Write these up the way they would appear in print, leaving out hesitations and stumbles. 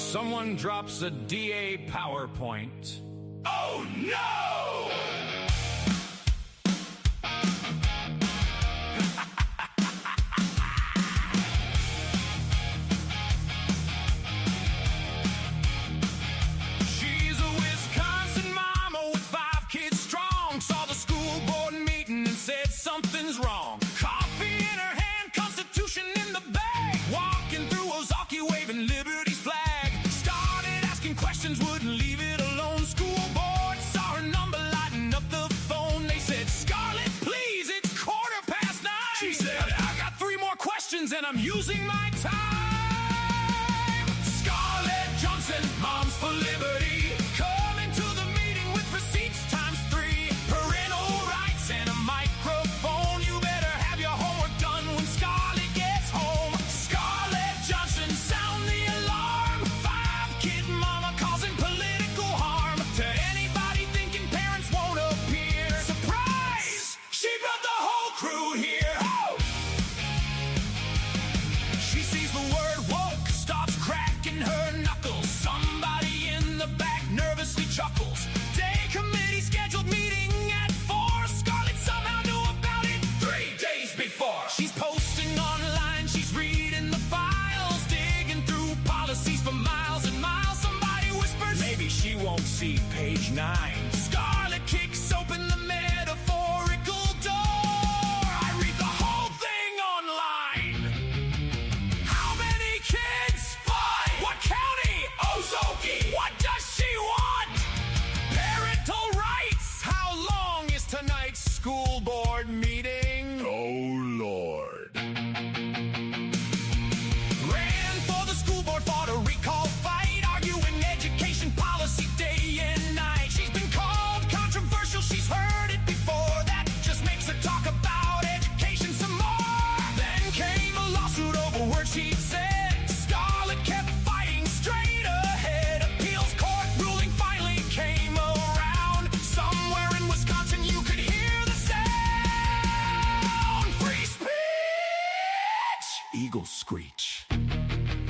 Someone drops a DA PowerPoint. Oh no! She's a Wisconsin mama with 5 kids strong. Saw the school board meeting and said something's wrong. Coffee in her hand, Constitution in the bag. Walking through Ozaki waving Liberty's flag. Questions wouldn't leave it alone. School board saw her number lighting up the phone. They said, Scarlett, please, it's 9:15. She said, I got 3 more questions and I'm using my time. Scarlett Johnson, Moms for Liberty, coming to the meeting with receipts times 3. Parental rights and a microphone. You better have your homework done when Scarlett gets home. Scarlett Johnson, sound the alarm. 5-kid mama causing political harm to anybody thinking parents won't appear. Surprise! She brought the whole crew here. Oh! She sees the word woke, starts cracking her knuckles. Somebody in the back nervously chuckles. Day committee scheduled meeting at 4. Scarlett somehow knew about it 3 days before. She's posting online, she's reading the files, digging through policies for miles and miles. Somebody whispers, maybe she won't see page 9. Scarlett kicks open the metaphorical door. I read the whole thing online. How many kids? 5. What county? Ozaukee. What does she want? Parental rights. How long is tonight's school board meeting? Oh, Lord. Ran for the school board, fought a recall fight, arguing education policy day and night. She's been called controversial, she's heard it before. That just makes her talk about education some more. Then came a lawsuit over words she'd said. Scarlett kept fighting straight ahead. Appeals court ruling finally came around. Somewhere in Wisconsin you could hear the sound. Free speech! Eagle screech.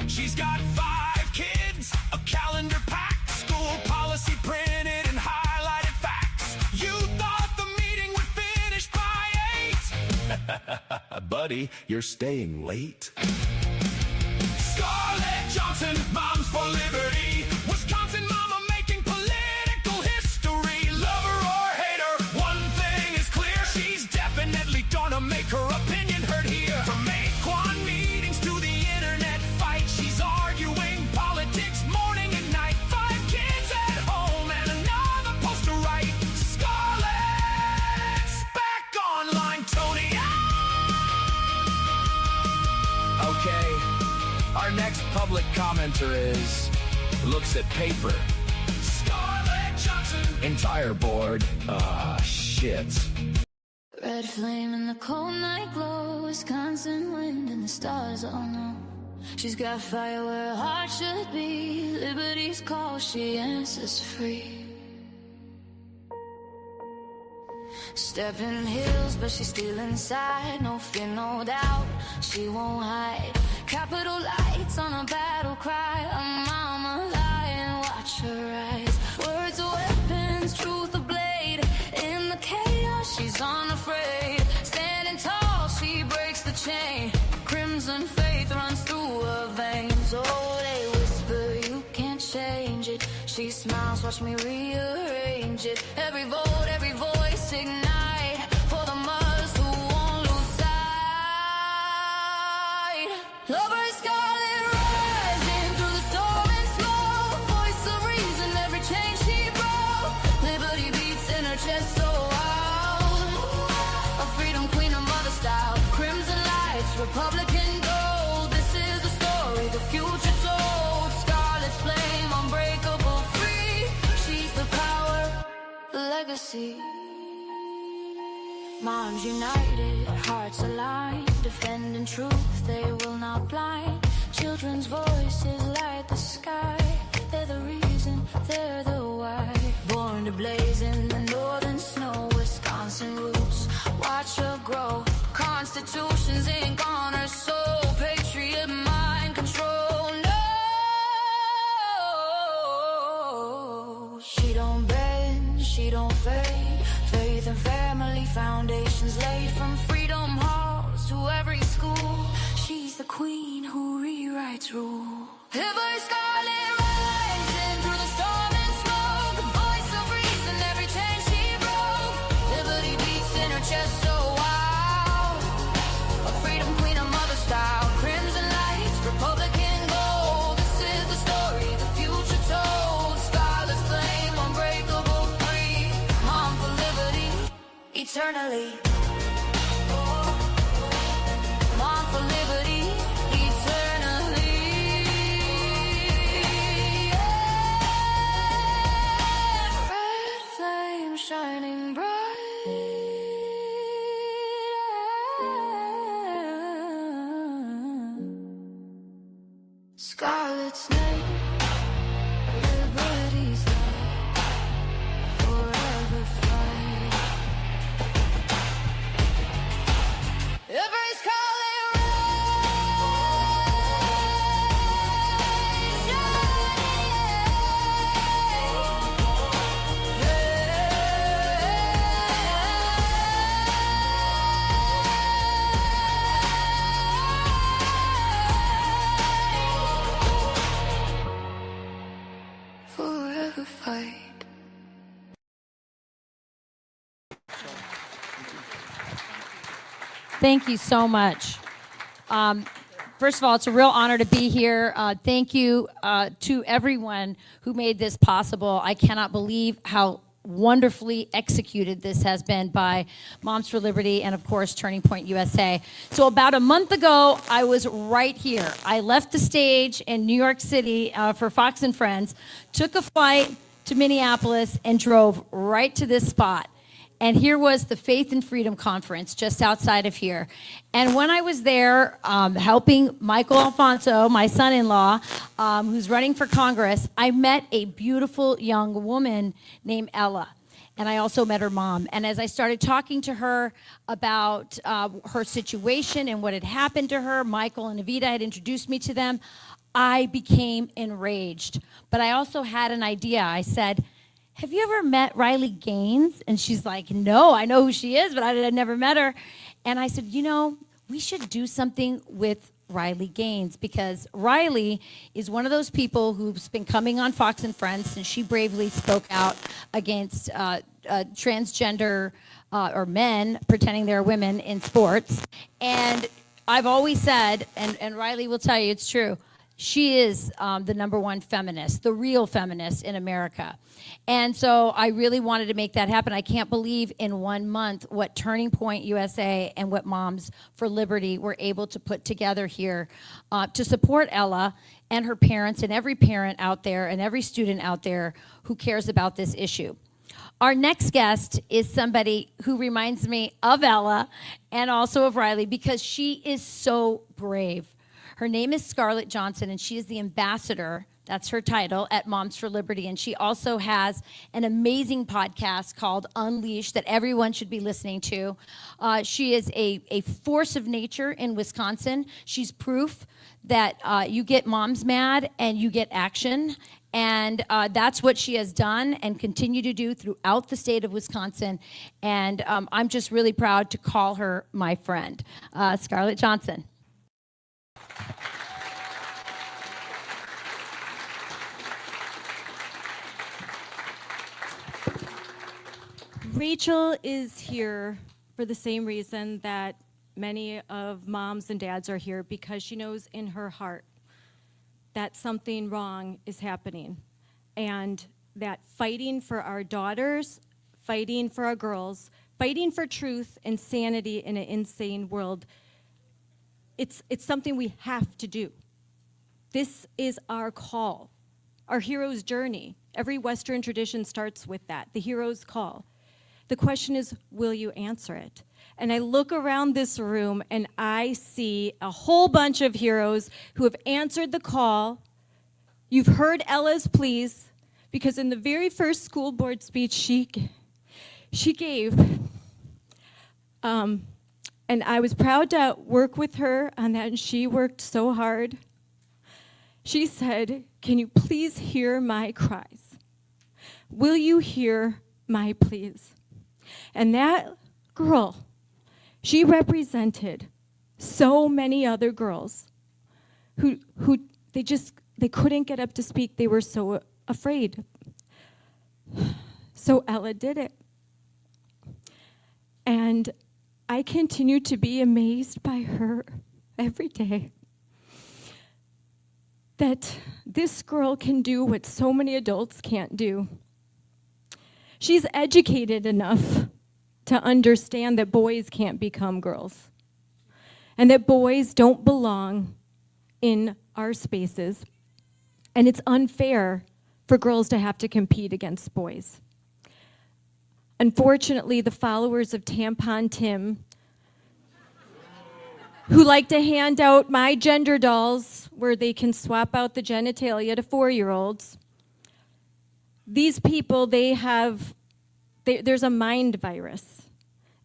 She's got 5 kids, a calendar packed, school policy printed and highlighted facts. You thought the meeting would finish by 8. Buddy, you're staying late. Scarlett Johnson, Moms for Liberty. Wisconsin mama making political history. Love her or hate her, one thing is clear. She's definitely gonna make her opinion heard here. From Aquan meetings to the internet fight, she's arguing politics morning and night. 5 kids at home and another post to write. Scarlett's back online, Tony. Okay, our next public commenter looks at paper. Scarlett Johnson. Entire board. Shit. Red flame in the cold night glow, Wisconsin wind and the stars all know. She's got fire where her heart should be. Liberty's call, she answers free. Stepping hills, but she's still inside. No fear, no doubt, she won't hide. Capital lights on a battle cry. A mama lying, watch her rise. Words are weapons, truth a blade. In the chaos, she's unafraid. Standing tall, she breaks the chain. Crimson faith runs through her veins. Oh, they whisper, you can't change it. She smiles, watch me rearrange it. Every vote, every voice ignite. For the mothers who won't lose sight. Lover is Scarlett rising through the storm and smoke. Voice of reason, every chain she broke. Liberty beats in her chest so loud. A freedom queen, a mother style. Crimson lights, Republican gold. This is the story the future told. Scarlett's flame, unbreakable, free. She's the power, the legacy. Moms united, hearts aligned. Defending truth, they will not blind. Children's voices light the sky. They're the reason, they're the why. Born to blaze in the northern snow. Wisconsin roots, watch her grow. Constitution's ink on her soul. Patriot mind control, no. queen who rewrites rules. Every scarlet rising through the storm and smoke, the voice of reason, every chain she broke. Liberty beats in her chest so wild. A freedom queen, a mother style. Crimson lights, Republican gold. This is the story the future told. Scarlet's flame, unbreakable, free. Mom for liberty, eternally. Mom for liberty, eternally. Red flame shining bright. Scarlett's name, liberty's light, forever fight. Every scarlet forever fight. Thank you so much. First of all, it's a real honor to be here. Thank you to everyone who made this possible. I cannot believe how wonderfully executed this has been by Moms for Liberty and, of course, Turning Point USA. So about a month ago, I was right here. I left the stage in New York City for Fox and Friends, took a flight to Minneapolis, and drove right to this spot. And here was the Faith and Freedom Conference just outside of here. And when I was there helping Michael Alfonso, my son-in-law, who's running for Congress, I met a beautiful young woman named Ella. And I also met her mom. And as I started talking to her about her situation and what had happened to her, Michael and Evita had introduced me to them, I became enraged. But I also had an idea. I said, have you ever met Riley Gaines? And she's like, no, I know who she is, but I'd never met her. And I said, you know, we should do something with Riley Gaines, because Riley is one of those people who's been coming on Fox and Friends since she bravely spoke out against transgender or men pretending they're women in sports. And I've always said, and Riley will tell you it's true, she is the #1 feminist, the real feminist in America. And so I really wanted to make that happen. I can't believe in 1 month what Turning Point USA and what Moms for Liberty were able to put together here to support Ella and her parents and every parent out there and every student out there who cares about this issue. Our next guest is somebody who reminds me of Ella and also of Riley, because she is so brave. Her name is Scarlett Johnson, and she is the ambassador, that's her title, at Moms for Liberty. And she also has an amazing podcast called Unleashed that everyone should be listening to. She is a force of nature in Wisconsin. She's proof that you get moms mad and you get action. And that's what she has done and continue to do throughout the state of Wisconsin. And I'm just really proud to call her my friend. Scarlett Johnson. Rachel is here for the same reason that many of moms and dads are here, because she knows in her heart that something wrong is happening, and that fighting for our daughters, fighting for our girls, fighting for truth and sanity in an insane world, it's something we have to do. This is our call, our hero's journey. Every Western tradition starts with that, the hero's call. The question is, will you answer it? And I look around this room and I see a whole bunch of heroes who have answered the call. You've heard Ella's pleas, because in the very first school board speech she gave, and I was proud to work with her on that, and she worked so hard. She said, can you please hear my cries? Will you hear my pleas? And that girl, she represented so many other girls who they couldn't get up to speak. They were so afraid. So Ella did it. And I continue to be amazed by her every day. That this girl can do what so many adults can't do. She's educated enough to understand that boys can't become girls, and that boys don't belong in our spaces, and it's unfair for girls to have to compete against boys. Unfortunately, the followers of Tampon Tim, who like to hand out my gender dolls where they can swap out the genitalia to 4-year-olds, these people, there's a mind virus,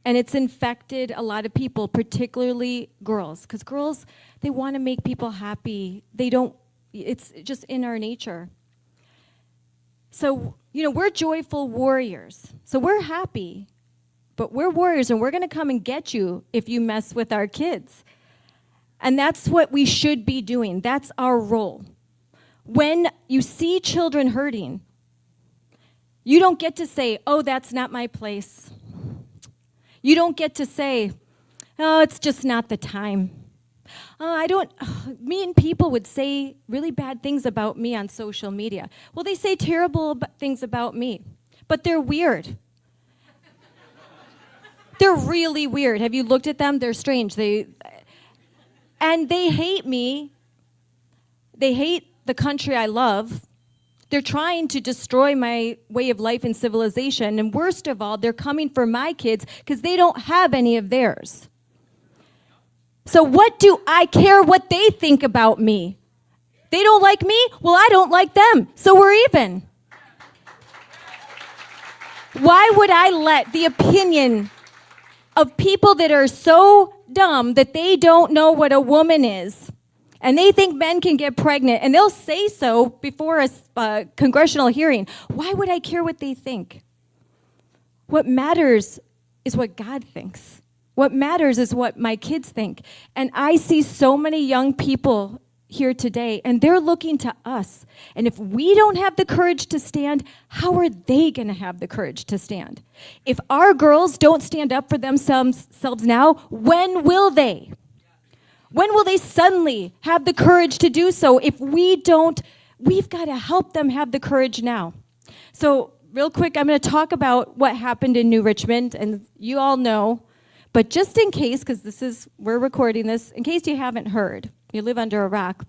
and it's infected a lot of people, particularly girls, because girls, they want to make people happy. It's just in our nature. So, we're joyful warriors. So we're happy, but we're warriors, and we're going to come and get you if you mess with our kids. And that's what we should be doing. That's our role. When you see children hurting, you don't get to say, oh, that's not my place. You don't get to say, oh, it's just not the time. Mean people would say really bad things about me on social media. Well, they say terrible things about me, but they're weird. They're really weird. Have you looked at them? They're strange. And they hate me. They hate the country I love. They're trying to destroy my way of life and civilization. And worst of all, they're coming for my kids because they don't have any of theirs. So what do I care what they think about me? They don't like me? Well, I don't like them. So we're even. Why would I let the opinion of people that are so dumb that they don't know what a woman is, and they think men can get pregnant, and they'll say so before a congressional hearing, why would I care what they think? What matters is what God thinks. What matters is what my kids think. And I see so many young people here today, and they're looking to us. And if we don't have the courage to stand, how are they going to have the courage to stand? If our girls don't stand up for themselves now, when will they? When will they suddenly have the courage to do so? If we don't, we've got to help them have the courage now. So real quick, I'm going to talk about what happened in New Richmond, and you all know, but just in case, because we're recording this, in case you haven't heard, you live under a rock,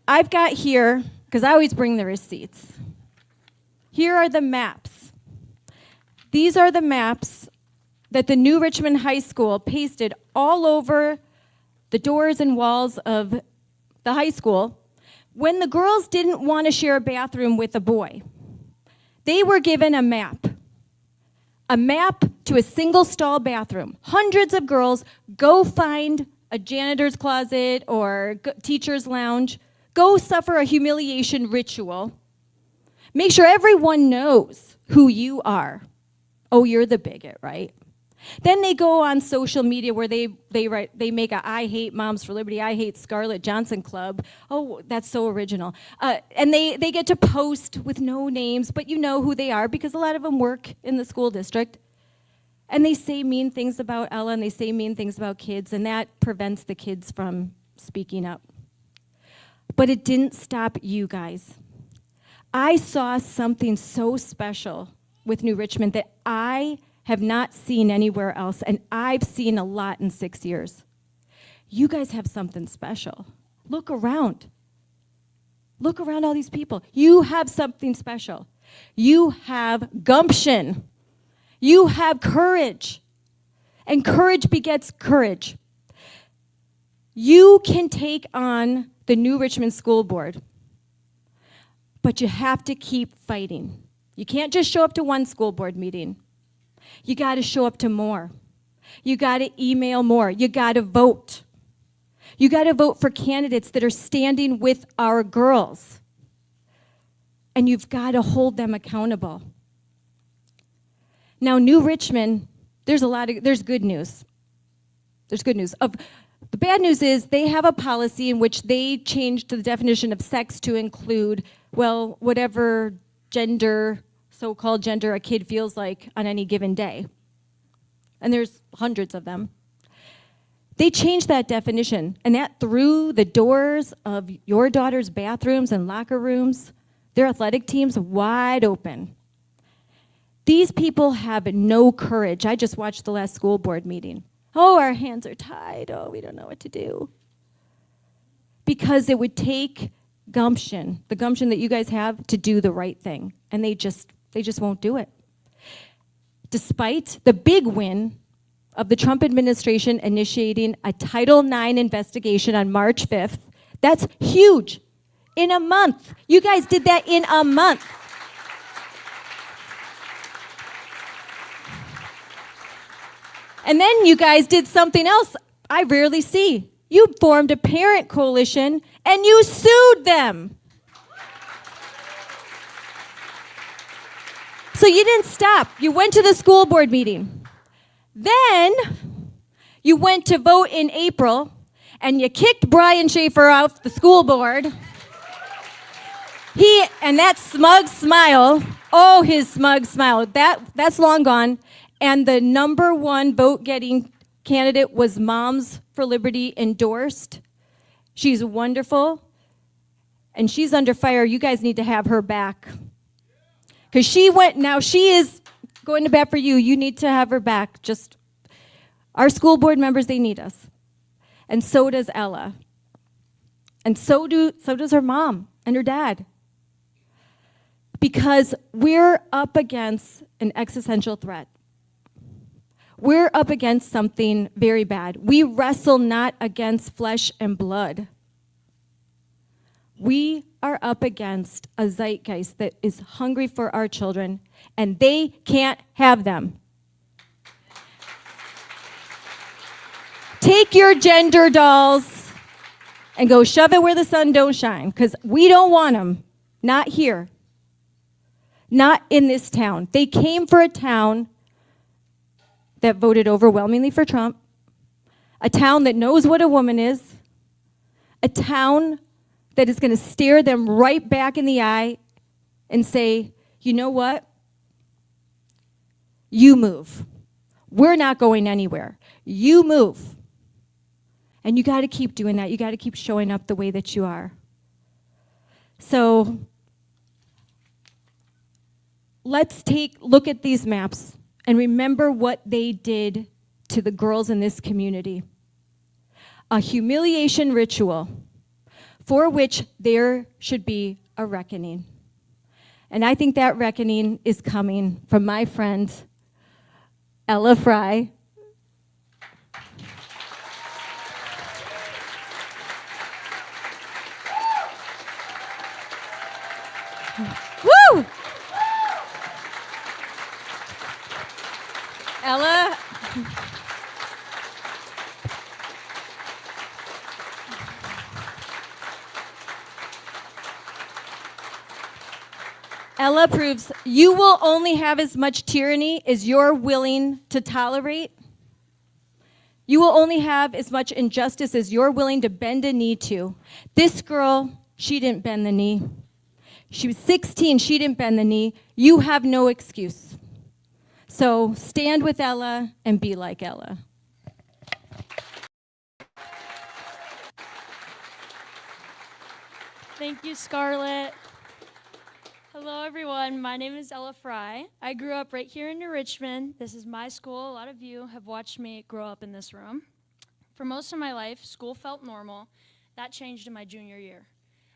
I've got here, because I always bring the receipts, here are the maps. These are the maps that the New Richmond High School pasted all over the doors and walls of the high school when the girls didn't want to share a bathroom with a boy. They were given a map to a single stall bathroom. Hundreds of girls go find a janitor's closet or teacher's lounge, go suffer a humiliation ritual, make sure everyone knows who you are. Oh, you're the bigot, right? Then they go on social media where they make a I Hate Moms for Liberty, I Hate Scarlett Johnson Club. Oh, that's so original. And they get to post with no names, but you know who they are because a lot of them work in the school district. And they say mean things about Ella, and they say mean things about kids, and that prevents the kids from speaking up. But it didn't stop you guys. I saw something so special with New Richmond that I have not seen anywhere else, and I've seen a lot in 6 years. You guys have something special. Look around. Look around all these people. You have something special. You have gumption. You have courage. And courage begets courage. You can take on the New Richmond School Board, but you have to keep fighting. You can't just show up to one school board meeting. You got to show up to more. You got to email more. You got to vote. You got to vote for candidates that are standing with our girls. And you've got to hold them accountable. Now, New Richmond, there's good news. There's good news. Of the bad news is they have a policy in which they changed the definition of sex to include, well, whatever gender, so-called gender, a kid feels like on any given day. And there's hundreds of them. They changed that definition, and that threw the doors of your daughter's bathrooms and locker rooms, their athletic teams, wide open. These people have no courage. I just watched the last school board meeting. Oh, our hands are tied. Oh, we don't know what to do. Because it would take gumption, the gumption that you guys have, to do the right thing. And they just won't do it. Despite the big win of the Trump administration initiating a Title IX investigation on March 5th, that's huge. In a month. You guys did that in a month. And then you guys did something else I rarely see. You formed a parent coalition and you sued them. So you didn't stop. You went to the school board meeting. Then you went to vote in April and you kicked Brian Schaefer off the school board. And that smug smile, oh, his smug smile, that's long gone. And the number one vote-getting candidate was Moms for Liberty endorsed. She's wonderful, and she's under fire. You guys need to have her back. Because now she is going to bat for you. You need to have her back. Our school board members, they need us. And so does Ella. And so does her mom and her dad. Because we're up against an existential threat. We're up against something very bad. We wrestle not against flesh and blood. We are up against a zeitgeist that is hungry for our children, and they can't have them. Take your gender dolls and go shove it where the sun don't shine, because we don't want them. Not here. Not in this town. They came for a town that voted overwhelmingly for Trump, a town that knows what a woman is, a town that is going to stare them right back in the eye and say, you know what? You move. We're not going anywhere. You move. And you got to keep doing that. You got to keep showing up the way that you are. So let's look at these maps and remember what they did to the girls in this community. A humiliation ritual for which there should be a reckoning. And I think that reckoning is coming from my friend, Ella Frei. Woo! Ella proves you will only have as much tyranny as you're willing to tolerate. You will only have as much injustice as you're willing to bend a knee to. This girl, she didn't bend the knee. She was 16, she didn't bend the knee. You have no excuse. So stand with Ella and be like Ella. Thank you, Scarlett. Hello, everyone. My name is Ella Frei. I grew up right here in New Richmond. This is my school. A lot of you have watched me grow up in this room. For most of my life, school felt normal. That changed in my junior year.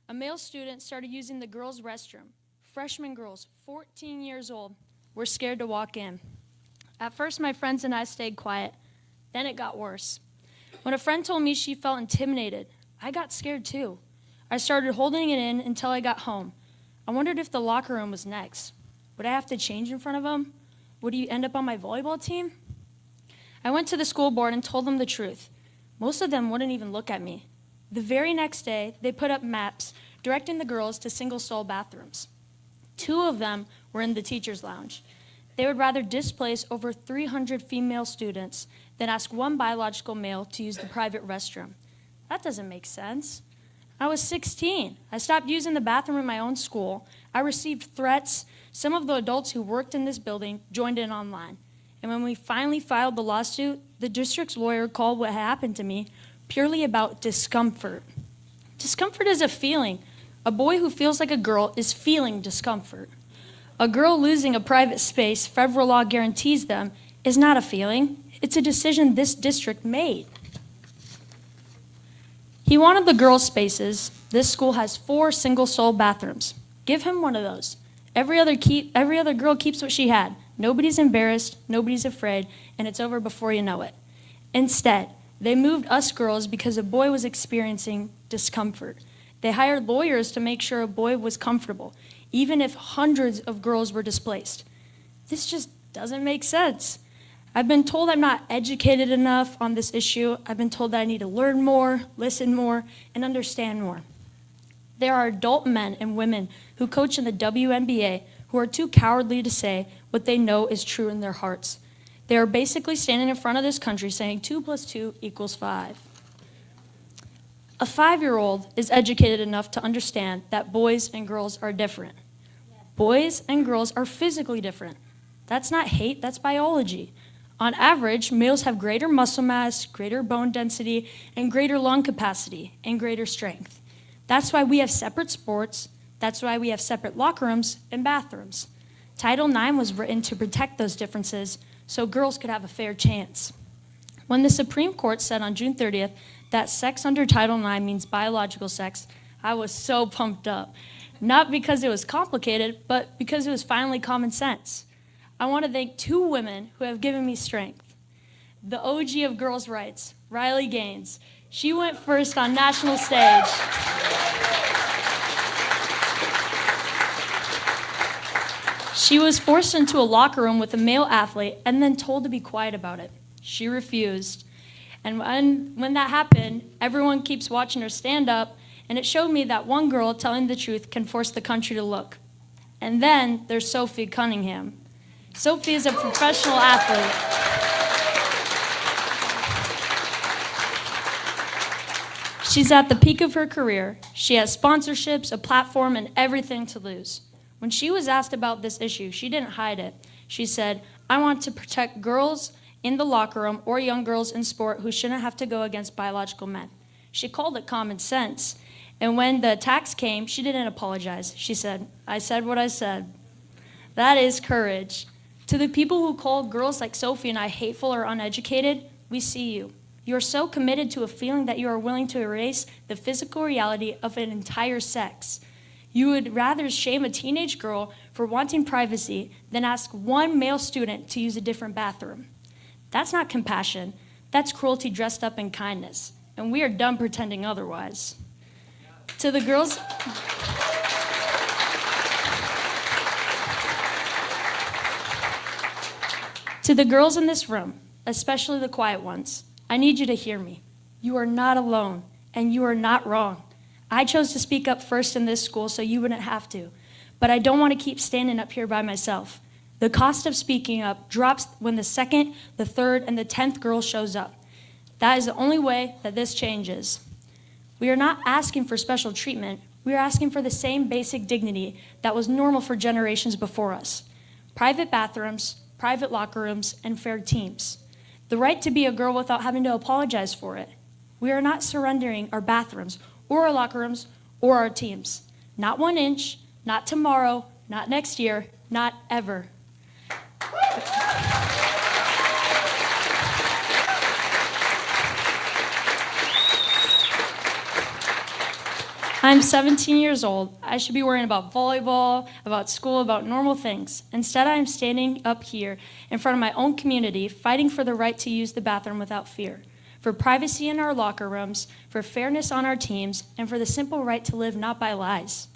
A male student started using the girls' restroom. Freshman girls, 14 years old, were scared to walk in. At first, my friends and I stayed quiet. Then it got worse. When a friend told me she felt intimidated, I got scared too. I started holding it in until I got home. I wondered if the locker room was next. Would I have to change in front of them? Would he end up on my volleyball team? I went to the school board and told them the truth. Most of them wouldn't even look at me. The very next day, they put up maps directing the girls to single-stall bathrooms. 2 of them were in the teacher's lounge. They would rather displace over 300 female students than ask one biological male to use the private restroom. That doesn't make sense. I was 16. I stopped using the bathroom in my own school. I received threats. Some of the adults who worked in this building joined in online. And when we finally filed the lawsuit, the district's lawyer called what happened to me purely about discomfort. Discomfort is a feeling. A boy who feels like a girl is feeling discomfort. A girl losing a private space federal law guarantees them is not a feeling. It's a decision this district made. He wanted the girls' spaces. This school has 4 single-stall bathrooms. Give him one of those. Every other girl keeps what she had. Nobody's embarrassed, nobody's afraid, and it's over before you know it. Instead, they moved us girls because a boy was experiencing discomfort. They hired lawyers to make sure a boy was comfortable, even if hundreds of girls were displaced. This just doesn't make sense. I've been told I'm not educated enough on this issue. I've been told that I need to learn more, listen more, and understand more. There are adult men and women who coach in the WNBA who are too cowardly to say what they know is true in their hearts. They are basically standing in front of this country saying 2 + 2 = 5. A 5-year-old is educated enough to understand that boys and girls are different. Boys and girls are physically different. That's not hate, that's biology. On average, males have greater muscle mass, greater bone density, and greater lung capacity, and greater strength. That's why we have separate sports. That's why we have separate locker rooms and bathrooms. Title IX was written to protect those differences so girls could have a fair chance. When the Supreme Court said on June 30th that sex under Title IX means biological sex, I was so pumped up. Not because it was complicated, but because it was finally common sense. I want to thank 2 women who have given me strength. The OG of girls' rights, Riley Gaines. She went first on national stage. She was forced into a locker room with a male athlete and then told to be quiet about it. She refused. And when that happened, everyone keeps watching her stand up, and it showed me that one girl telling the truth can force the country to look. And then there's Sophie Cunningham. Sophie is a professional athlete. She's at the peak of her career. She has sponsorships, a platform, and everything to lose. When she was asked about this issue, she didn't hide it. She said, I want to protect girls in the locker room or young girls in sport who shouldn't have to go against biological men. She called it common sense. And when the attacks came, she didn't apologize. She said, I said what I said. That is courage. To the people who call girls like Sophie and I hateful or uneducated, we see you. You are so committed to a feeling that you are willing to erase the physical reality of an entire sex. You would rather shame a teenage girl for wanting privacy than ask one male student to use a different bathroom. That's not compassion. That's cruelty dressed up in kindness. And we are done pretending otherwise. To the girls... To the girls in this room, especially the quiet ones, I need you to hear me. You are not alone, and you are not wrong. I chose to speak up first in this school so you wouldn't have to, but I don't want to keep standing up here by myself. The cost of speaking up drops when the 2nd, the 3rd, and the 10th girl shows up. That is the only way that this changes. We are not asking for special treatment. We are asking for the same basic dignity that was normal for generations before us. Private bathrooms, private locker rooms, and fair teams. The right to be a girl without having to apologize for it. We are not surrendering our bathrooms or our locker rooms or our teams. Not 1 inch, not tomorrow, not next year, not ever. I'm 17 years old. I should be worrying about volleyball, about school, about normal things. Instead, I am standing up here in front of my own community, fighting for the right to use the bathroom without fear, for privacy in our locker rooms, for fairness on our teams, and for the simple right to live not by lies.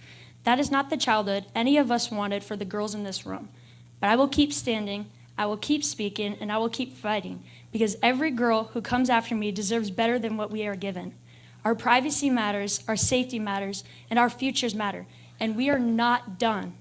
That is not the childhood any of us wanted for the girls in this room. But I will keep standing, I will keep speaking, and I will keep fighting, because every girl who comes after me deserves better than what we are given. Our privacy matters, our safety matters, and our futures matter, and we are not done.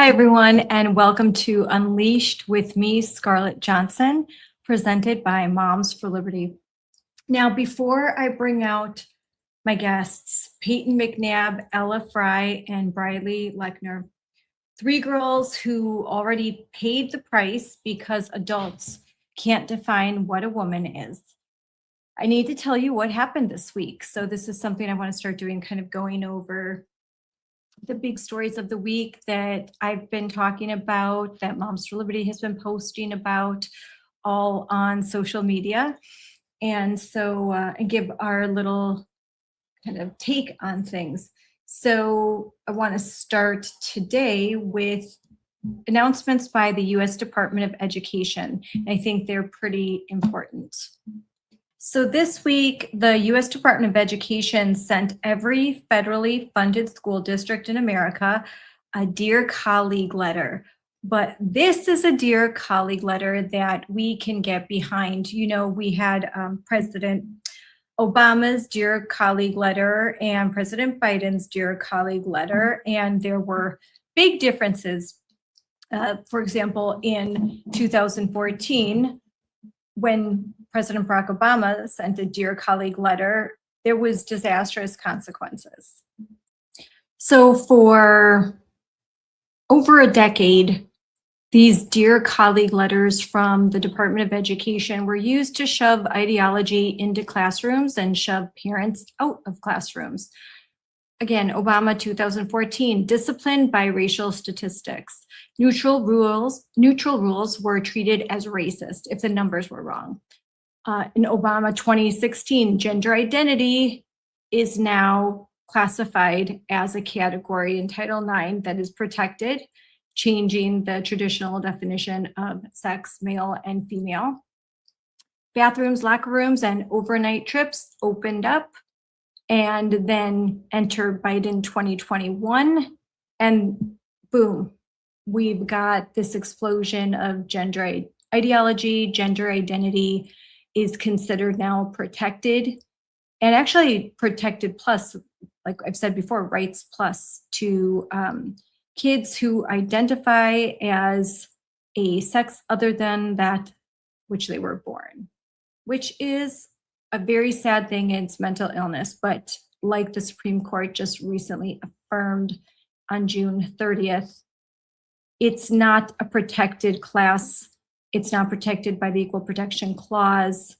Hi, everyone, and welcome to Unleashed with me, Scarlett Johnson, presented by Moms for Liberty. Now, before I bring out my guests, Payton McNabb, Ella Frei, and Briley Lechner, three girls who already paid the price because adults can't define what a woman is. I need to tell you what happened this week. So this is something I want to start doing, kind of going over the big stories of the week that I've been talking about, that Moms for Liberty has been posting about, all on social media. And so, and give our little kind of take on things. So I want to start today with announcements by the U.S. Department of Education. I think they're pretty important. So this week, the U.S. Department of Education sent every federally funded school district in America a Dear Colleague letter. But this is a Dear Colleague letter that we can get behind. You know, we had President Obama's Dear Colleague letter and President Biden's Dear Colleague letter, and there were big differences. For example, in 2014, when President Barack Obama sent a Dear Colleague letter, there was disastrous consequences. So for over a decade, these Dear Colleague letters from the Department of Education were used to shove ideology into classrooms and shove parents out of classrooms. Again, Obama 2014, disciplined by racial statistics. Neutral rules were treated as racist if the numbers were wrong. In Obama 2016, gender identity is now classified as a category in Title IX that is protected, changing the traditional definition of sex, male and female. Bathrooms, locker rooms, and overnight trips opened up. And then enter Biden 2021, and boom, we've got this explosion of gender ideology. Gender identity is considered now protected, and actually protected plus, like I've said before, rights plus to kids who identify as a sex other than that which they were born, which is a very sad thing. It's mental illness, but like the Supreme Court just recently affirmed on June 30th, it's not a protected class. It's not protected by the Equal Protection Clause.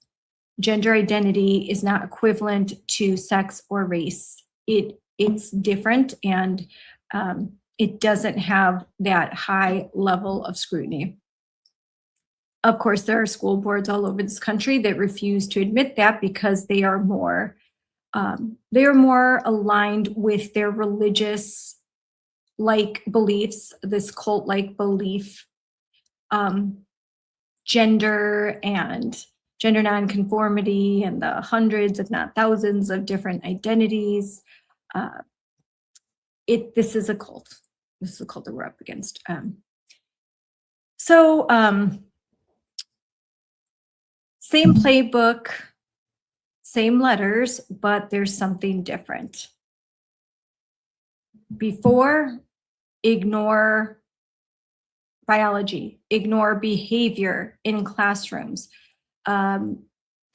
Gender identity is not equivalent to sex or race. It's different, and it doesn't have that high level of scrutiny. Of course, there are school boards all over this country that refuse to admit that because they are more aligned with their religious like beliefs, this cult like belief, gender and gender nonconformity, and the hundreds, if not thousands, of different identities. This is a cult. This is a cult that we're up against. Same playbook, same letters, but there's something different. Before, ignore biology, ignore behavior in classrooms. The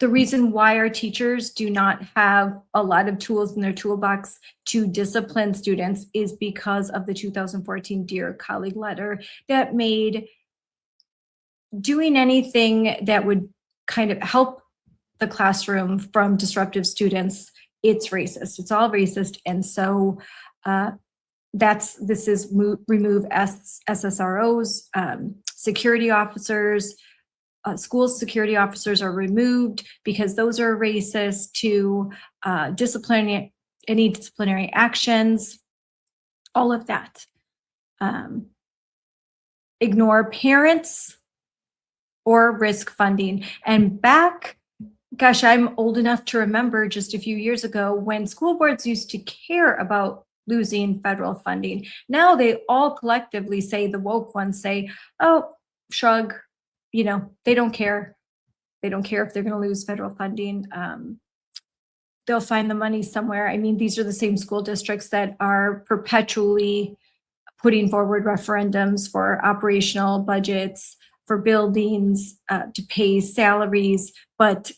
reason why our teachers do not have a lot of tools in their toolbox to discipline students is because of the 2014 Dear Colleague letter that made doing anything that would kind of help the classroom from disruptive students, it's racist. It's all racist. And so this is remove SSROs, security officers, school security officers are removed because those are racist, to any disciplinary actions, all of that. Ignore parents or risk funding. And back, gosh, I'm old enough to remember just a few years ago when school boards used to care about losing federal funding. Now they all collectively say, the woke ones say, oh, shrug, they don't care. They don't care if they're going to lose federal funding. They'll find the money somewhere. I mean, these are the same school districts that are perpetually putting forward referendums for operational budgets, for buildings, to pay salaries, but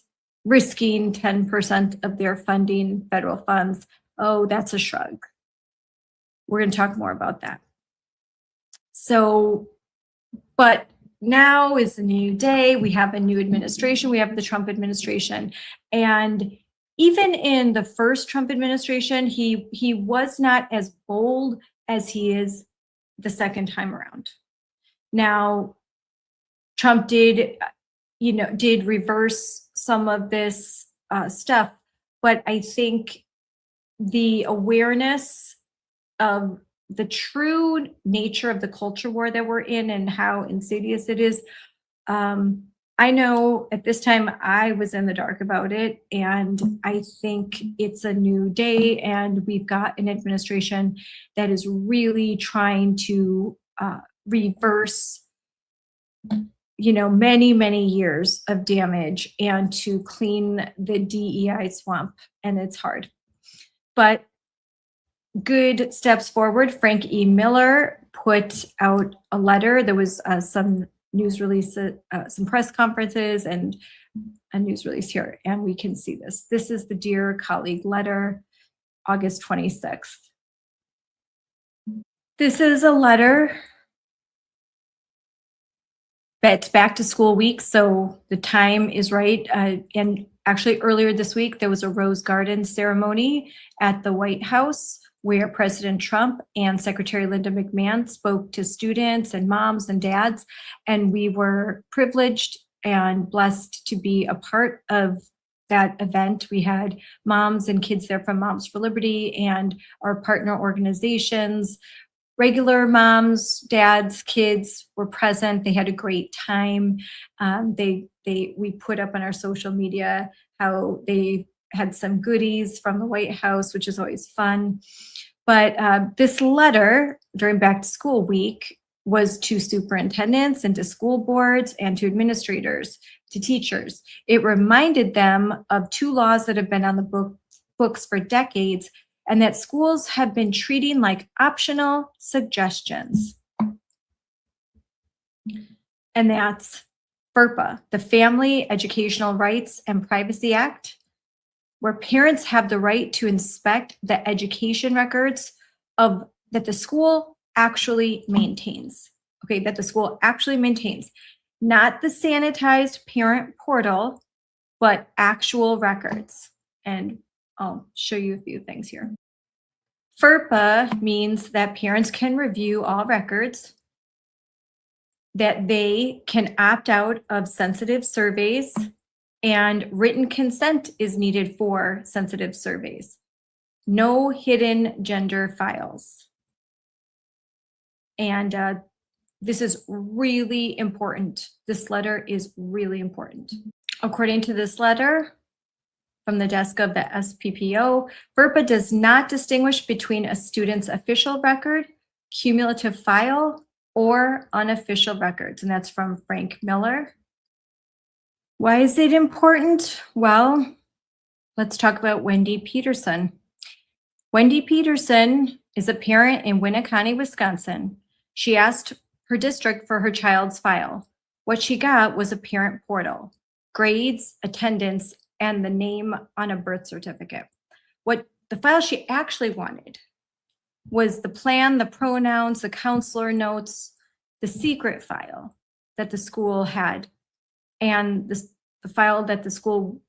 risking 10% of their funding, federal funds. Oh, that's a shrug. We're going to talk more about that. So, but now is a new day. We have a new administration. We have the Trump administration. And even in the first Trump administration, he was not as bold as he is the second time around. Now, Trump did reverse some of this stuff, but I think the awareness of the true nature of the culture war that we're in and how insidious it is. I know at this time I was in the dark about it, and I think it's a new day, and we've got an administration that is really trying to reverse, many years of damage and to clean the DEI swamp, and it's hard. But good steps forward. Frank E. Miller put out a letter. There was some news release, some press conferences, and a news release here, and we can see this. This is the Dear Colleague letter, August 26th. This is a letter. It's back to school week, so the time is right. And actually earlier this week, there was a Rose Garden ceremony at the White House where President Trump and Secretary Linda McMahon spoke to students and moms and dads. And we were privileged and blessed to be a part of that event. We had moms and kids there from Moms for Liberty and our partner organizations. Regular moms, dads, kids were present. They had a great time. We put up on our social media how they had some goodies from the White House, which is always fun. But this letter during back to school week was to superintendents and to school boards and to administrators, to teachers. It reminded them of two laws that have been on the books for decades, and that schools have been treating like optional suggestions. And that's FERPA, the Family Educational Rights and Privacy Act, where parents have the right to inspect the education records that the school actually maintains. Okay, that the school actually maintains. Not the sanitized parent portal, but actual records. And I'll show you a few things here. FERPA means that parents can review all records, that they can opt out of sensitive surveys, and written consent is needed for sensitive surveys. No hidden gender files. And this is really important. This letter is really important. According to this letter from the desk of the SPPO, FERPA does not distinguish between a student's official record, cumulative file, or unofficial records. And that's from Frank Miller. Why is it important? Well, let's talk about Wendy Peterson. Wendy Peterson is a parent in Winneconne, Wisconsin. She asked her district for her child's file. What she got was a parent portal, grades, attendance, and the name on a birth certificate. What the file she actually wanted was the plan, the pronouns, the counselor notes, the secret file that the school had, and the file that the school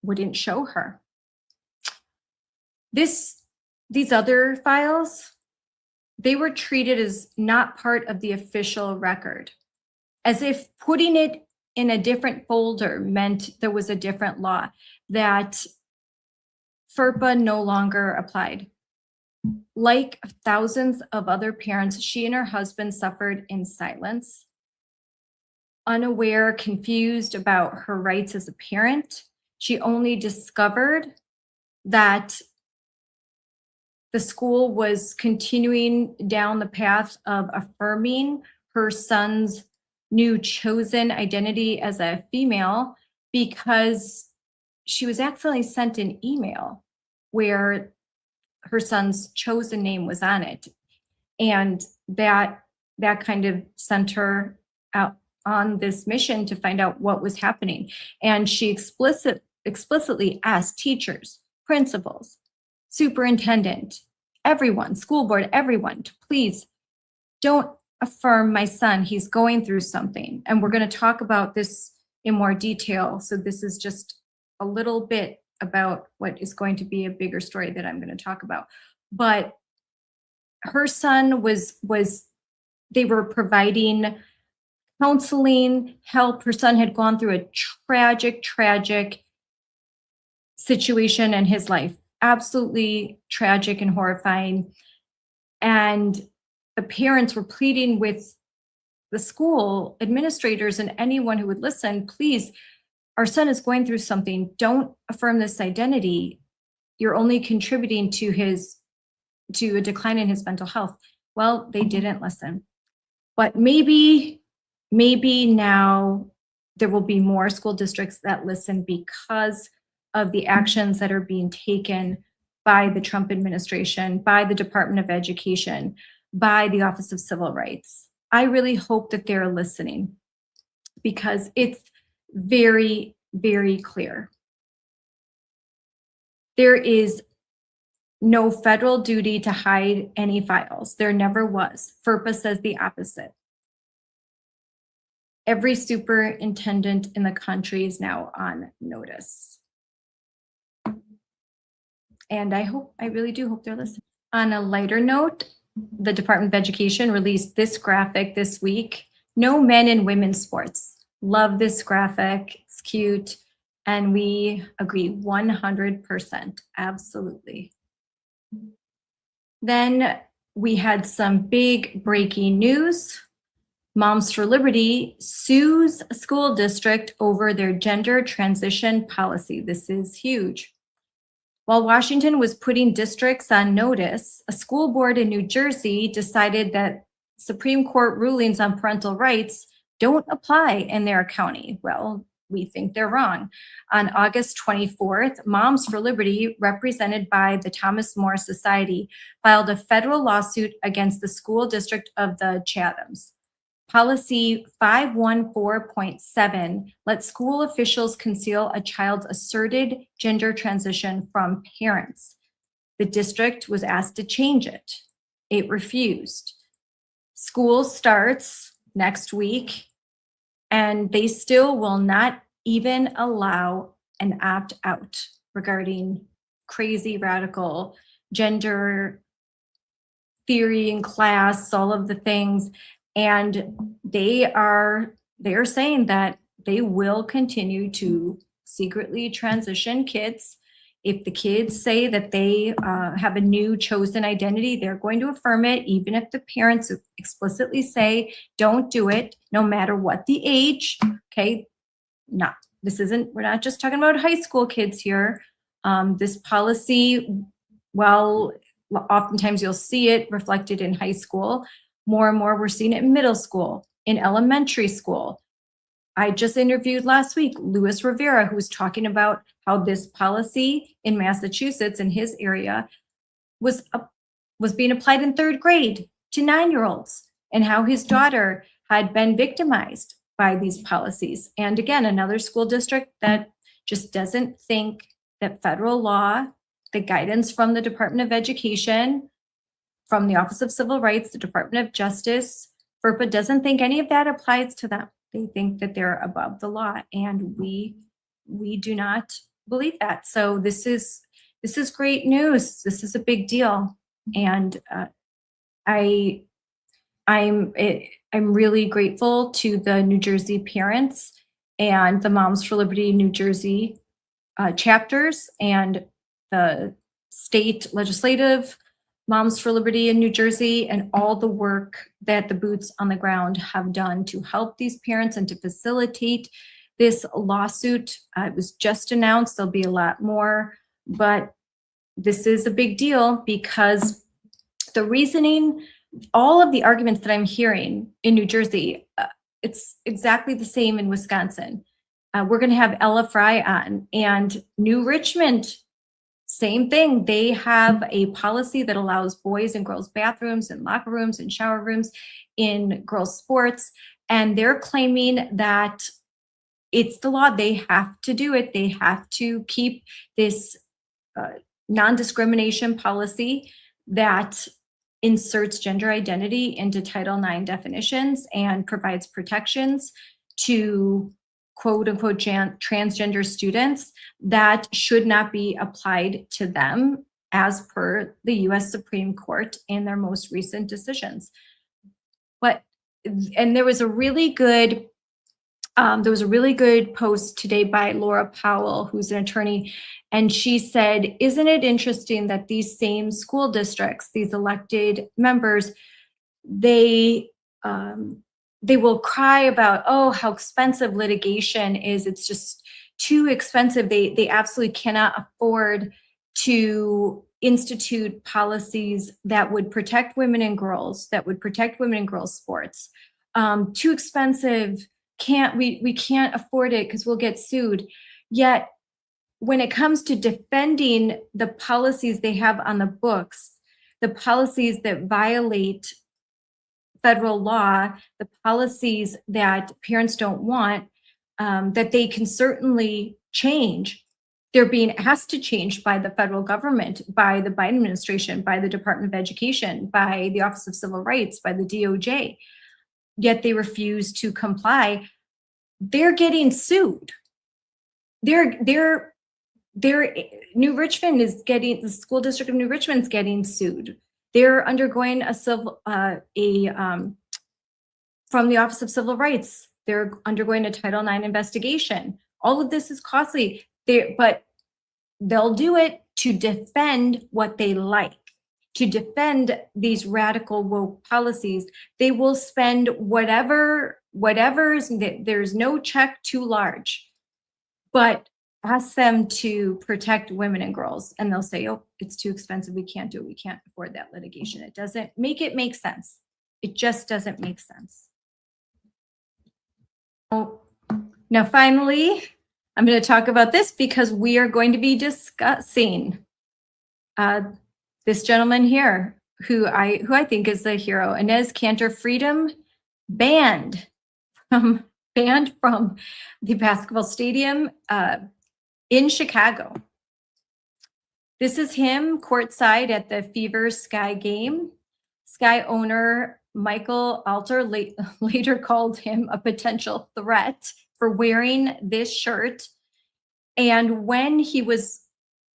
wouldn't show her. These other files, they were treated as not part of the official record, as if putting it in a different folder meant there was a different law, that FERPA no longer applied. Like thousands of other parents, she and her husband suffered in silence, unaware, confused about her rights as a parent. She only discovered that the school was continuing down the path of affirming her son's new chosen identity as a female because she was accidentally sent an email where her son's chosen name was on it. And that kind of sent her out on this mission to find out what was happening. And she explicitly asked teachers, principals, superintendent, everyone, school board, everyone, to please don't affirm my son. He's going through something. And we're going to talk about this in more detail. So this is just a little bit about what is going to be a bigger story that I'm going to talk about. But her son they were providing counseling, help. Her son had gone through a tragic situation in his life. Absolutely tragic and horrifying. And the parents were pleading with the school administrators and anyone who would listen, please, our son is going through something. Don't affirm this identity. You're only contributing to a decline in his mental health. Well, they didn't listen. But maybe now there will be more school districts that listen because of the actions that are being taken by the Trump administration, by the Department of Education, by the Office of Civil Rights. I really hope that they're listening because it's very, very clear. There is no federal duty to hide any files. There never was. FERPA says the opposite. Every superintendent in the country is now on notice. And I really do hope they're listening. On a lighter note, the Department of Education released this graphic this week. No men in women's sports. Love this graphic. It's cute. And we agree 100%. Absolutely. Then we had some big breaking news. Moms for Liberty sues a school district over their gender transition policy. This is huge. While Washington was putting districts on notice, a school board in New Jersey decided that Supreme Court rulings on parental rights don't apply in their county. Well, we think they're wrong. On August 24th, Moms for Liberty, represented by the Thomas More Society, filed a federal lawsuit against the school district of the Chathams. Policy 514.7 lets school officials conceal a child's asserted gender transition from parents. The district was asked to change it. It refused. School starts next week, and they still will not even allow an opt-out regarding crazy radical gender theory in class, all of the things. And they're saying that they will continue to secretly transition kids. If the kids say that they have a new chosen identity, they're going to affirm it, even if the parents explicitly say, don't do it, no matter what the age. Okay, no, we're not just talking about high school kids here. This policy, well, oftentimes you'll see it reflected in high school. More and more, we're seeing it in middle school, in elementary school. I just interviewed last week Luis Rivera, who was talking about how this policy in Massachusetts, in his area, was being applied in third grade to 9-year-olds, and how his daughter had been victimized by these policies. And again, another school district that just doesn't think that federal law, the guidance from the Department of Education, from the Office of Civil Rights, the Department of Justice, FERPA doesn't think any of that applies to them. They think that they're above the law, and we do not believe that. So this is great news. This is a big deal, and I'm really grateful to the New Jersey parents and the Moms for Liberty New Jersey chapters and the state legislative Moms for Liberty in New Jersey, and all the work that the boots on the ground have done to help these parents and to facilitate this lawsuit. It was just announced. There'll be a lot more, but this is a big deal because the reasoning, all of the arguments that I'm hearing in New Jersey, it's exactly the same in Wisconsin. We're going to have Ella Frei on, and New Richmond same thing. They have a policy that allows boys and girls bathrooms and locker rooms and shower rooms in girls sports. And they're claiming that it's the law. They have to do it. They have to keep this non-discrimination policy that inserts gender identity into Title IX definitions and provides protections to quote unquote transgender students that should not be applied to them as per the US Supreme Court in their most recent decisions. And there was a really good post today by Laura Powell, who's an attorney, and she said, isn't it interesting that these same school districts, these elected members, they will cry about, oh, how expensive litigation is. It's just too expensive. They absolutely cannot afford to institute policies that would protect women and girls, that would protect women and girls sports. Too expensive. We can't afford it because we'll get sued. Yet when it comes to defending the policies they have on the books, the policies that violate federal law, the policies that parents don't want, that they can certainly change. They're being asked to change by the federal government, by the Biden administration, by the Department of Education, by the Office of Civil Rights, by the DOJ. Yet they refuse to comply. They're getting sued. New Richmond is getting, the school district of New Richmond is getting sued. They're undergoing from the Office of Civil Rights, they're undergoing a Title IX investigation. All of this is costly, but they'll do it to defend what they like, to defend these radical woke policies. They will spend whatever's, there's no check too large, but ask them to protect women and girls, and they'll say, oh, it's too expensive, we can't do it, we can't afford that litigation. It doesn't make it make sense. It just doesn't make sense. Now, finally, I'm going to talk about this because we are going to be discussing this gentleman here, who I think is a hero. Enes Kanter, freedom, banned from the basketball stadium in Chicago. This is him courtside at the Fever Sky game. Sky owner Michael Alter later called him a potential threat for wearing this shirt. And when he was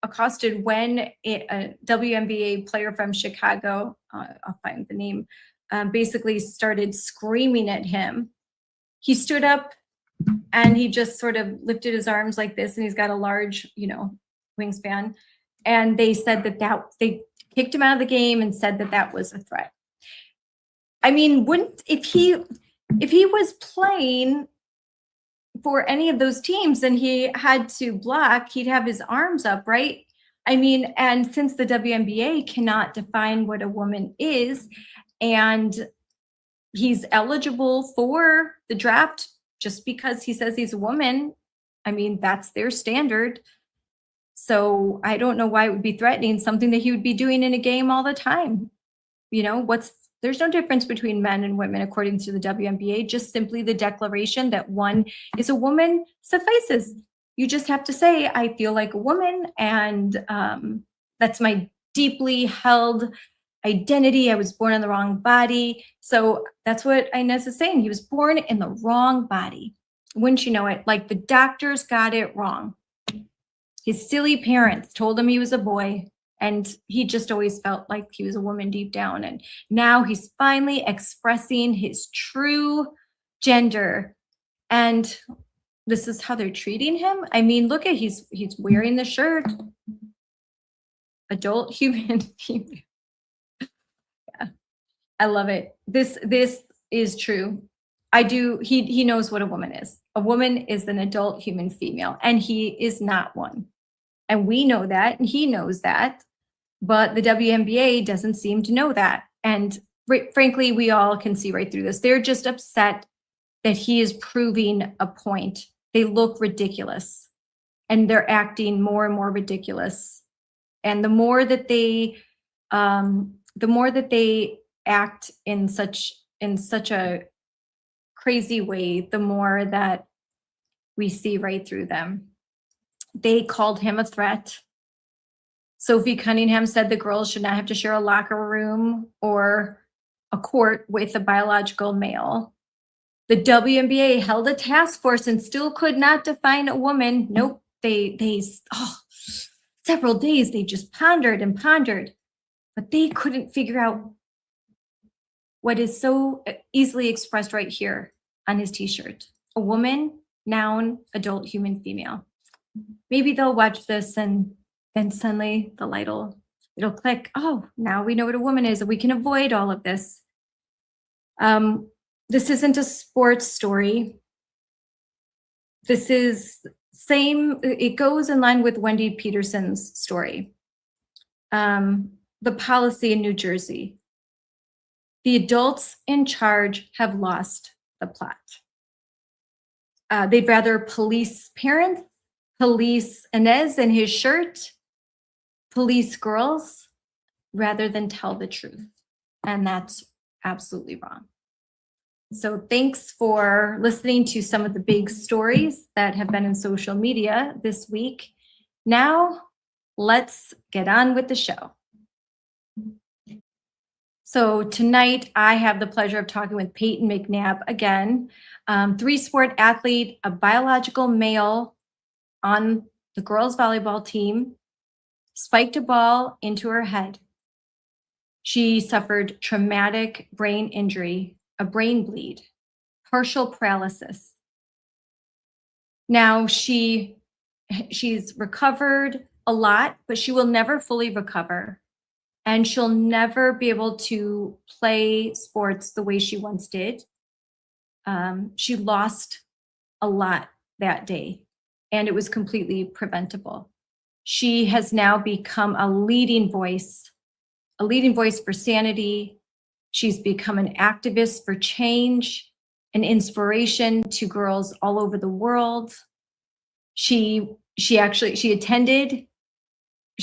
accosted, when a WNBA player from Chicago, I'll find the name, basically started screaming at him, he stood up and he just sort of lifted his arms like this, and he's got a large, wingspan. And they said that they kicked him out of the game and said that was a threat. I mean, if he was playing for any of those teams and he had to block, he'd have his arms up, right? I mean, and since the WNBA cannot define what a woman is, and he's eligible for the draft just because he says he's a woman, I mean, that's their standard. So I don't know why it would be threatening, something that he would be doing in a game all the time. There's no difference between men and women according to the WNBA. Just simply the declaration that one is a woman suffices. You just have to say, I feel like a woman, and that's my deeply held identity. I was born in the wrong body. So that's what Enes is saying. He was born in the wrong body. Wouldn't you know it? Like, the doctors got it wrong. His silly parents told him he was a boy, and he just always felt like he was a woman deep down. And now he's finally expressing his true gender. And this is how they're treating him. I mean, look at, he's wearing the shirt. Adult human female. Yeah, I love it. This is true. He knows what a woman is. A woman is an adult human female, and he is not one. And we know that, and he knows that. But the WNBA doesn't seem to know that. And frankly, we all can see right through this. They're just upset that he is proving a point. They look ridiculous, and they're acting more and more ridiculous And the more that they act in such a crazy way, the more that we see right through them. They called him a threat. Sophie Cunningham said the girls should not have to share a locker room or a court with a biological male. The WNBA held a task force and still could not define a woman. Nope, several days they just pondered and pondered, but they couldn't figure out what is so easily expressed right here on his t-shirt. A woman, noun, adult, human, female. Maybe they'll watch this and then suddenly the light it'll click. Oh, now we know what a woman is and we can avoid all of this. This isn't a sports story. This is it goes in line with Wendy Peterson's story. The policy in New Jersey. The adults in charge have lost the plot. They'd rather police parents, police Enes and his shirt, police girls, rather than tell the truth. And that's absolutely wrong. So thanks for listening to some of the big stories that have been in social media this week. Now, let's get on with the show. So tonight, I have the pleasure of talking with Payton McNabb again, three-sport athlete, a biological male on the girls' volleyball team, spiked a ball into her head. She suffered traumatic brain injury, a brain bleed, partial paralysis. Now she's recovered a lot, but she will never fully recover. And she'll never be able to play sports the way she once did. She lost a lot that day, and it was completely preventable. She has now become a leading voice for sanity. She's become an activist for change, an inspiration to girls all over the world. She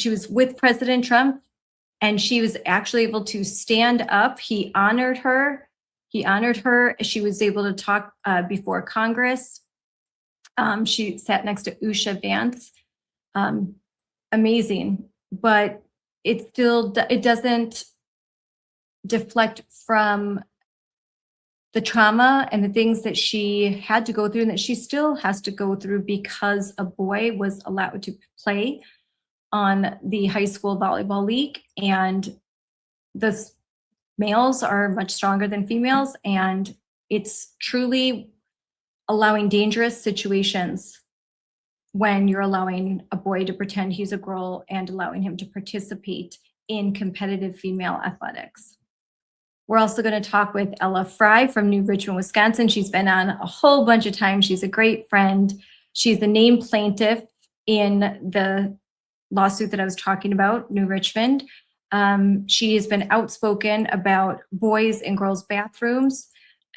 was with President Trump, and she was actually able to stand up. He honored her. She was able to talk before Congress. She sat next to Usha Vance. Amazing, but it doesn't deflect from the trauma and the things that she had to go through and that she still has to go through because a boy was allowed to play on the high school volleyball league, and the males are much stronger than females, and it's truly allowing dangerous situations when you're allowing a boy to pretend he's a girl and allowing him to participate in competitive female athletics. We're also going to talk with Ella Frei from New Richmond, Wisconsin. She's been on a whole bunch of times. She's a great friend. She's the named plaintiff in the lawsuit that I was talking about, New Richmond. She has been outspoken about boys and girls' bathrooms.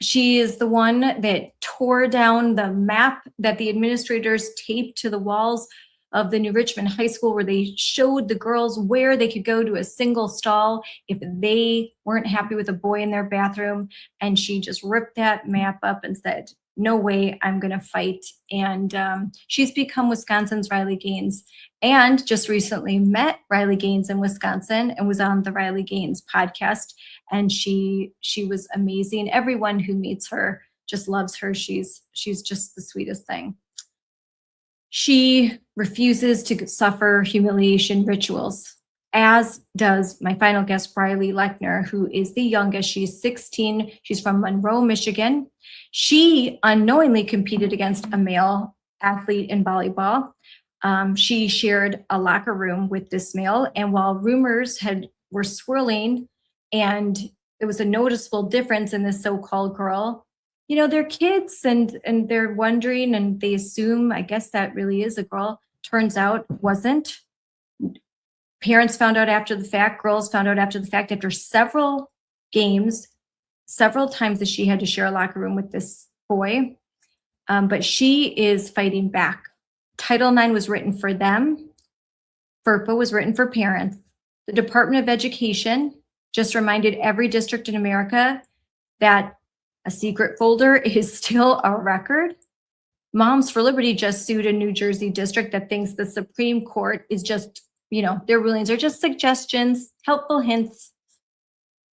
She is the one that tore down the map that the administrators taped to the walls of the New Richmond High School, where they showed the girls where they could go to a single stall if they weren't happy with a boy in their bathroom. And she just ripped that map up and said, no way, I'm going to fight. And she's become Wisconsin's Riley Gaines, and just recently met Riley Gaines in Wisconsin and was on the Riley Gaines podcast. And she was amazing. Everyone who meets her just loves her. She's just the sweetest thing. She refuses to suffer humiliation rituals, as does my final guest, Briley Lechner, who is the youngest. She's 16. She's from Monroe, Michigan. She unknowingly competed against a male athlete in volleyball. She shared a locker room with this male, and while rumors were swirling and there was a noticeable difference in this so-called girl, you know, they're kids and they're wondering and they assume, I guess that really is a girl. Turns out it wasn't. Parents found out after the fact, girls found out after the fact, after several games, several times that she had to share a locker room with this boy. But she is fighting back. Title IX was written for them. FERPA was written for parents. The Department of Education just reminded every district in America that a secret folder is still a record. Moms for Liberty just sued a New Jersey district that thinks the Supreme Court is just, their rulings are just suggestions, helpful hints.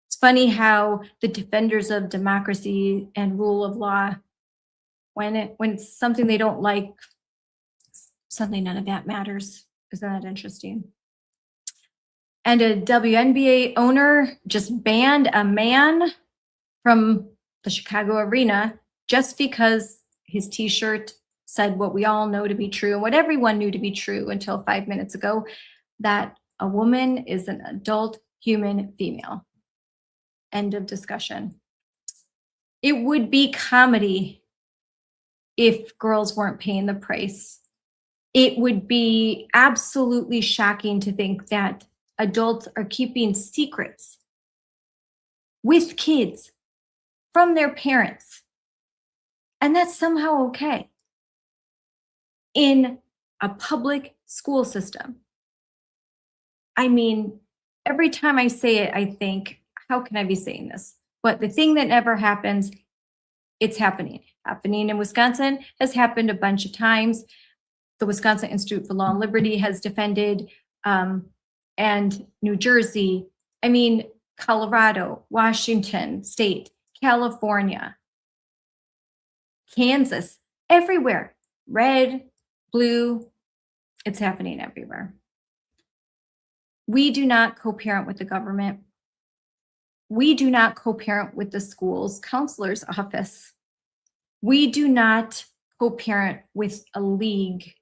It's funny how the defenders of democracy and rule of law, when it's something they don't like, suddenly none of that matters. Isn't that interesting? And a WNBA owner just banned a man from the Chicago arena just because his t-shirt said what we all know to be true and what everyone knew to be true until 5 minutes ago, that a woman is an adult human female. End of discussion. It would be comedy if girls weren't paying the price. It would be absolutely shocking to think that adults are keeping secrets with kids from their parents. And that's somehow okay in a public school system. I mean, every time I say it, I think, how can I be saying this? But the thing that never happens, it's happening. Happening in Wisconsin has happened a bunch of times. The Wisconsin Institute for Law and Liberty has defended, and New Jersey, Colorado, Washington State, California, Kansas, everywhere. Red, blue, it's happening everywhere. We do not co-parent with the government. We do not co-parent with the school's counselor's office. We do not co-parent with a league,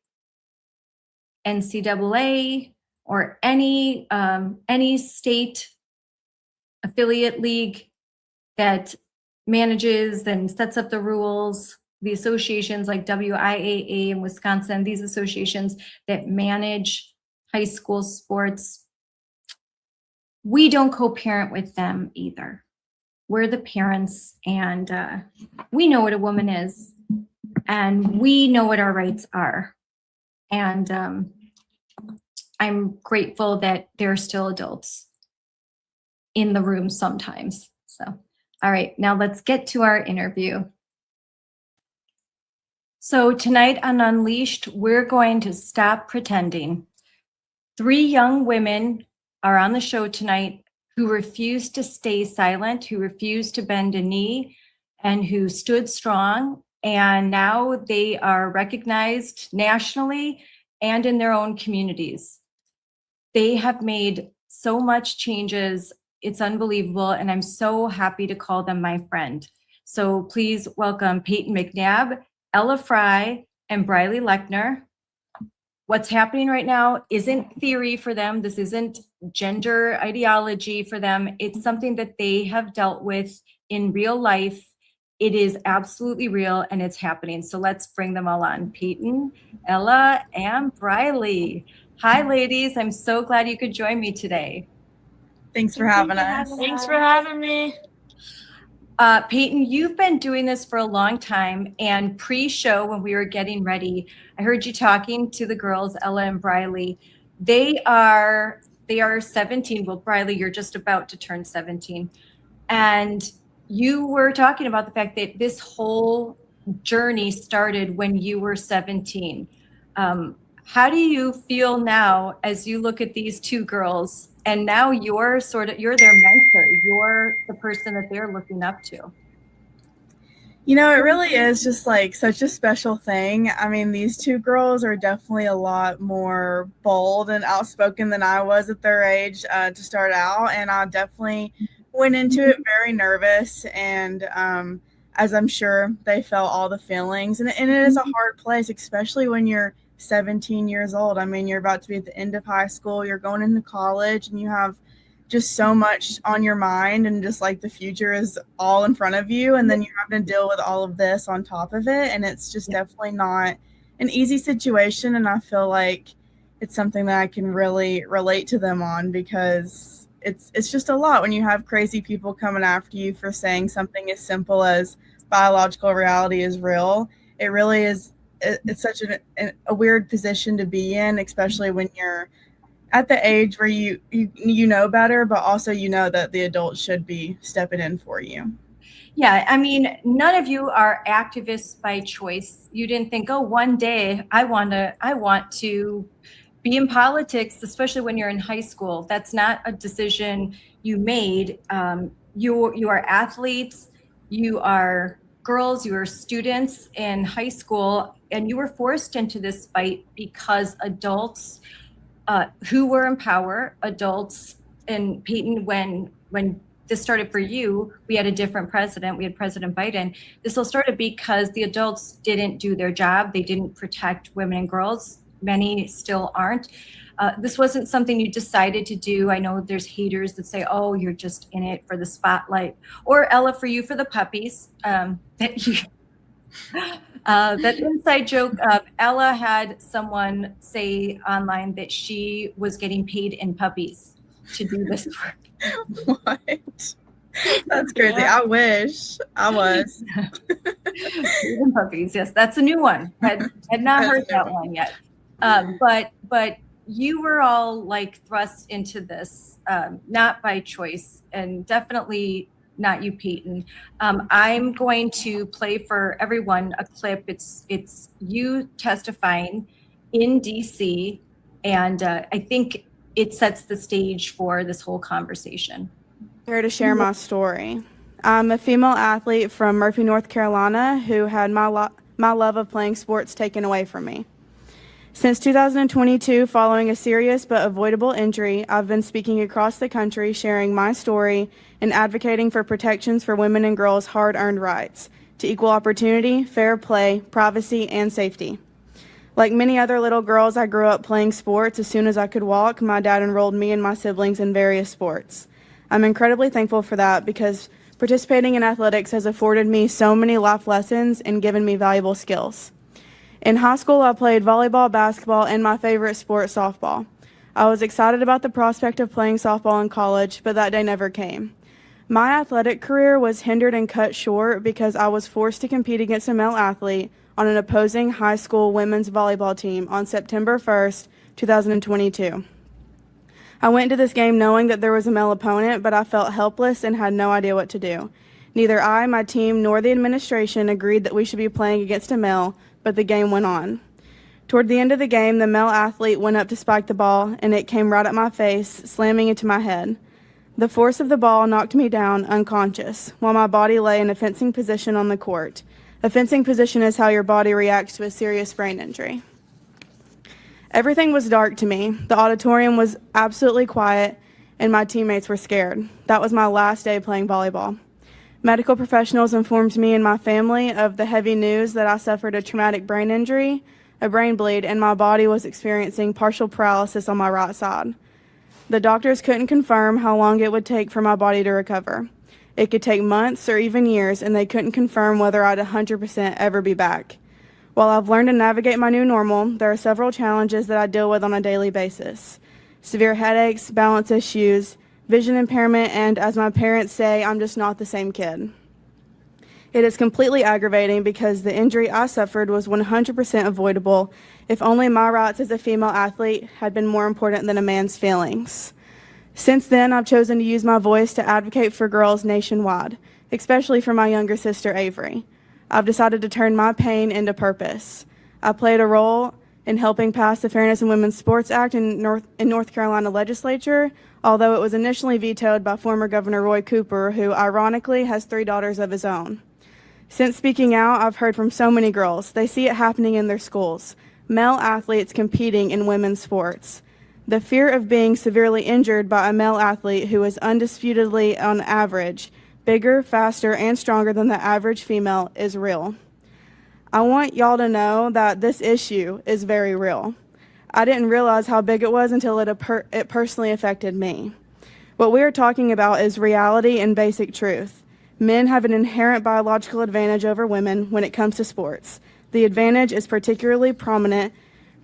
NCAA, or any state affiliate league that manages and sets up the rules. The associations like WIAA in Wisconsin, these associations that manage high school sports, we don't co-parent with them either. We're the parents, and we know what a woman is, and we know what our rights are. And I'm grateful that there are still adults in the room sometimes. So, all right, now let's get to our interview. So tonight on Unleashed, we're going to stop pretending. 3 young women are on the show tonight who refused to stay silent, who refused to bend a knee, and who stood strong. And now they are recognized nationally and in their own communities. They have made so much changes. It's unbelievable. And I'm so happy to call them my friend. So please welcome Payton McNabb, Ella Frei, and Briley Lechner. What's happening right now isn't theory for them. This isn't gender ideology for them. It's something that they have dealt with in real life. It is absolutely real, and it's happening. So let's bring them all on. Payton, Ella, and Briley. Hi, ladies. I'm so glad you could join me today. Thanks for having us. Thanks for having me. Payton, you've been doing this for a long time, and pre-show when we were getting ready, I heard you talking to the girls, Ella and Briley. They are 17. Well, Briley, you're just about to turn 17. And you were talking about the fact that this whole journey started when you were 17. How do you feel now as you look at these 2 girls, and now you're their mentor, you're the person that they're looking up to? You know, it really is just like such a special thing. I mean, these 2 girls are definitely a lot more bold and outspoken than I was at their age to start out. And I definitely went into it very nervous. And as I'm sure they felt all the feelings. And it is a hard place, especially when you're 17 years old. I mean, you're about to be at the end of high school, you're going into college, and you have just so much on your mind, and just like the future is all in front of you, and then you're having to deal with all of this on top of it, and it's just definitely not an easy situation. And I feel like it's something that I can really relate to them on, because it's just a lot when you have crazy people coming after you for saying something as simple as biological reality is real. It really is. It's such a weird position to be in, especially when you're at the age where you know better, but also you know that the adults should be stepping in for you. Yeah, I mean, none of you are activists by choice. You didn't think, oh, one day I want to be in politics, especially when you're in high school. That's not a decision you made. You are athletes, you are girls, you are students in high school, and you were forced into this fight because adults who were in power, adults, and Payton, when this started for you, we had a different president. We had President Biden. This all started because the adults didn't do their job. They didn't protect women and girls. Many still aren't. This wasn't something you decided to do. I know there's haters that say, oh, you're just in it for the spotlight. Or Ella, for you, for the puppies. That inside joke of Ella had someone say online that she was getting paid in puppies to do this work. What? That's crazy. Yeah. I wish I was. Even puppies, yes, that's a new one. Had not heard that one yet. But you were all like thrust into this, not by choice, and definitely not you, Payton. I'm going to play for everyone a clip. It's you testifying in DC, and I think it sets the stage for this whole conversation. Here to share my story. I'm a female athlete from Murphy, North Carolina, who had my love of playing sports taken away from me. Since 2022, following a serious but avoidable injury, I've been speaking across the country, sharing my story and advocating for protections for women and girls' hard-earned rights to equal opportunity, fair play, privacy, and safety. Like many other little girls, I grew up playing sports. As soon as I could walk, my dad enrolled me and my siblings in various sports. I'm incredibly thankful for that because participating in athletics has afforded me so many life lessons and given me valuable skills. In high school, I played volleyball, basketball, and my favorite sport, softball. I was excited about the prospect of playing softball in college, but that day never came. My athletic career was hindered and cut short because I was forced to compete against a male athlete on an opposing high school women's volleyball team on September 1st, 2022. I went into this game knowing that there was a male opponent, but I felt helpless and had no idea what to do. Neither I, my team, nor the administration agreed that we should be playing against a male, but the game went on. Toward the end of the game, the male athlete went up to spike the ball, and it came right at my face, slamming into my head. The force of the ball knocked me down unconscious, while my body lay in a fencing position on the court. A fencing position is how your body reacts to a serious brain injury. Everything was dark to me. The auditorium was absolutely quiet, and my teammates were scared. That was my last day playing volleyball. Medical professionals informed me and my family of the heavy news that I suffered a traumatic brain injury, a brain bleed, and my body was experiencing partial paralysis on my right side. The doctors couldn't confirm how long it would take for my body to recover. It could take months or even years, and they couldn't confirm whether I'd 100% ever be back. While I've learned to navigate my new normal, there are several challenges that I deal with on a daily basis. Severe headaches, balance issues, vision impairment, and as my parents say, I'm just not the same kid. It is completely aggravating because the injury I suffered was 100% avoidable if only my rights as a female athlete had been more important than a man's feelings. Since then, I've chosen to use my voice to advocate for girls nationwide, especially for my younger sister, Avery. I've decided to turn my pain into purpose. I played a role in helping pass the Fairness in Women's Sports Act in North Carolina legislature, although it was initially vetoed by former Governor Roy Cooper, who ironically has 3 daughters of his own. Since speaking out, I've heard from so many girls. They see it happening in their schools, male athletes competing in women's sports. The fear of being severely injured by a male athlete who is undisputedly, on average, bigger, faster, and stronger than the average female is real. I want y'all to know that this issue is very real. I didn't realize how big it was until it personally affected me. What we are talking about is reality and basic truth. Men have an inherent biological advantage over women when it comes to sports. The advantage is particularly prominent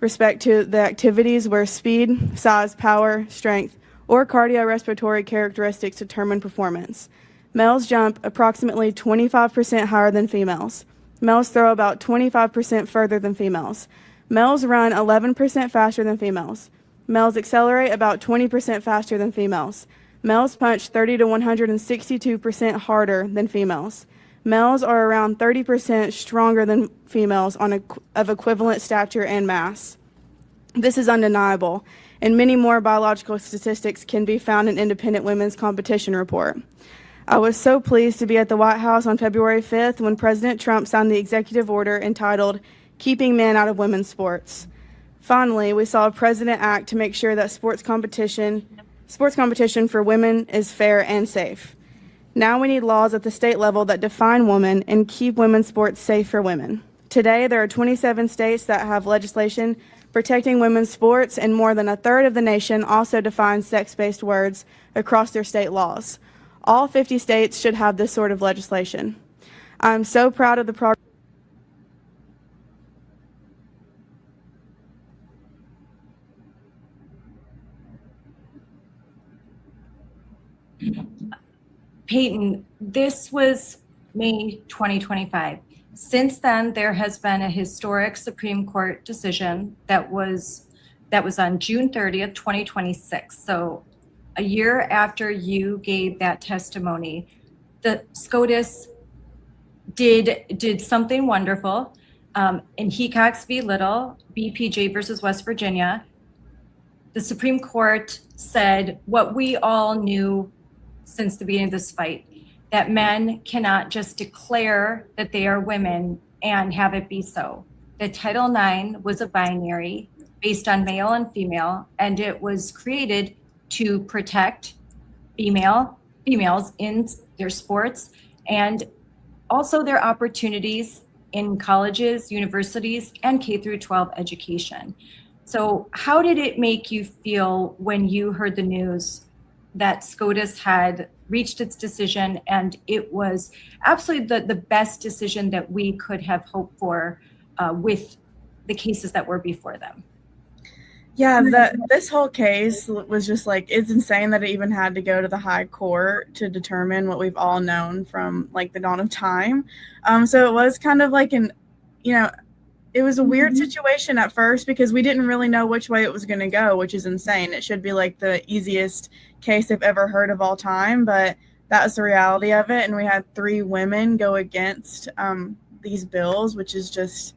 respect to the activities where speed, size, power, strength, or cardiorespiratory characteristics determine performance. Males jump approximately 25% higher than females. Males throw about 25% further than females. Males run 11% faster than females. Males accelerate about 20% faster than females. Males punch 30 to 162% harder than females. Males are around 30% stronger than females of equivalent stature and mass. This is undeniable, and many more biological statistics can be found in Independent Women's Competition Report. I was so pleased to be at the White House on February 5th when President Trump signed the executive order entitled Keeping Men Out of Women's Sports. Finally, we saw a president act to make sure that sports competition for women is fair and safe. Now we need laws at the state level that define women and keep women's sports safe for women. Today, there are 27 states that have legislation protecting women's sports, and more than a third of the nation also defines sex-based words across their state laws. All 50 states should have this sort of legislation. I'm so proud of the progress. Payton, this was May 2025. Since then, there has been a historic Supreme Court decision that was on June 30th, 2026. So a year after you gave that testimony, the SCOTUS did something wonderful. In Hecox v. Little, BPJ versus West Virginia, the Supreme Court said what we all knew since the beginning of this fight, that men cannot just declare that they are women and have it be so. That Title IX was a binary based on male and female, and it was created to protect females in their sports and also their opportunities in colleges, universities, and K through 12 education. So how did it make you feel when you heard the news that SCOTUS had reached its decision and it was absolutely the best decision that we could have hoped for with the cases that were before them? Yeah, this whole case was just like, it's insane that it even had to go to the high court to determine what we've all known from like the dawn of time. So it was kind of like it was a weird situation at first because we didn't really know which way it was going to go, which is insane. It should be like the easiest case I've ever heard of all time, but that was the reality of it. And we had 3 women go against these bills, which is just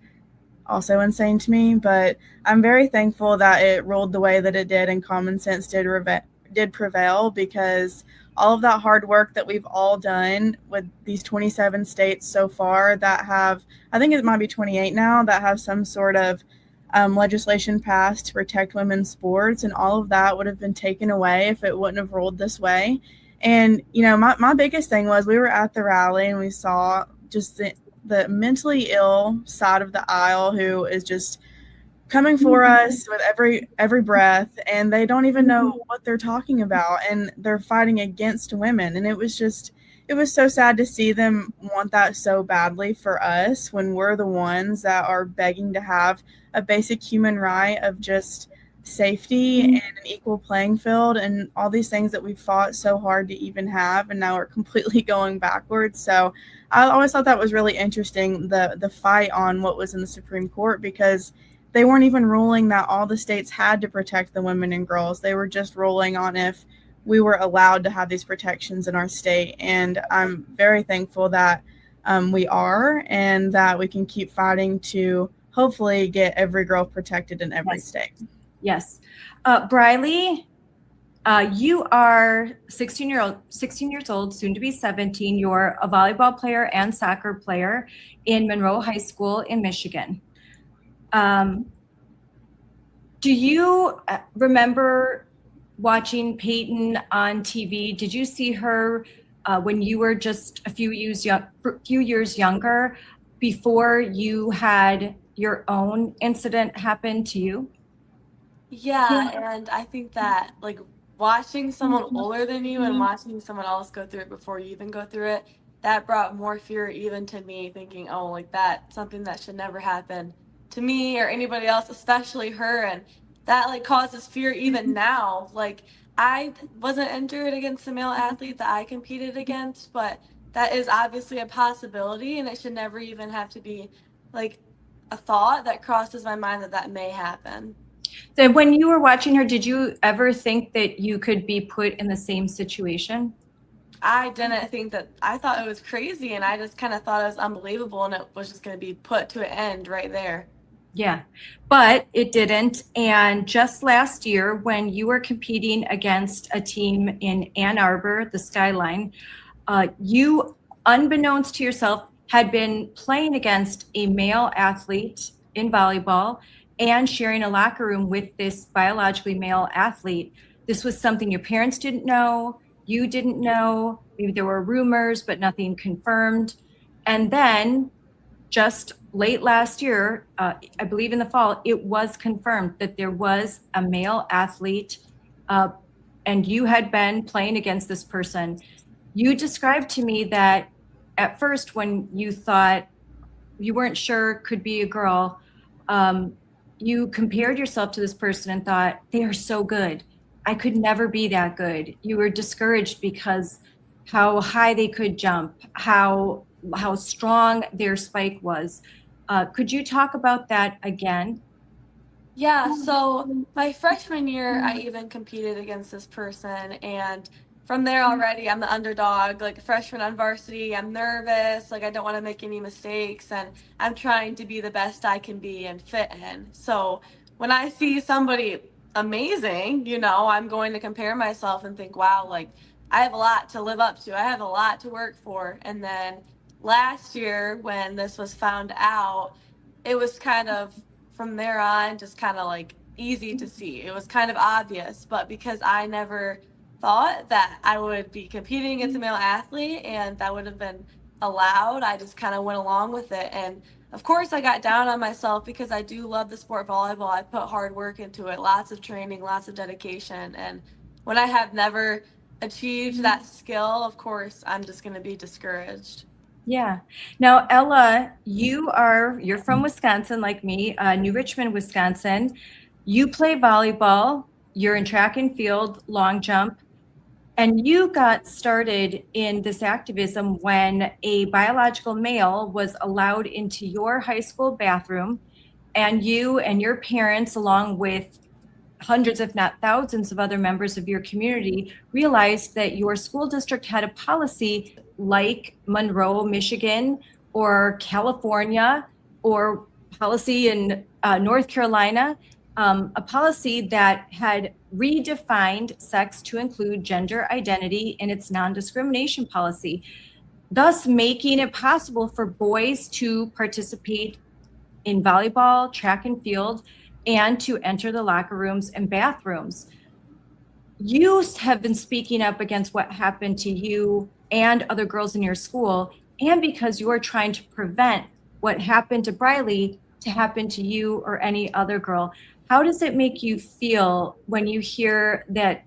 also insane to me. But I'm very thankful that it ruled the way that it did and common sense did prevail, because all of that hard work that we've all done with these 27 states so far that have, I think it might be 28 now, that have some sort of legislation passed to protect women's sports, and all of that would have been taken away if it wouldn't have ruled this way. And, my biggest thing was we were at the rally and we saw just the mentally ill side of the aisle who is just coming for us with every breath, and they don't even know what they're talking about, and they're fighting against women. And it was so sad to see them want that so badly for us when we're the ones that are begging to have a basic human right of just safety and an equal playing field and all these things that we fought so hard to even have, and now we're completely going backwards. So I always thought that was really interesting, the fight on what was in the Supreme Court, because they weren't even ruling that all the states had to protect the women and girls. They were just ruling on if we were allowed to have these protections in our state. And I'm very thankful that we are, and that we can keep fighting to hopefully get every girl protected in every state. Yes. Briley, you are 16 years old, soon to be 17. You're a volleyball player and soccer player in Monroe High School in Michigan. Do you remember watching Payton on TV? Did you see her when you were just a few years younger, before you had your own incident happen to you? Yeah, and I think that like watching someone older than you and watching someone else go through it before you even go through it, that brought more fear even to me, thinking, oh, like that's something that should never happen to me or anybody else, especially her. And that like causes fear even now. Like I wasn't injured against the male athlete that I competed against, but that is obviously a possibility, and it should never even have to be like a thought that crosses my mind that may happen. So when you were watching her, did you ever think that you could be put in the same situation? I didn't think that. I thought it was crazy, and I just kind of thought it was unbelievable, and it was just going to be put to an end right there. Yeah, but it didn't. And just last year, when you were competing against a team in Ann Arbor, the Skyline, you, unbeknownst to yourself, had been playing against a male athlete in volleyball and sharing a locker room with this biologically male athlete. This was something your parents didn't know, you didn't know. Maybe there were rumors, but nothing confirmed. And then just late last year, I believe in the fall, it was confirmed that there was a male athlete, and you had been playing against this person. You described to me that at first, when you thought you weren't sure could be a girl, you compared yourself to this person and thought, they are so good. I could never be that good. You were discouraged because how high they could jump, how strong their spike was. Could you talk about that again? Yeah, so my freshman year, I even competed against this person, and from there already, I'm the underdog, like freshman on varsity. I'm nervous, like I don't want to make any mistakes, and I'm trying to be the best I can be and fit in. So when I see somebody amazing, I'm going to compare myself and think, wow, like I have a lot to live up to. I have a lot to work for. And then last year, when this was found out, it was kind of from there on just kind of like easy to see. It was kind of obvious, but because I never thought that I would be competing against a male athlete and that would have been allowed, I just kind of went along with it. And of course, I got down on myself because I do love the sport volleyball. I put hard work into it, lots of training, lots of dedication. And when I have never achieved that skill, of course, I'm just going to be discouraged. Yeah. Now, Ella, you're from Wisconsin, like me, New Richmond, Wisconsin. You play volleyball. You're in track and field, long jump. And you got started in this activism when a biological male was allowed into your high school bathroom, and you and your parents, along with hundreds, if not thousands of other members of your community, realized that your school district had a policy like Monroe, Michigan, or California, or policy in North Carolina, a policy that had redefined sex to include gender identity in its non-discrimination policy, thus making it possible for boys to participate in volleyball, track and field, and to enter the locker rooms and bathrooms. You have been speaking up against what happened to you and other girls in your school, and because you're trying to prevent what happened to Briley to happen to you or any other girl. How does it make you feel when you hear that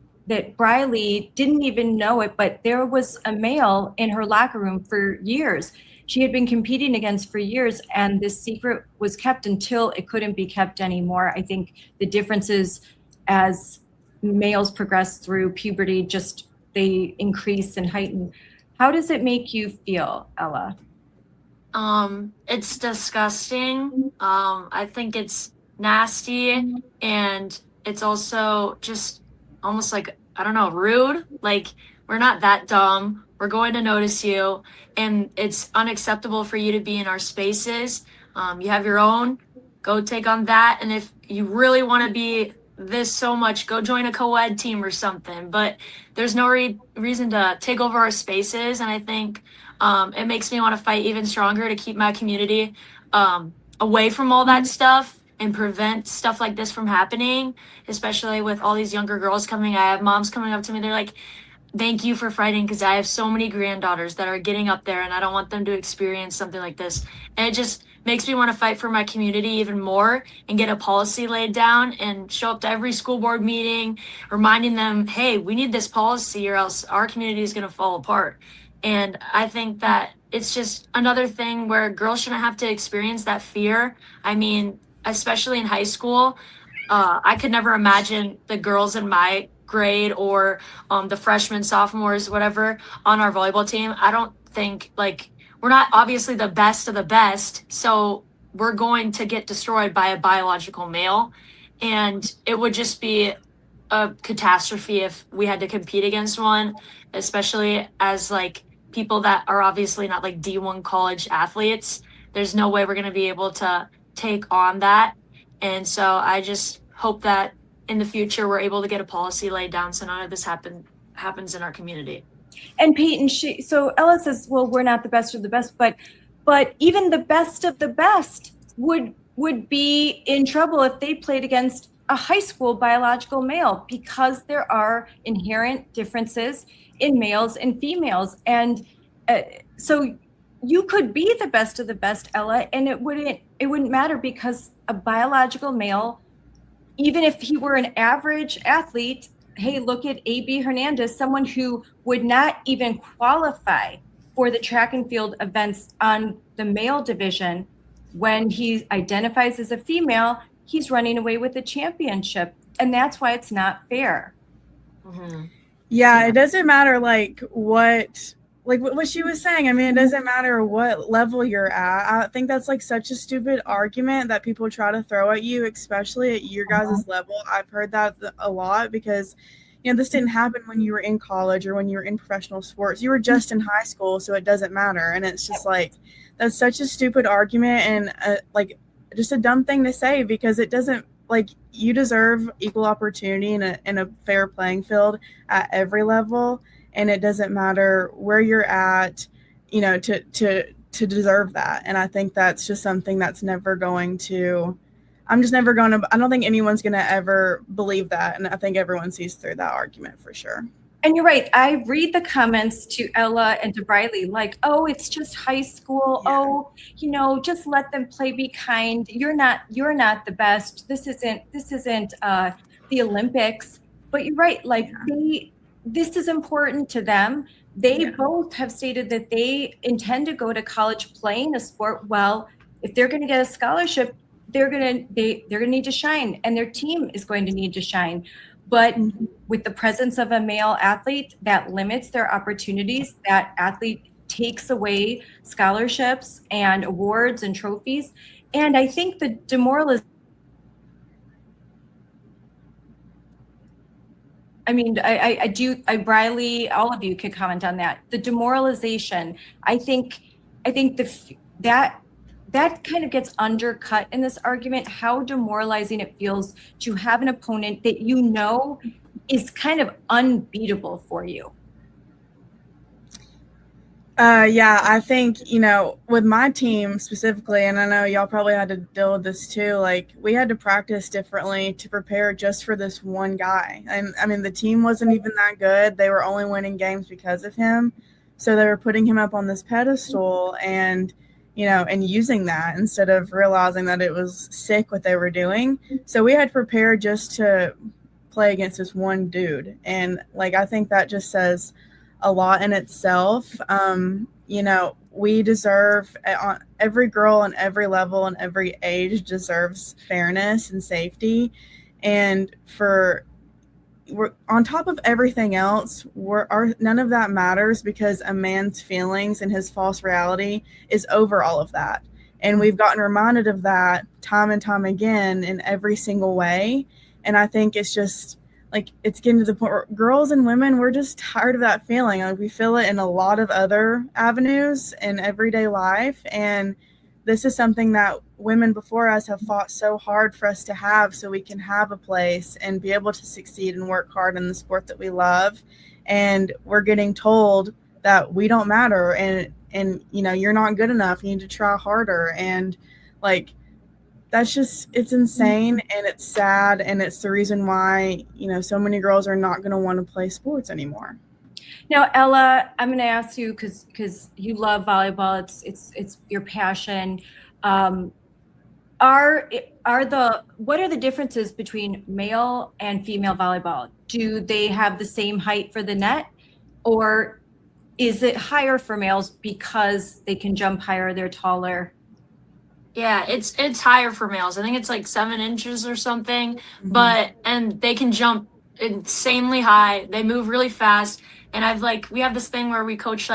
Briley didn't even know it, but there was a male in her locker room for years? She had been competing against for years, and this secret was kept until it couldn't be kept anymore. I think the differences as males progress through puberty, just they increase and heighten. How does it make you feel, Ella? It's disgusting. I think it's nasty, and it's also just almost like, I don't know, rude. Like, we're not that dumb. We're going to notice you, and it's unacceptable for you to be in our spaces. You have your own, go take on that. And if you really want to be this so much, go join a co-ed team or something. But there's no reason to take over our spaces. And I think it makes me want to fight even stronger to keep my community away from all that stuff and prevent stuff like this from happening, especially with all these younger girls coming. I have moms coming up to me. They're like, thank you for fighting, because I have so many granddaughters that are getting up there and I don't want them to experience something like this. And it just makes me want to fight for my community even more and get a policy laid down and show up to every school board meeting, reminding them, hey, we need this policy or else our community is going to fall apart. And I think that it's just another thing where girls shouldn't have to experience that fear. I mean, especially in high school, I could never imagine the girls in my grade or the freshmen, sophomores, whatever, on our volleyball team. I don't think, like, we're not obviously the best of the best, so we're going to get destroyed by a biological male. and it would just be a catastrophe if we had to compete against one, especially as like people that are obviously not like D1 college athletes. There's no way we're going to be able to take on that. And so I just hope that in the future we're able to get a policy laid down so none of this happens in our community. And Payton, so Ella says, well, we're not the best of the best, but even the best of the best would be in trouble if they played against a high school biological male, because there are inherent differences in males and females. And so you could be the best of the best, Ella, and it wouldn't matter, because a biological male, even if he were an average athlete, hey, look at A.B. Hernandez, someone who would not even qualify for the track and field events on the male division. When he identifies as a female, he's running away with the championship. And that's why it's not fair. Mm-hmm. Yeah, it doesn't matter what she was saying. I mean, it doesn't matter what level you're at. I think that's such a stupid argument that people try to throw at you, especially at your guys' level. I've heard that a lot, because this didn't happen when you were in college or when you were in professional sports. You were just in high school, so it doesn't matter. And it's just that's such a stupid argument, and just a dumb thing to say, because it doesn't, you deserve equal opportunity in a fair playing field at every level. And it doesn't matter where you're at, to deserve that. And I think that's just something that's I don't think anyone's going to ever believe that. And I think everyone sees through that argument for sure. And you're right. I read the comments to Ella and to Briley oh, it's just high school. Yeah. Oh, just let them play. Be kind. You're not the best. This isn't the Olympics. But you're right. This is important to them. They both have stated that they intend to go to college playing a sport. Well, if they're going to get a scholarship, they're going to need to shine, and their team is going to need to shine. But with the presence of a male athlete, that limits their opportunities. That athlete takes away scholarships and awards and trophies. And I think the demoralization, Briley, all of you could comment on that. The demoralization, I think that kind of gets undercut in this argument, how demoralizing it feels to have an opponent that is kind of unbeatable for you. Yeah, I think, with my team specifically, and I know y'all probably had to deal with this too, we had to practice differently to prepare just for this one guy. And I mean, the team wasn't even that good. They were only winning games because of him. So they were putting him up on this pedestal and using that instead of realizing that it was sick what they were doing. So we had to prepare just to play against this one dude. And I think that just says a lot in itself. We deserve, every girl on every level and every age deserves fairness and safety. And we're on top of everything else, none of that matters, because a man's feelings and his false reality is over all of that. And we've gotten reminded of that time and time again in every single way. And I think it's just it's getting to the point where girls and women, we're just tired of that feeling. We feel it in a lot of other avenues in everyday life. And this is something that women before us have fought so hard for us to have, so we can have a place and be able to succeed and work hard in the sport that we love. And we're getting told that we don't matter, and you're not good enough. You need to try harder. And that's just, it's insane, and it's sad, and it's the reason why, so many girls are not going to want to play sports anymore. Now, Ella, I'm going to ask you, because you love volleyball, it's your passion. What are the differences between male and female volleyball? Do they have the same height for the net, or is it higher for males because they can jump higher, they're taller? Yeah, it's higher for males. I think it's 7 inches or something, and they can jump insanely high. They move really fast. And we have this thing where we coach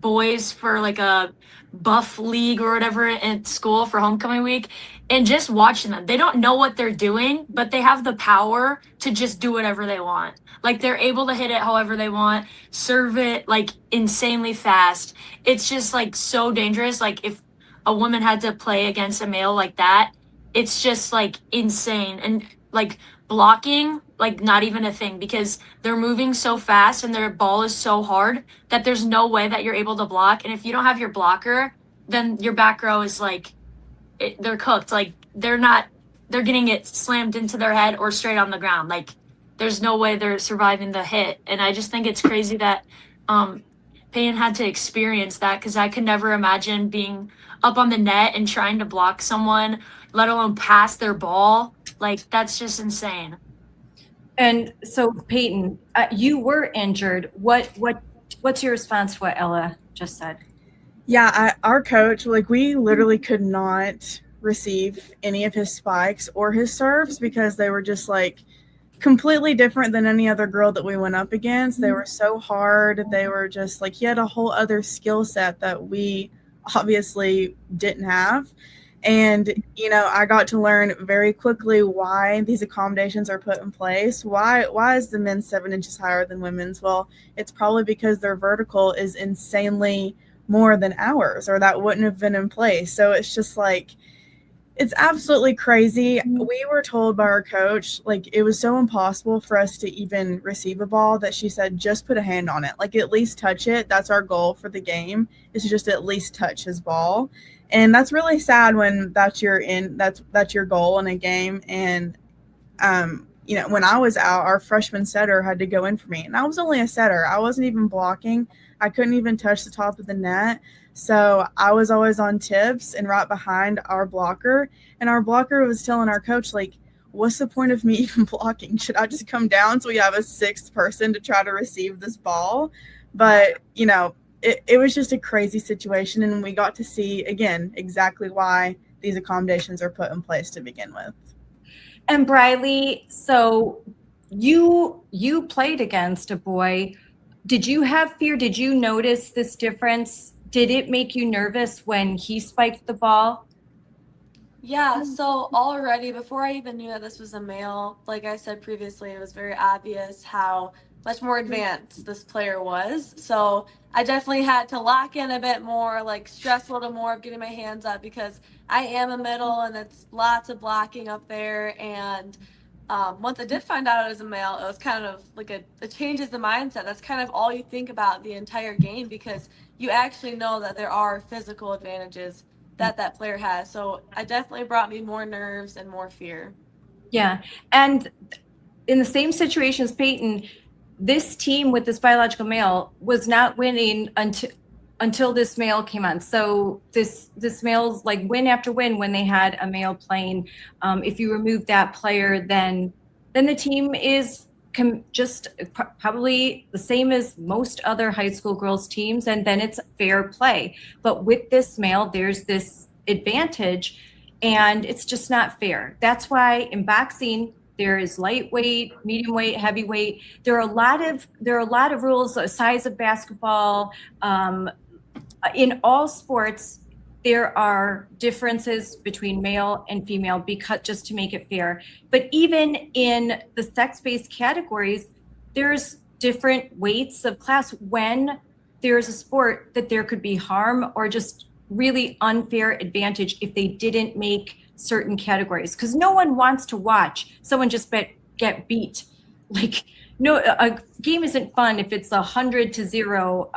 boys for like a buff league or whatever at school for homecoming week, and just watching them. They don't know what they're doing, but they have the power to just do whatever they want. Like they're able to hit it however they want, serve it like insanely fast. It's just like so dangerous. Like if a woman had to play against a male like that, it's just like insane. And like blocking, like not even a thing, because they're moving so fast and their ball is so hard that there's no way that you're able to block. And if you don't have your blocker, then your back row is like, they're cooked. Like they're getting it slammed into their head or straight on the ground. Like there's no way they're surviving the hit. And I just think it's crazy that Payton had to experience that, because I could never imagine being up on the net and trying to block someone, let alone pass their ball. Like that's just insane. And so Payton, you were injured. What's your response to what Ella just said? Yeah, our coach, like we literally could not receive any of his spikes or his serves because they were just like completely different than any other girl that we went up against. They were so hard. They were just like, he had a whole other skill set that we obviously didn't have. And, you know, I got to learn very quickly why these accommodations are put in place. Why is the men's 7 inches higher than women's? Well, it's probably because their vertical is insanely more than ours, or that wouldn't have been in place. So it's just like, it's absolutely crazy. We were told by our coach, like it was so impossible for us to even receive a ball that she said, just put a hand on it, like at least touch it. That's our goal for the game, is to just at least touch his ball. And that's really sad when that's your goal in a game. And you know, when I was out, our freshman setter had to go in for me, and I was only a setter. I wasn't even blocking. I couldn't even touch the top of the net. So I was always on tips and right behind our blocker. And our blocker was telling our coach, like, what's the point of me even blocking? Should I just come down so we have a 6th person to try to receive this ball? But, you know, it was just a crazy situation. And we got to see, again, exactly why these accommodations are put in place to begin with. And Briley, so you played against a boy. Did you have fear? Did you notice this difference? Did it make you nervous when he spiked the ball? Yeah, so already before I even knew that this was a male, like I said previously, it was very obvious how much more advanced this player was. So I definitely had to lock in a bit more, like stress a little more of getting my hands up, because I am a middle and it's lots of blocking up there. And once I did find out it was a male, it was kind of like it changes the mindset. That's kind of all you think about the entire game, because you actually know that there are physical advantages that player has. So it definitely brought me more nerves and more fear. Yeah. And in the same situation as Payton, this team with this biological male was not winning until this male came on. So this male's like win after win when they had a male playing. If you remove that player, then the team is just probably the same as most other high school girls teams, and then it's fair play. But with this male, there's this advantage, and it's just not fair. That's why in boxing there is lightweight, medium weight, heavyweight. There are a lot of rules. The size of basketball. In all sports, there are differences between male and female, because just to make it fair. But even in the sex-based categories, there's different weights of class. When there's a sport that there could be harm or just really unfair advantage if they didn't make certain categories, because no one wants to watch someone just get beat. Like, no, a game isn't fun if it's 100-0.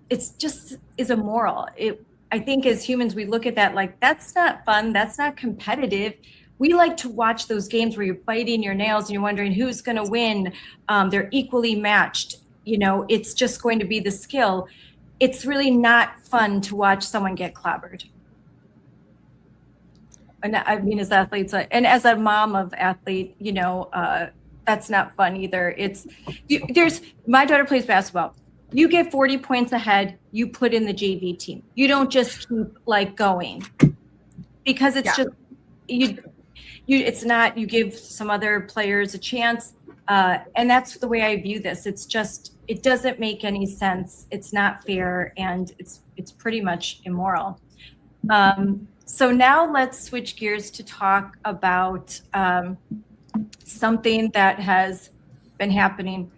It's just is immoral. I think as humans, we look at that like, that's not fun. That's not competitive. We like to watch those games where you're biting your nails and you're wondering who's going to win. They're equally matched. You know, it's just going to be the skill. It's really not fun to watch someone get clobbered. And I mean, as athletes, and as a mom of athlete, you know, that's not fun either. My daughter plays basketball. You get 40 points ahead, you put in the JV team. You don't just keep like going, because it's just it's not, you give some other players a chance. And that's the way I view this. It's just, it doesn't make any sense. It's not fair, and it's pretty much immoral. So now let's switch gears to talk about something that has been happening.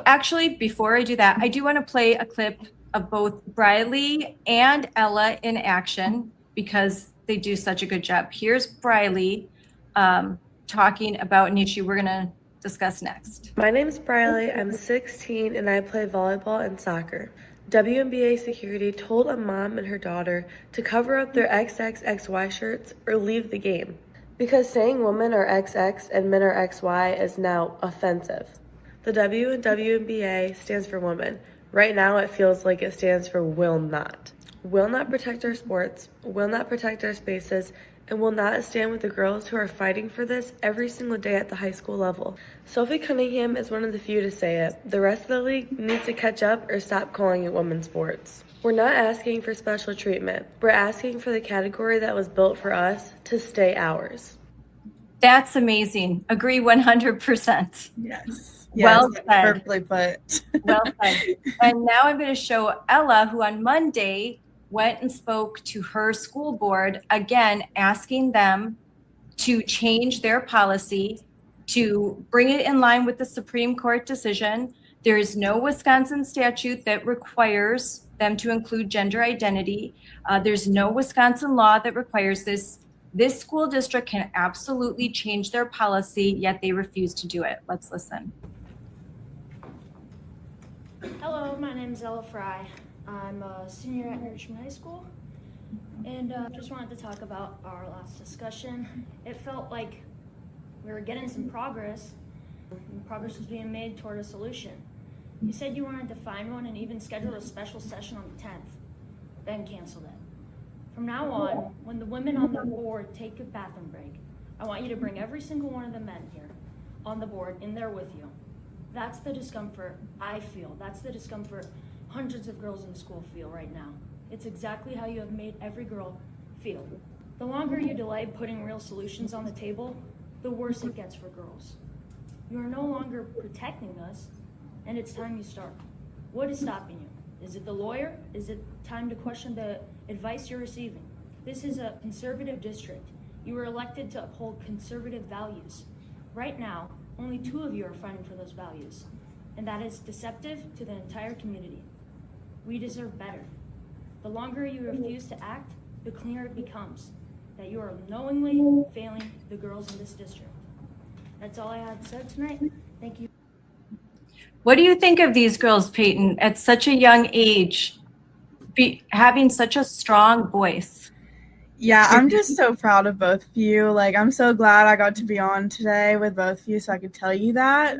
Actually, before I do that, I do want to play a clip of both Briley and Ella in action because they do such a good job. Here's Briley talking about an issue we're going to discuss next. My name's Briley. I'm 16 and I play volleyball and soccer. WNBA security told a mom and her daughter to cover up their XXXY shirts or leave the game because saying women are XX and men are XY is now offensive. The W in WNBA stands for women. Right now it feels like it stands for will not. Will not protect our sports, will not protect our spaces, and will not stand with the girls who are fighting for this every single day at the high school level. Sophie Cunningham is one of the few to say it. The rest of the league needs to catch up or stop calling it women's sports. We're not asking for special treatment. We're asking for the category that was built for us to stay ours. That's amazing. Agree 100%. Yes. Well said. Perfectly put. Well said. And now I'm going to show Ella, who on Monday went and spoke to her school board, again, asking them to change their policy, to bring it in line with the Supreme Court decision. There is no Wisconsin statute that requires them to include gender identity. There's no Wisconsin law that requires this. This school district can absolutely change their policy, yet they refuse to do it. Let's listen. Hello, my name is Ella Frei. I'm a senior at Richmond High School, and just wanted to talk about our last discussion. It felt like we were getting some progress, and progress was being made toward a solution. You said you wanted to find one and even schedule a special session on the 10th, then canceled it. From now on, when the women on the board take a bathroom break, I want you to bring every single one of the men here on the board in there with you. That's the discomfort I feel. That's the discomfort hundreds of girls in school feel right now. It's exactly how you have made every girl feel. The longer you delay putting real solutions on the table, the worse it gets for girls. You are no longer protecting us, and it's time you start. What is stopping you? Is it the lawyer? Is it time to question the advice you're receiving? This is a conservative district. You were elected to uphold conservative values. Right now, only 2 of you are fighting for those values, and that is deceptive to the entire community. We deserve better. The longer you refuse to act, the clearer it becomes that you are knowingly failing the girls in this district. That's all I had said tonight. Thank you. What do you think of these girls, Payton, at such a young age, having such a strong voice? Yeah, I'm just so proud of both of you. Like, I'm so glad I got to be on today with both of you so I could tell you that.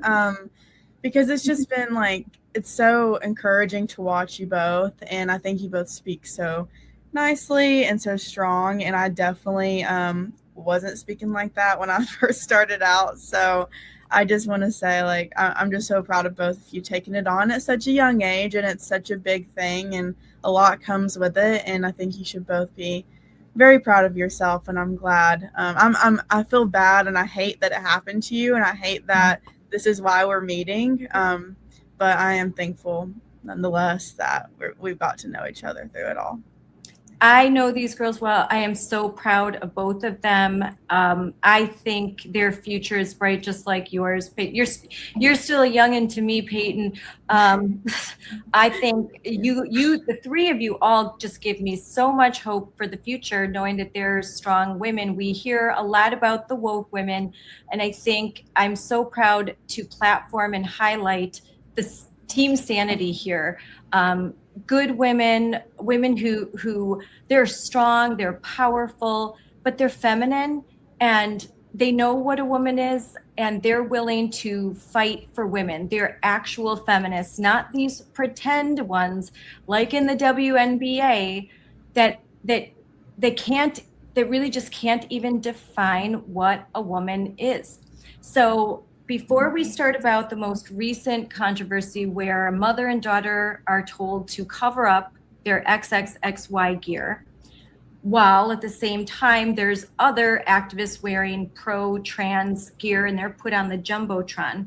Because it's just been like, it's so encouraging to watch you both. And I think you both speak so nicely and so strong. And I definitely wasn't speaking like that when I first started out. So I just want to say, like, I'm just so proud of both of you taking it on at such a young age. And it's such a big thing and a lot comes with it. And I think you should both be very proud of yourself, and I'm glad. I feel bad, and I hate that it happened to you, and I hate that this is why we're meeting. But I am thankful, nonetheless, that we've got to know each other through it all. I know these girls well. I am so proud of both of them. I think their future is bright, just like yours. You're still a youngin' to me, Payton. I think the 3 of you all just give me so much hope for the future, knowing that they're strong women. We hear a lot about the woke women, and I think I'm so proud to platform and highlight this team sanity here. Good women who they're strong, they're powerful, but they're feminine, and they know what a woman is, and they're willing to fight for women. They're actual feminists, not these pretend ones like in the WNBA that really just can't even define what a woman is. So before we start about the most recent controversy where a mother and daughter are told to cover up their XXXY gear, while at the same time there's other activists wearing pro-trans gear and they're put on the Jumbotron.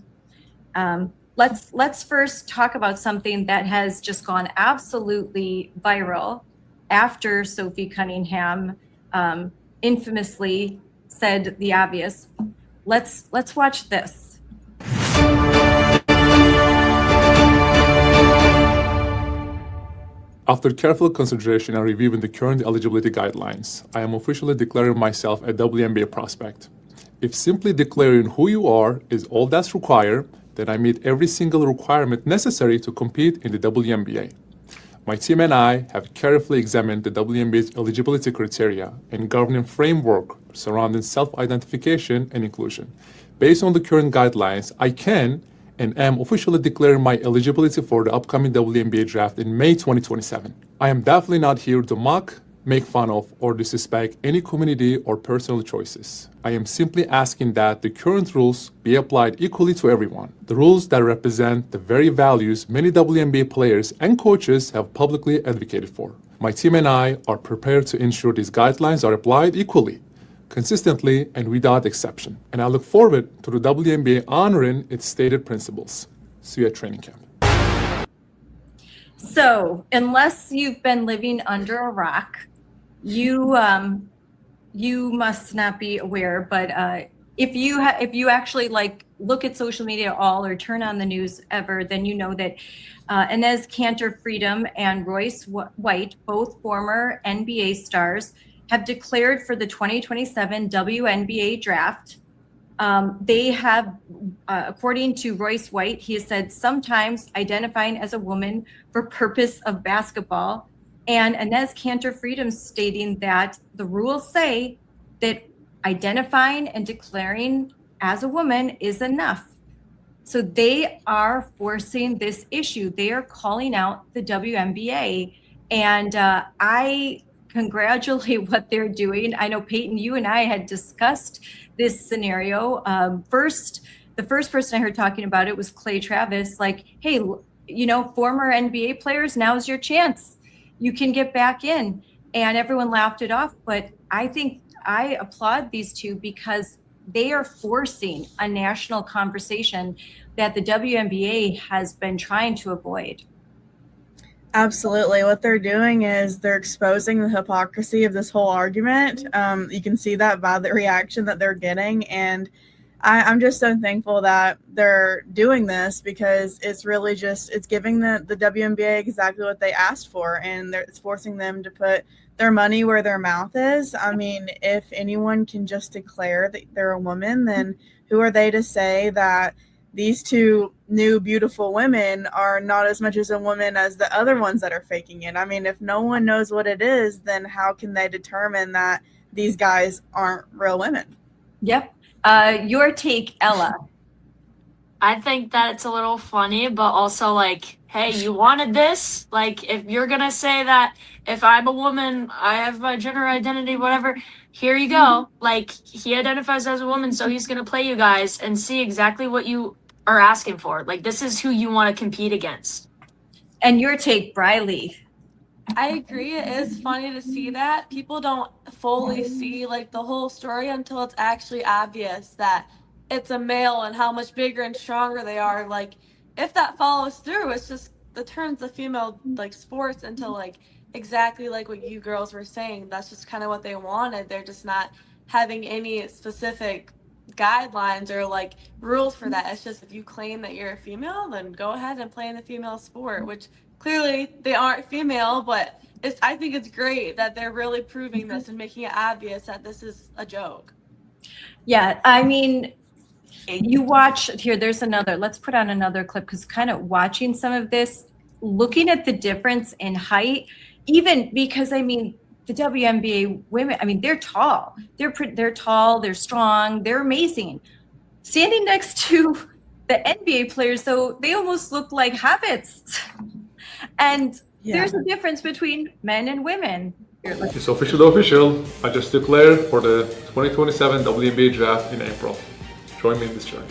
Let's first talk about something that has just gone absolutely viral after Sophie Cunningham infamously said the obvious. Let's watch this. After careful consideration and reviewing the current eligibility guidelines, I am officially declaring myself a WNBA prospect. If simply declaring who you are is all that's required, then I meet every single requirement necessary to compete in the WNBA. My team and I have carefully examined the WNBA's eligibility criteria and governing framework surrounding self-identification and inclusion. Based on the current guidelines, I can and am officially declaring my eligibility for the upcoming WNBA draft in May 2027. I am definitely not here to mock, make fun of, or disrespect any community or personal choices. I am simply asking that the current rules be applied equally to everyone. The rules that represent the very values many WNBA players and coaches have publicly advocated for. My team and I are prepared to ensure these guidelines are applied equally, consistently, and without exception. And I look forward to the WNBA honoring its stated principles. See you at training camp. So, unless you've been living under a rock, you must not be aware. But if you actually look at social media at all or turn on the news ever, then you know that Enes Kanter Freedom and Royce White, both former NBA stars, have declared for the 2027 WNBA draft. They have, according to Royce White, he has said sometimes identifying as a woman for purpose of basketball, and Enes Kanter Freedom stating that the rules say that identifying and declaring as a woman is enough. So they are forcing this issue. They are calling out the WNBA, and I congratulate what they're doing. I know, Payton, you and I had discussed this scenario. The first person I heard talking about it was Clay Travis, like, hey, former NBA players, now's your chance. You can get back in. And everyone laughed it off. But I think I applaud these two because they are forcing a national conversation that the WNBA has been trying to avoid. Absolutely. What they're doing is they're exposing the hypocrisy of this whole argument. You can see that by the reaction that they're getting. And I'm just so thankful that they're doing this because it's really it's giving the WNBA exactly what they asked for. And it's forcing them to put their money where their mouth is. I mean, if anyone can just declare that they're a woman, then who are they to say that these two new beautiful women are not as much as a woman as the other ones that are faking it? I mean, if no one knows what it is, then how can they determine that these guys aren't real women? Yep. Your take, Ella. I think that it's a little funny, but also hey, you wanted this? If you're going to say that if I'm a woman, I have my gender identity, whatever, here you go. He identifies as a woman, so he's going to play you guys and see exactly what you are asking for. This is who you want to compete against. And your take, Briley. I agree. It is funny to see that. People don't fully see the whole story until it's actually obvious that it's a male and how much bigger and stronger they are. If that follows through, it's just it turns the female sports into exactly what you girls were saying. That's just kind of what they wanted. They're just not having any specific guidelines or rules for that. It's just if you claim that you're a female, then go ahead and play in the female sport, which clearly they aren't female, but I think it's great that they're really proving this and making it obvious that this is a joke. Yeah, I mean, you watch here, let's put on another clip, because kind of watching some of this, looking at the difference in height, even because, I mean, the WNBA women, I mean, they're tall. They're tall, they're strong, they're amazing. Standing next to the NBA players, though, they almost look like hobbits. And there's a difference between men and women. It's official. I just declared for the 2027 WNBA draft in April. Join me in this journey.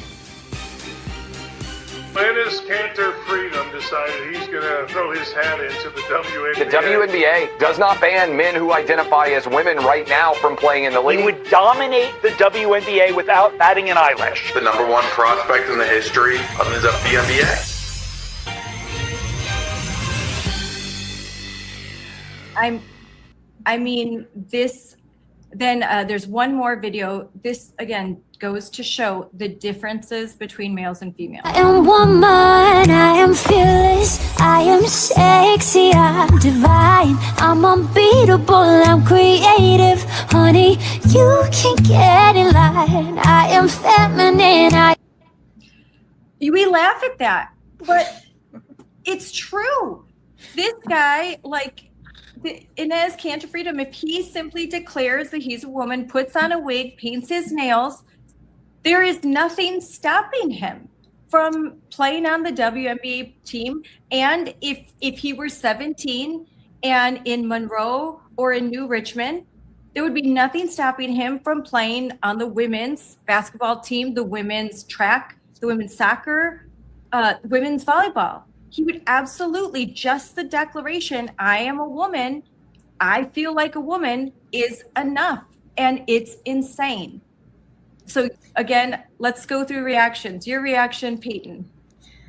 Enes Kanter Freedom decided he's going to throw his hat into the WNBA. The WNBA does not ban men who identify as women right now from playing in the league. He would dominate the WNBA without batting an eyelash. The number one prospect in the history of the WNBA. There's one more video. This, again, goes to show the differences between males and females. I am woman, I am fearless, I am sexy, I'm divine, I'm unbeatable, I'm creative, honey, you can get in line, I am feminine, We laugh at that, but it's true. This guy, Enes Kanter Freedom, if he simply declares that he's a woman, puts on a wig, paints his nails, there is nothing stopping him from playing on the WNBA team. And if he were 17 and in Monroe or in New Richmond, there would be nothing stopping him from playing on the women's basketball team, the women's track, the women's soccer, women's volleyball. He would absolutely, just the declaration, I am a woman, I feel like a woman, is enough. And it's insane. So again, let's go through reactions. Your reaction, Payton.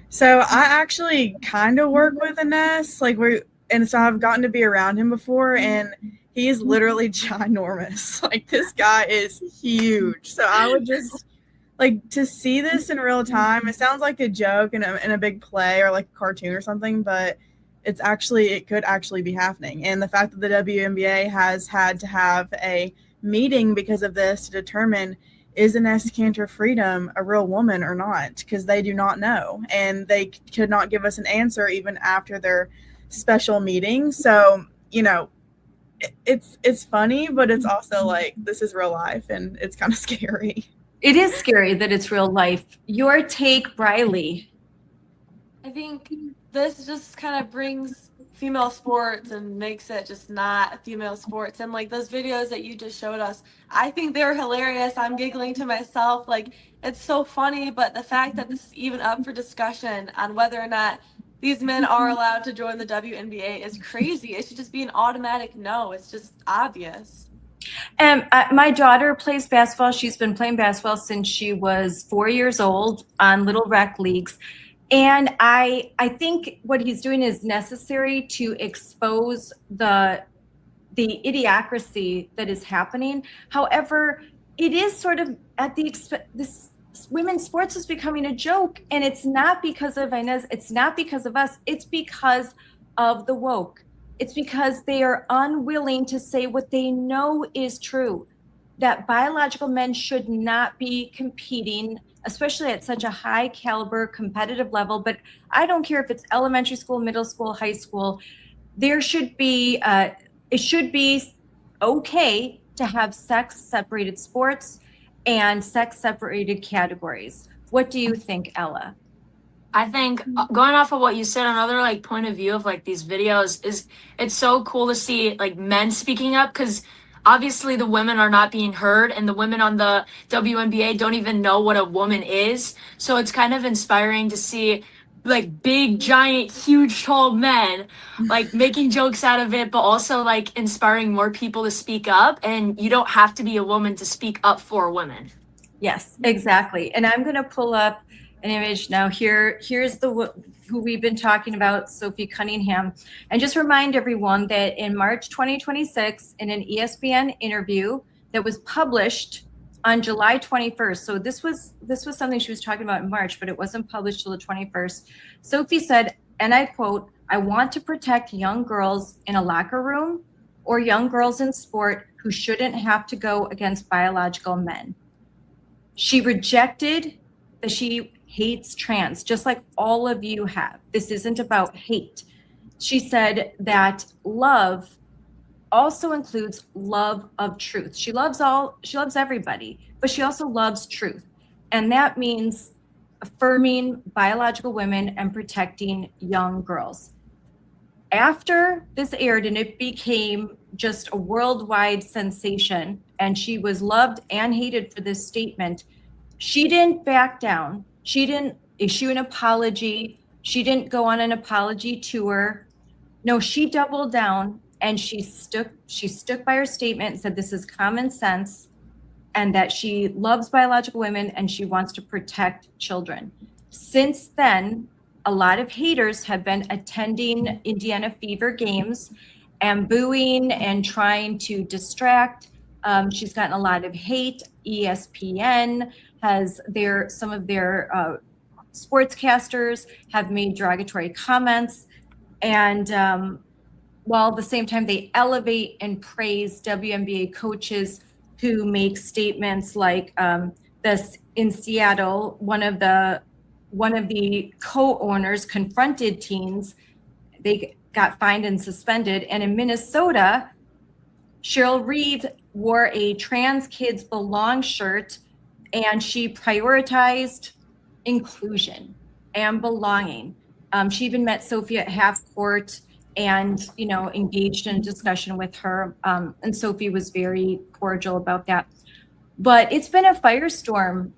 So I actually kind of work with Enes, and so I've gotten to be around him before, and he is literally ginormous. This guy is huge. So I would just to see this in real time. It sounds like a joke in a big play or like a cartoon or something, but it could actually be happening. And the fact that the WNBA has had to have a meeting because of this to determine, is Enes Kanter Freedom a real woman or not? Because they do not know, and they could not give us an answer even after their special meeting. So, it's funny, but it's also this is real life, and it's kind of scary. It is scary that it's real life. Your take, Briley. I think this just kind of brings female sports and makes it just not female sports. And those videos that you just showed us, I think they're hilarious. I'm giggling to myself. It's so funny, but the fact that this is even up for discussion on whether or not these men are allowed to join the WNBA is crazy. It should just be an automatic no. It's just obvious. And my daughter plays basketball. She's been playing basketball since she was 4 years old on little rec leagues. And I think what he's doing is necessary to expose the idiocracy that is happening. However, it is sort of at the this women's sports is becoming a joke, and it's not because of Enes, it's not because of us, it's because of the woke. It's because they are unwilling to say what they know is true, that biological men should not be competing, especially at such a high caliber competitive level. But I don't care if it's elementary school, middle school, high school, there should be, it should be okay to have sex separated sports and sex separated categories. What do you think, Ella? I think going off of what you said, another point of view of these videos is it's so cool to see men speaking up, because obviously the women are not being heard, and the women on the WNBA don't even know what a woman is. So it's kind of inspiring to see big, giant, huge, tall men making jokes out of it, but also inspiring more people to speak up. And you don't have to be a woman to speak up for women. Yes, exactly. And I'm going to pull up an image now. Here's who we've been talking about, Sophie Cunningham. And just remind everyone that in March 2026, in an ESPN interview that was published on July 21st. So this was something she was talking about in March, but it wasn't published till the 21st. Sophie said, and I quote, "I want to protect young girls in a locker room or young girls in sport who shouldn't have to go against biological men." She rejected that she hates trans, just like all of you have. This isn't about hate. She said that love also includes love of truth. She loves everybody, but she also loves truth. And that means affirming biological women and protecting young girls. After this aired and it became just a worldwide sensation, and she was loved and hated for this statement, she didn't back down. She didn't issue an apology. She didn't go on an apology tour. No, she doubled down and she stuck by her statement and said this is common sense and that she loves biological women and she wants to protect children. Since then, a lot of haters have been attending Indiana Fever games and booing and trying to distract. She's gotten a lot of hate. ESPN has some of their sportscasters have made derogatory comments. And while at the same time they elevate and praise WNBA coaches who make statements like this in Seattle, one of the co-owners confronted teens. They got fined and suspended. And in Minnesota, Cheryl Reeve wore a Trans Kids Belong shirt, and she prioritized inclusion and belonging. She even met Sophie at half court and, engaged in a discussion with her. And Sophie was very cordial about that. But it's been a firestorm.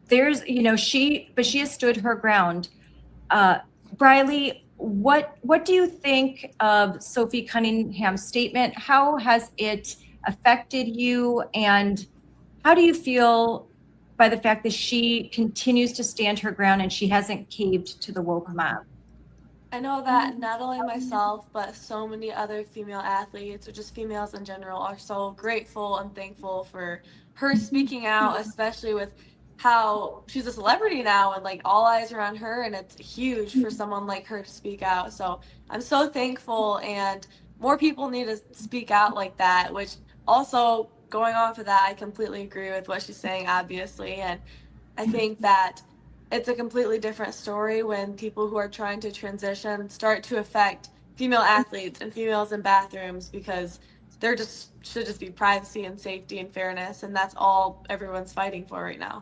She has stood her ground. Briley, what do you think of Sophie Cunningham's statement? How has it affected you? And how do you feel by the fact that she continues to stand her ground and she hasn't caved to the woke mob? I know that not only myself, but so many other female athletes, or just females in general, are so grateful and thankful for her speaking out, especially with how she's a celebrity now and all eyes are on her, and it's huge for someone like her to speak out. So I'm so thankful, and more people need to speak out like that, which also going off of that, I completely agree with what she's saying, obviously. And I think that it's a completely different story when people who are trying to transition start to affect female athletes and females in bathrooms, because there should just be privacy and safety and fairness, and that's all everyone's fighting for right now.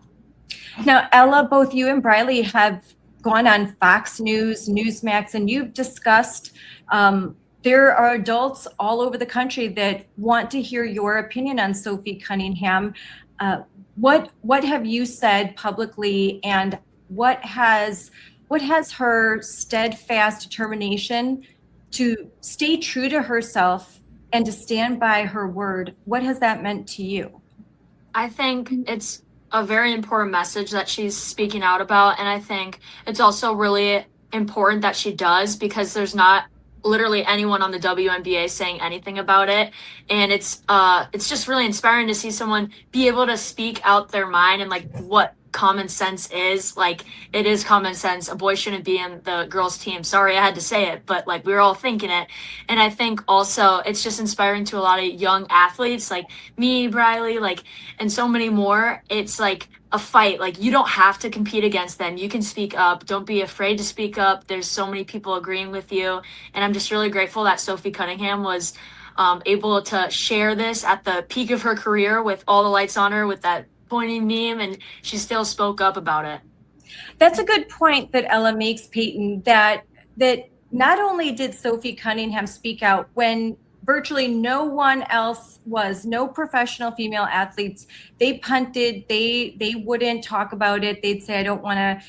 Now, Ella, both you and Briley have gone on Fox News, Newsmax, and you've discussed there are adults all over the country that want to hear your opinion on Sophie Cunningham. What have you said publicly, and what has her steadfast determination to stay true to herself and to stand by her word? What has that meant to you? I think it's a very important message that she's speaking out about, and I think it's also really important that she does, because there's not literally anyone on the WNBA saying anything about it, and it's just really inspiring to see someone be able to speak out their mind and what common sense is. It is common sense. A boy shouldn't be in the girls team. Sorry, I had to say it, but we were all thinking it. And I think also it's just inspiring to a lot of young athletes like me, Briley, and so many more. It's a fight. You don't have to compete against them. You can speak up. Don't be afraid to speak up. There's so many people agreeing with you. And I'm just really grateful that Sophie Cunningham was able to share this at the peak of her career with all the lights on her with that pointing meme, and she still spoke up about it. That's a good point that Ella makes, Payton, that not only did Sophie Cunningham speak out when virtually no one else was, no professional female athletes, they punted, they wouldn't talk about it. They'd say, I don't want to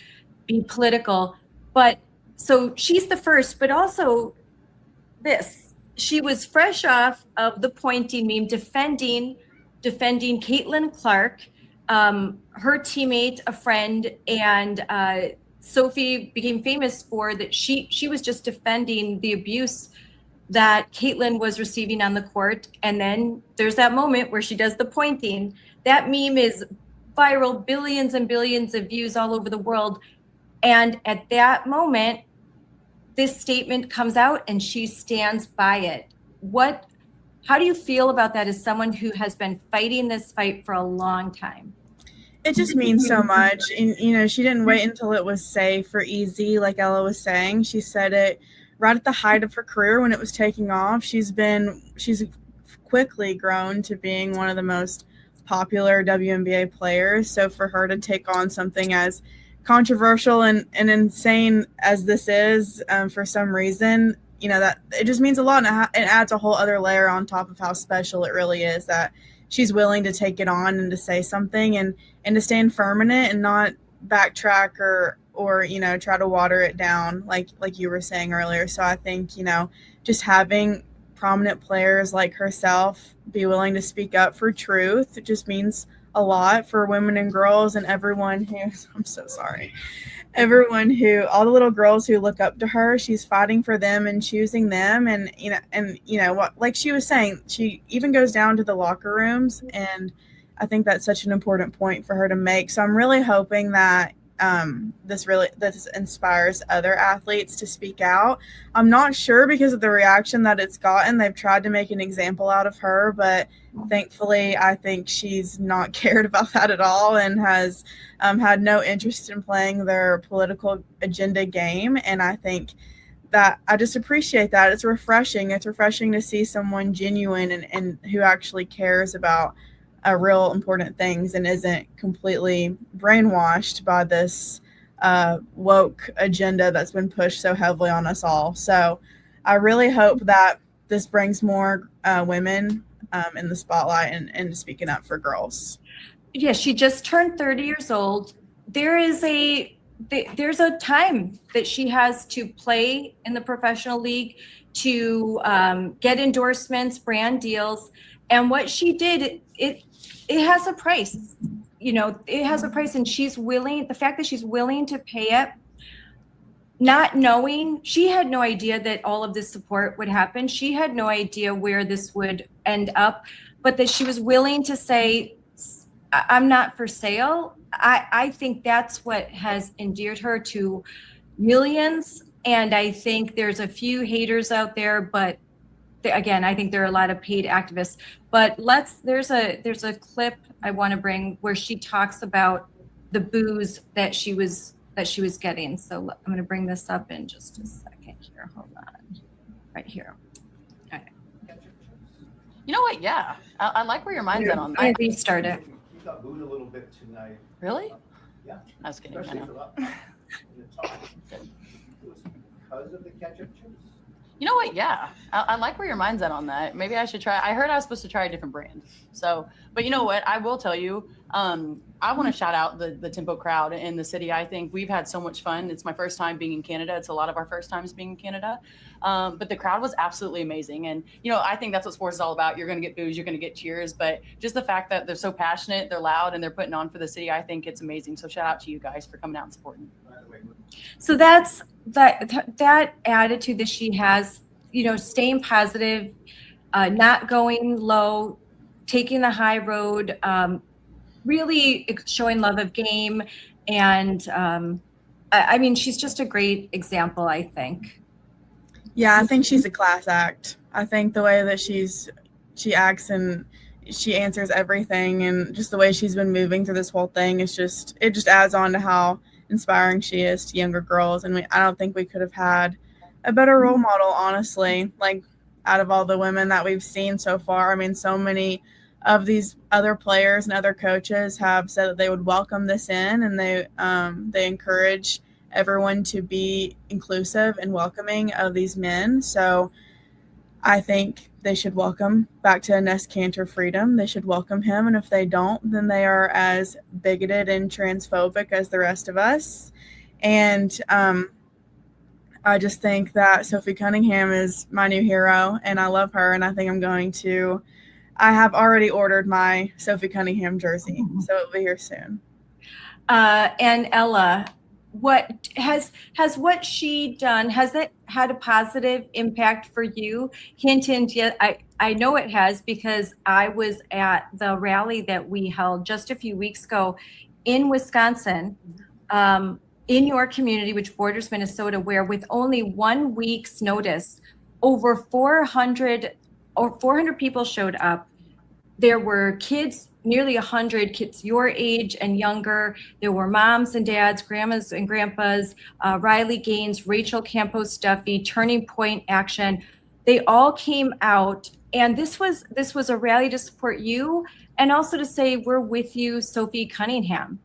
be political. But so she's the first, but also she was fresh off of the pointing meme, defending Caitlin Clark, her teammate, a friend, and Sophie became famous for that. She was just defending the abuse that Caitlin was receiving on the court. And then there's that moment where she does the pointing. That meme is viral, billions and billions of views all over the world. And at that moment, this statement comes out and she stands by it. How do you feel about that as someone who has been fighting this fight for a long time? It just means so much. And, she didn't wait until it was safe or easy, like Ella was saying. She said it right at the height of her career when it was taking off. She's quickly grown to being one of the most popular WNBA players. So for her to take on something as controversial and insane as this is, for some reason, that it just means a lot, and it adds a whole other layer on top of how special it really is that she's willing to take it on and to say something and to stand firm in it and not backtrack or, try to water it down like you were saying earlier. So I think, just having prominent players like herself be willing to speak up for truth, it just means a lot for women and girls and everyone who, I'm so sorry, all the little girls who look up to her. She's fighting for them and choosing them. And, what, like she was saying, she even goes down to the locker rooms. And I think that's such an important point for her to make. So I'm really hoping that this inspires other athletes to speak out. I'm not sure because of the reaction that it's gotten. They've tried to make an example out of her, but thankfully I think she's not cared about that at all and has had no interest in playing their political agenda game. And I think that I just appreciate that. It's refreshing. It's refreshing to see someone genuine and who actually cares about real important things and isn't completely brainwashed by this woke agenda that's been pushed so heavily on us all. So I really hope that this brings more women in the spotlight and speaking up for girls. Yeah, she just turned 30 years old. There's a time that she has to play in the professional league, to get endorsements, brand deals. And what she did, it has a price, it has a price, and the fact that she's willing to pay it, not knowing, she had no idea that all of this support would happen. She had no idea where this would end up, but that she was willing to say, I'm not for sale. I think that's what has endeared her to millions. And I think there's a few haters out there, but again, I think there are a lot of paid activists. But there's a clip I want to bring where she talks about the boos that she was getting. So I'm going to bring this up in just a second here. Hold on, right here. Okay. You know what? Yeah, I like where your mind's at on that. I restart it. You got booed a little bit tonight. Really? Yeah. I was kidding. I know. In the talk. It was because of the ketchup chips. You know what? Yeah, I like where your mind's at on that. Maybe I should try. I heard I was supposed to try a different brand. So, but you know what? I will tell you, I want to shout out the Tempo crowd in the city. I think we've had so much fun. It's my first time being in Canada. It's a lot of our first times being in Canada. But the crowd was absolutely amazing. And, I think that's what sports is all about. You're going to get boos, you're going to get cheers. But just the fact that they're so passionate, they're loud, and they're putting on for the city, I think it's amazing. So shout out to you guys for coming out and supporting. So that's that attitude that she has, staying positive, not going low, taking the high road, really showing love of game. And I mean, she's just a great example, I think. Yeah, I think she's a class act. I think the way that she acts and she answers everything, and just the way she's been moving through this whole thing it just adds on to how inspiring she is to younger girls. And I don't think we could have had a better role model, honestly, like out of all the women that we've seen so far. I mean, so many of these other players and other coaches have said that they would welcome this in, and they encourage everyone to be inclusive and welcoming of these men. So I think they should welcome back to Enes Kanter freedom. They should welcome him. And if they don't, then they are as bigoted and transphobic as the rest of us. And I just think that Sophie Cunningham is my new hero, and I love her. And I think I have already ordered my Sophie Cunningham jersey, so it'll be here soon. And Ella, what has what she done, has it had a positive impact for you? Hint, yeah, I know it has, because I was at the rally that we held just a few weeks ago in Wisconsin, in your community, which borders Minnesota, where with only 1 week's notice, over 400 people showed up. There were kids, nearly 100 kids your age and younger. There were moms and dads, grandmas and grandpas, Riley Gaines, Rachel Campos Duffy, Turning Point Action. They all came out, and this was a rally to support you, and also to say we're with you, Sophie Cunningham.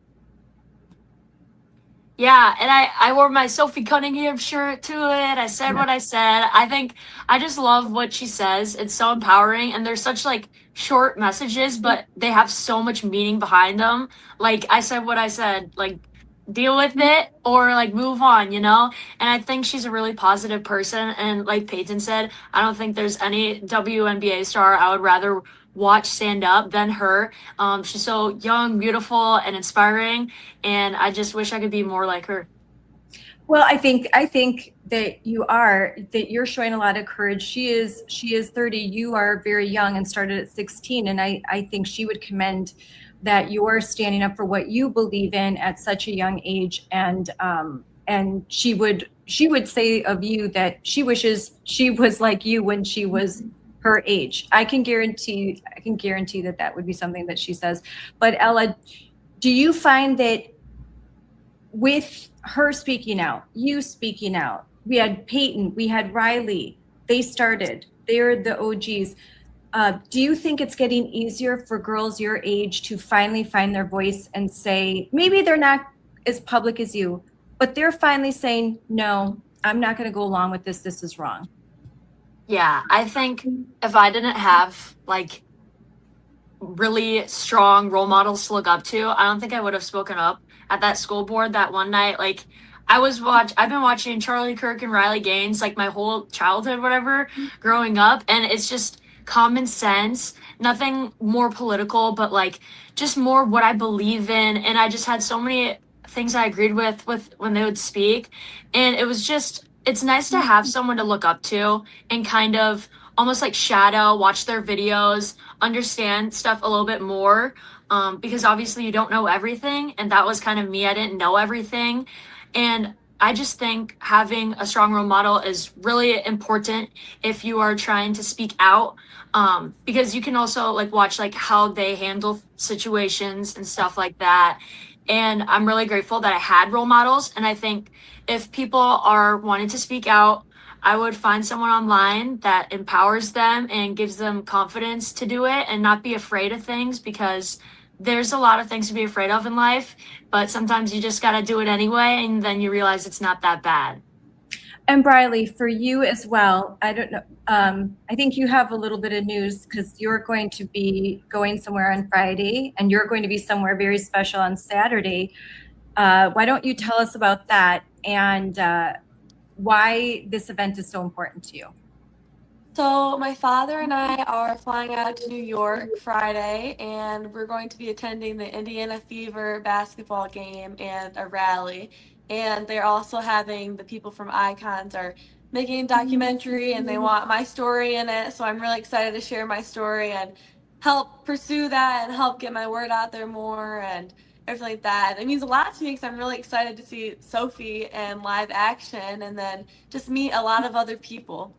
Yeah, and I wore my Sophie Cunningham shirt to it. I said what I said. I just love what she says. It's so empowering, and they're such short messages, but they have so much meaning behind them. Like, I said what I said. Like, deal with it or like move on, you know? And I think she's a really positive person. And like Payton said, I don't think there's any WNBA star I would rather watch stand up than her. She's so young, beautiful, and inspiring. And I just wish I could be more like her. Well, I think that you're showing a lot of courage. She is 30. You are very young and started at 16. And I think she would commend that you're standing up for what you believe in at such a young age. And she would say of you that she wishes she was like you when she was her age. I can guarantee that would be something that she says. But Ella, do you find that with her speaking out, you speaking out, we had Payton, we had Riley, they're the OGs. Do you think it's getting easier for girls your age to finally find their voice and say, maybe they're not as public as you, but they're finally saying, no, I'm not going to go along with this. This is wrong. Yeah, I think if I didn't have like really strong role models to look up to, I don't think I would have spoken up at that school board that one night. Like I've been watching Charlie Kirk and Riley Gaines like my whole childhood, whatever, growing up. And it's just common sense, nothing more political, but like just more what I believe in. And I just had so many things I agreed with when they would speak. And it's nice to have someone to look up to and kind of almost like watch their videos, understand stuff a little bit more. Because obviously you don't know everything. And that was kind of me. I didn't know everything. And I just think having a strong role model is really important if you are trying to speak out. Because you can also like watch like how they handle situations and stuff like that. And I'm really grateful that I had role models. And I think if people are wanting to speak out, I would find someone online that empowers them and gives them confidence to do it and not be afraid of things, because there's a lot of things to be afraid of in life, but sometimes you just got to do it anyway. And then you realize it's not that bad. And Briley, for you as well, I don't know. I think you have a little bit of news because you're going to be going somewhere on Friday and you're going to be somewhere very special on Saturday. Why don't you tell us about that and why this event is so important to you? So my father and I are flying out to New York Friday, and we're going to be attending the Indiana Fever basketball game and a rally. And they're also having the people from Icons are making a documentary, and they want my story in it. So I'm really excited to share my story and help pursue that and help get my word out there more and everything like that. It means a lot to me because I'm really excited to see Sophie in live action and then just meet a lot of other people.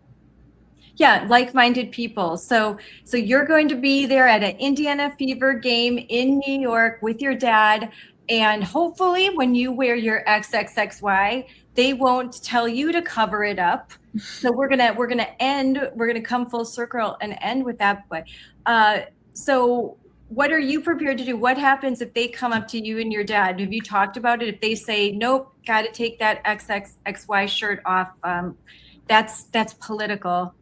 Yeah, like-minded people. So you're going to be there at an Indiana Fever game in New York with your dad, and hopefully when you wear your XXXY, they won't tell you to cover it up. So we're gonna come full circle and end with that. So what are you prepared to do? What happens if they come up to you and your dad? Have you talked about it? If they say, nope, got to take that XXXY shirt off, that's political.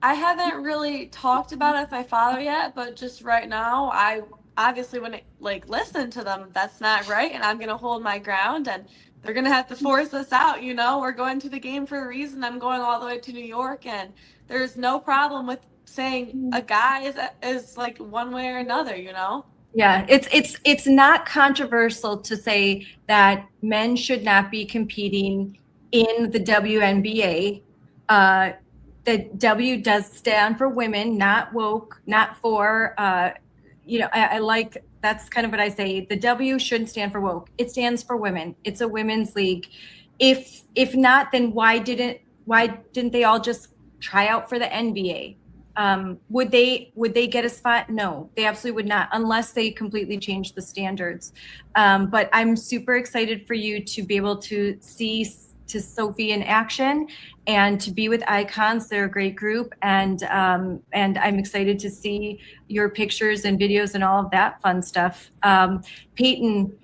I haven't really talked about it with my father yet, but just right now, I obviously wouldn't listen to them. That's not right, and I'm gonna hold my ground, and they're gonna have to force us out. You know, we're going to the game for a reason. I'm going all the way to New York, and there's no problem with saying a guy is like one way or another. You know. Yeah, it's not controversial to say that men should not be competing in the WNBA. The W does stand for women, not woke, not for, I like, that's kind of what I say. The W shouldn't stand for woke. It stands for women. It's a women's league. If not, then why didn't they all just try out for the NBA? Would they get a spot? No, they absolutely would not, unless they completely change the standards. But I'm super excited for you to be able to see Sophie in action and to be with Icons. They're a great group, and I'm excited to see your pictures and videos and all of that fun stuff. Payton,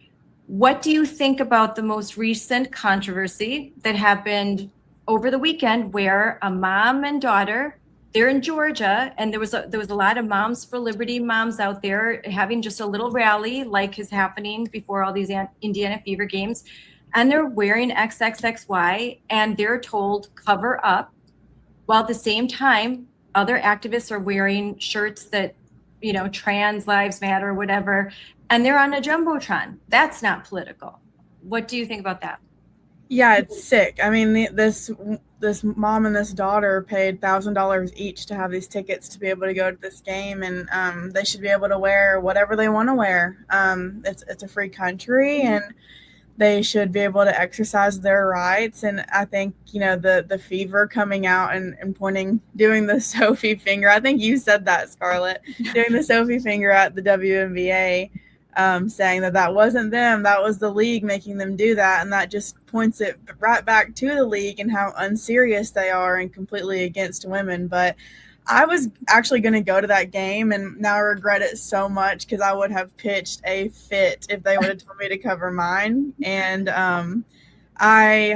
what do you think about the most recent controversy that happened over the weekend where a mom and daughter they're in Georgia, and there was a lot of Moms for Liberty moms out there having just a little rally like is happening before all these Indiana Fever games, and they're wearing XXXY, and they're told cover up, while at the same time other activists are wearing shirts that, you know, trans lives matter or whatever, and they're on a Jumbotron. That's not political. What do you think about that? Yeah, it's sick. I mean, this mom and this daughter paid $1,000 each to have these tickets to be able to go to this game, and they should be able to wear whatever they want to wear. It's a free country, and they should be able to exercise their rights. And I think, you know, the Fever coming out and doing the Sophie finger. I think you said that, Scarlett, doing the Sophie finger at the WNBA. Saying that wasn't them, that was the league making them do that, and that just points it right back to the league and how unserious they are and completely against women. But I was actually going to go to that game, and now I regret it so much because I would have pitched a fit if they would have told me to cover mine. And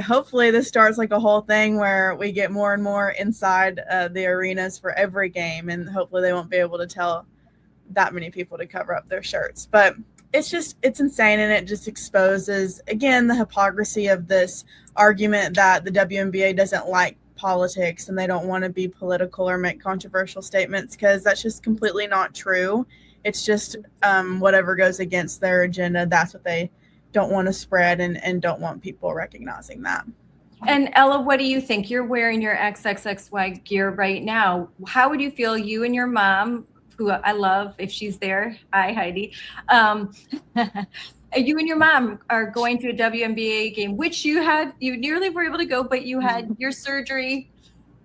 hopefully this starts like a whole thing where we get more and more inside the arenas for every game, and hopefully they won't be able to tell that many people to cover up their shirts. But it's insane, and it just exposes again the hypocrisy of this argument that the WNBA doesn't like politics and they don't want to be political or make controversial statements, because that's just completely not true. It's just whatever goes against their agenda, that's what they don't want to spread, and don't want people recognizing that. And Ella, what do you think? You're wearing your XXXY gear right now. How would you feel, you and your mom, who I love if she's there. Hi, Heidi. You and your mom are going to a WNBA game, which you nearly were able to go, but you had your surgery,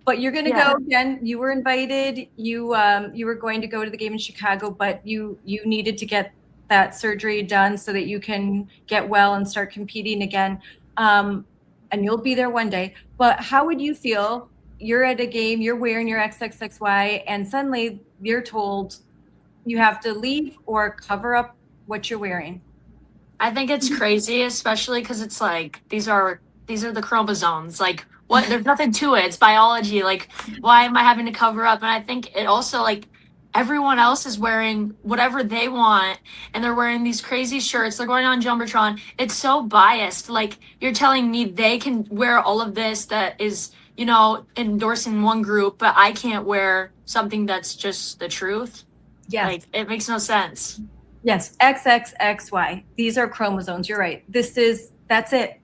but you're going to go again. You were invited. You were going to go to the game in Chicago, but you needed to get that surgery done so that you can get well and start competing again. And you'll be there one day. But how would you feel? You're at a game, you're wearing your XXXY, and suddenly you're told you have to leave or cover up what you're wearing. I think it's crazy, especially because it's like these are the chromosomes. Like, what? There's nothing to it. It's biology. Like, why am I having to cover up? And I think it also, like, everyone else is wearing whatever they want, and they're wearing these crazy shirts. They're going on Jumbotron. It's so biased. Like, you're telling me they can wear all of this that is, you know, endorsing one group, but I can't wear something that's just the truth. Yeah. Like, it makes no sense. Yes. XXXY. These are chromosomes. You're right. That's it.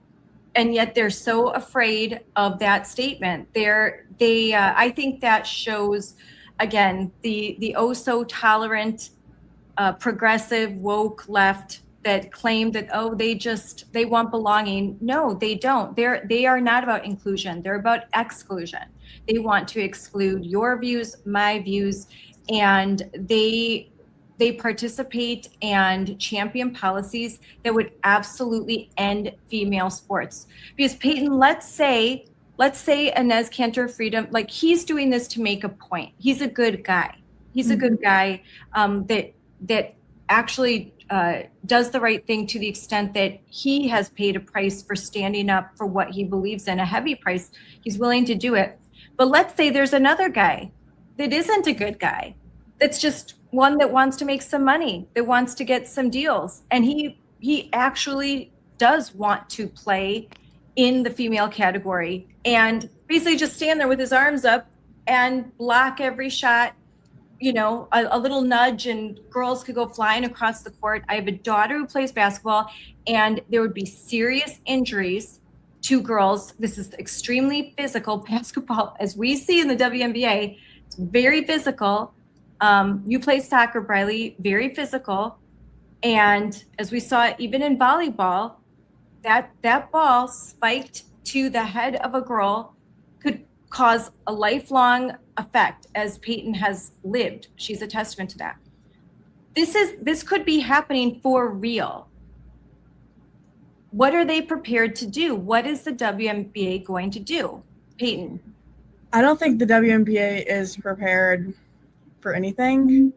And yet they're so afraid of that statement. I think that shows, again, the oh so tolerant, progressive, woke left that claim that, they want belonging. No, they don't. They are not about inclusion. They're about exclusion. They want to exclude your views, my views, and they participate and champion policies that would absolutely end female sports. Because Payton, let's say Enes Kanter Freedom, like, he's doing this to make a point. He's a good guy. He's a good guy that actually does the right thing to the extent that he has paid a price for standing up for what he believes in, a heavy price. He's willing to do it. But let's say there's another guy that isn't a good guy, that's just one that wants to make some money, that wants to get some deals. And he actually does want to play in the female category and basically just stand there with his arms up and block every shot. You know, a little nudge and girls could go flying across the court. I have a daughter who plays basketball, and there would be serious injuries to girls. This is extremely physical basketball, as we see in the WNBA. It's very physical. You play soccer, Briley, very physical. And as we saw even in volleyball, that ball spiked to the head of a girl could cause a lifelong effect, as Payton has lived. She's a testament to that. This could be happening for real. What are they prepared to do? What is the WNBA going to do? Payton. I don't think the WNBA is prepared for anything.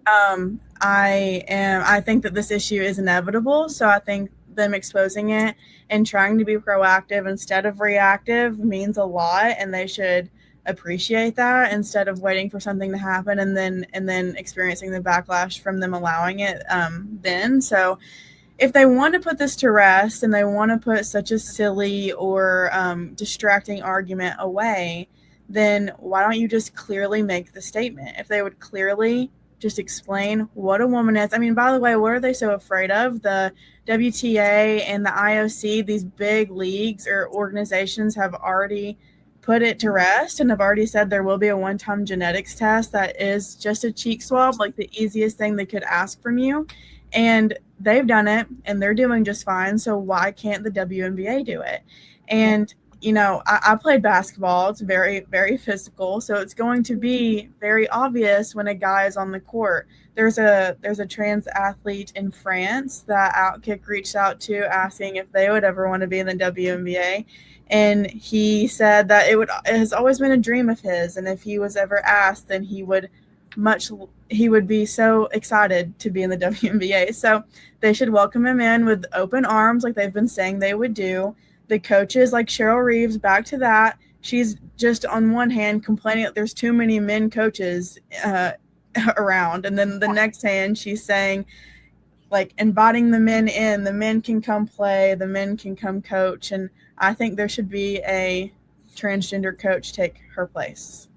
I think that this issue is inevitable. So I think them exposing it and trying to be proactive instead of reactive means a lot, and they should appreciate that instead of waiting for something to happen and then experiencing the backlash from them allowing it then. So if they want to put this to rest and they want to put such a silly or distracting argument away, then why don't you just clearly make the statement? If they would clearly just explain what a woman is. I mean, by the way, what are they so afraid of? The WTA and the IOC, these big leagues or organizations have already put it to rest and have already said there will be a one-time genetics test that is just a cheek swab, like the easiest thing they could ask from you. And they've done it and they're doing just fine. So why can't the WNBA do it? And, you know, I played basketball. It's very, very physical. So it's going to be very obvious when a guy is on the court. There's a trans athlete in France that Outkick reached out to asking if they would ever want to be in the WNBA. And he said that it has always been a dream of his. And if he was ever asked, then he would be so excited to be in the WNBA. So they should welcome him in with open arms like they've been saying they would do. The coaches like Cheryl Reeves, back to that, she's just on one hand complaining that there's too many men coaches around. And then the next hand she's saying, like, inviting the men in. The men can come play. The men can come coach. And I think there should be a transgender coach take her place.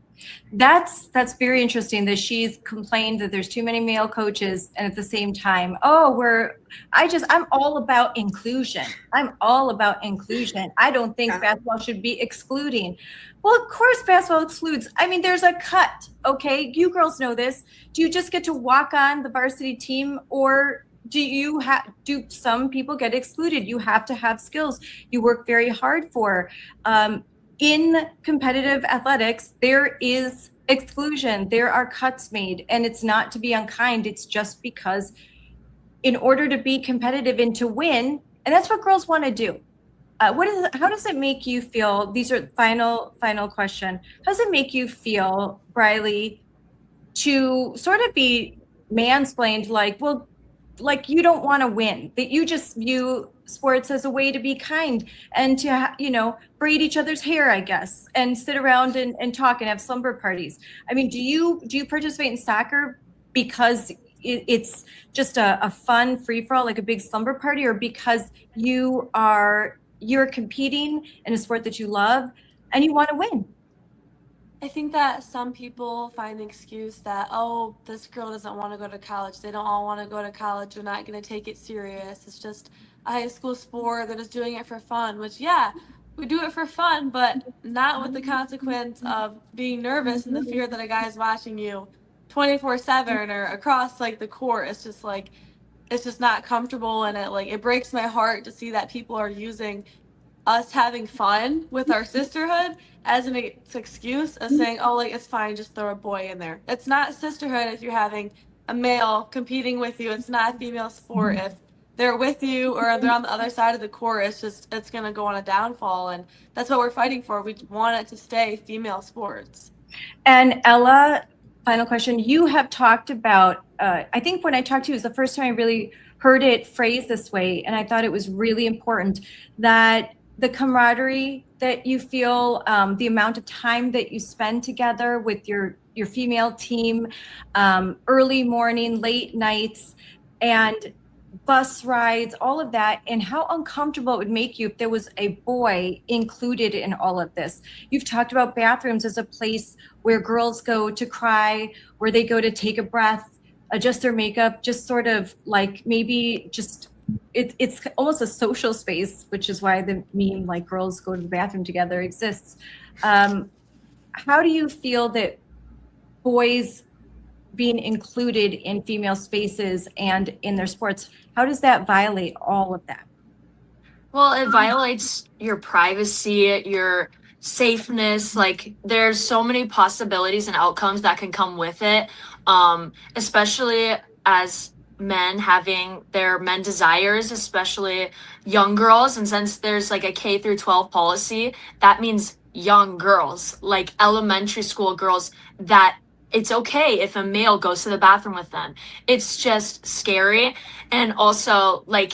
That's very interesting that she's complained that there's too many male coaches, and at the same time, I'm all about inclusion. I'm all about inclusion. I don't think basketball should be excluding. Well, of course basketball excludes. I mean, there's a cut, okay? You girls know this. Do you just get to walk on the varsity team, or do some people get excluded? You have to have skills you work very hard for. In competitive athletics, there is exclusion. There are cuts made, and it's not to be unkind. It's just because in order to be competitive and to win, and that's what girls want to do. How does it make you feel? These are final question. How does it make you feel, Briley, to sort of be mansplained like you don't want to win, that you just view sports as a way to be kind and to, braid each other's hair, I guess, and sit around and talk and have slumber parties? I mean, do you participate in soccer because it's just a fun free-for-all, like a big slumber party, or because you're competing in a sport that you love and you want to win? I think that some people find the excuse that, this girl doesn't want to go to college. They don't all want to go to college. They're not going to take it serious. It's just a high school sport. They're just doing it for fun, which, yeah, we do it for fun, but not with the consequence of being nervous and the fear that a guy is watching you 24/7 or across, like, the court. It's just, like, it's just not comfortable, and it breaks my heart to see that people are using us having fun with our sisterhood as an excuse of saying, it's fine, just throw a boy in there. It's not sisterhood if you're having a male competing with you. It's not a female sport. If they're with you or they're on the other side of the court, it's going to go on a downfall, and that's what we're fighting for. We want it to stay female sports. And Ella, final question. You have talked about, I think when I talked to you, it was the first time I really heard it phrased this way, and I thought it was really important that the camaraderie that you feel, the amount of time that you spend together with your female team, early morning, late nights, and bus rides, all of that, and how uncomfortable it would make you if there was a boy included in all of this. You've talked about bathrooms as a place where girls go to cry, where they go to take a breath, adjust their makeup, just sort of like maybe just it's almost a social space, which is why the meme like girls go to the bathroom together exists. How do you feel that boys being included in female spaces and in their sports, how does that violate all of that? Well, it violates your privacy, your safeness. Like, there's so many possibilities and outcomes that can come with it, especially as men having their men desires, especially young girls. And since there's like a K through 12 policy, that means young girls, like elementary school girls, that it's okay if a male goes to the bathroom with them. It's just scary. And also, like,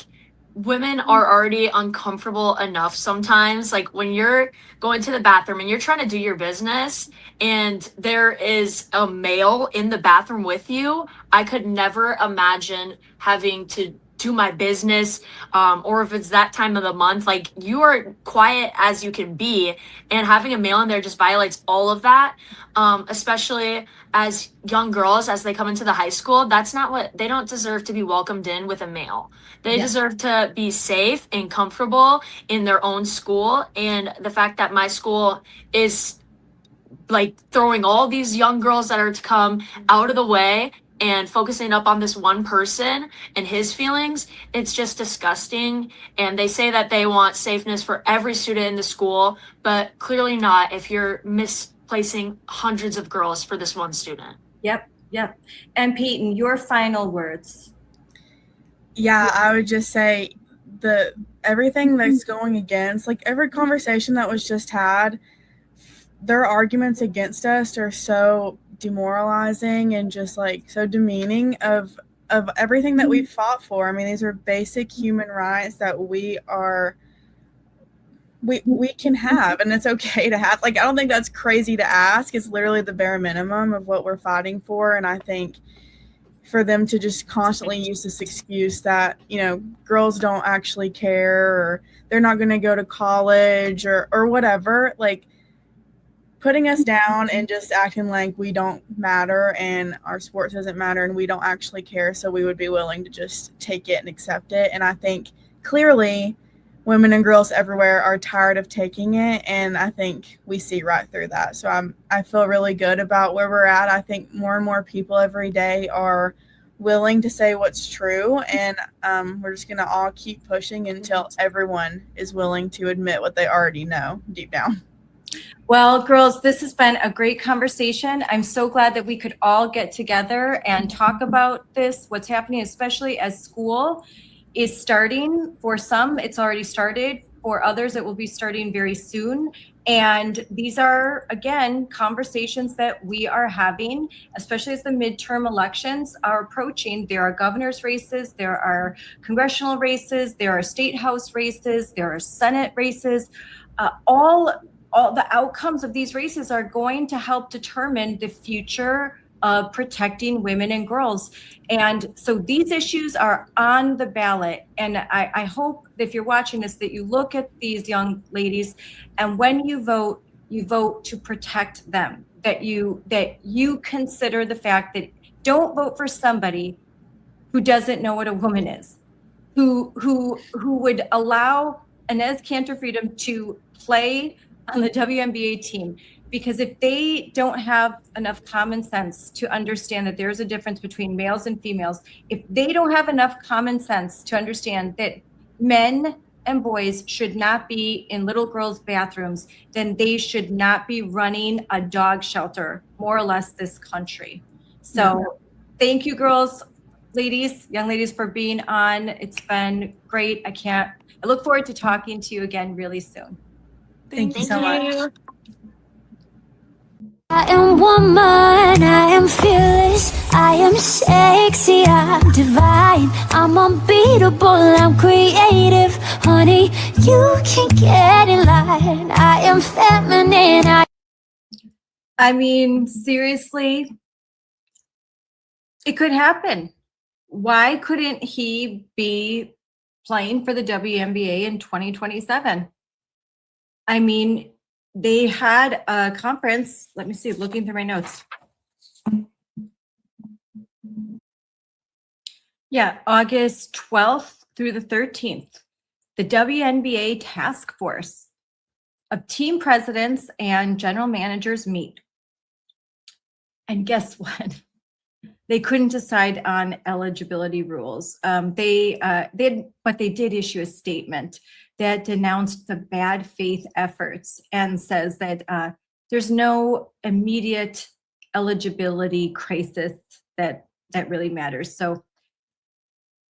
women are already uncomfortable enough sometimes. Like when you're going to the bathroom and you're trying to do your business and there is a male in the bathroom with you, I could never imagine having to do my business, or if it's that time of the month, like you are quiet as you can be, and having a male in there just violates all of that, especially as young girls as they come into the high school. That's not what they don't deserve to be welcomed in with a male. They deserve to be safe and comfortable in their own school. And the fact that my school is like throwing all these young girls that are to come out of the way and focusing up on this one person and his feelings, it's just disgusting. And they say that they want safeness for every student in the school, but clearly not if you're misplacing hundreds of girls for this one student. Yep. And Payton, your final words. Yeah, I would just say everything that's going against, like every conversation that was just had, their arguments against us are so demoralizing and just like so demeaning of everything that we've fought for. I mean, these are basic human rights that we can have, and it's okay to have. Like, I don't think that's crazy to ask. It's literally the bare minimum of what we're fighting for. And I think for them to just constantly use this excuse that, you know, girls don't actually care, or they're not going to go to college or whatever, like putting us down and just acting like we don't matter and our sports doesn't matter and we don't actually care, so we would be willing to just take it and accept it. And I think clearly women and girls everywhere are tired of taking it, and I think we see right through that. So I feel really good about where we're at. I think more and more people every day are willing to say what's true, and we're just going to all keep pushing until everyone is willing to admit what they already know deep down. Well, girls, this has been a great conversation. I'm so glad that we could all get together and talk about this, what's happening, especially as school is starting. For some, it's already started. For others, it will be starting very soon. And these are, again, conversations that we are having, especially as the midterm elections are approaching. There are governor's races, there are congressional races, there are state house races, there are Senate races. All the outcomes of these races are going to help determine the future of protecting women and girls. And so these issues are on the ballot. And I hope that if you're watching this, that you look at these young ladies, and when you vote to protect them, that you consider the fact that don't vote for somebody who doesn't know what a woman is, who would allow Enes Kanter Freedom to play on the WNBA team, because if they don't have enough common sense to understand that there's a difference between males and females, if they don't have enough common sense to understand that men and boys should not be in little girls' bathrooms, then they should not be running a dog shelter, more or less, this country. So thank you, girls, ladies, young ladies, for being on. It's been great. I look forward to talking to you again really soon. Thank you so much. I am woman, I am fearless, I am sexy, I'm divine, I'm unbeatable, I'm creative, honey, you can get in line, I am feminine. I mean, seriously, it could happen. Why couldn't he be playing for the WNBA in 2027? I mean, they had a conference. Let me see, looking through my notes. Yeah, August 12th through the 13th, the WNBA task force of team presidents and general managers meet. And guess what? They couldn't decide on eligibility rules. They did issue a statement that denounced the bad faith efforts and says that there's no immediate eligibility crisis that really matters. So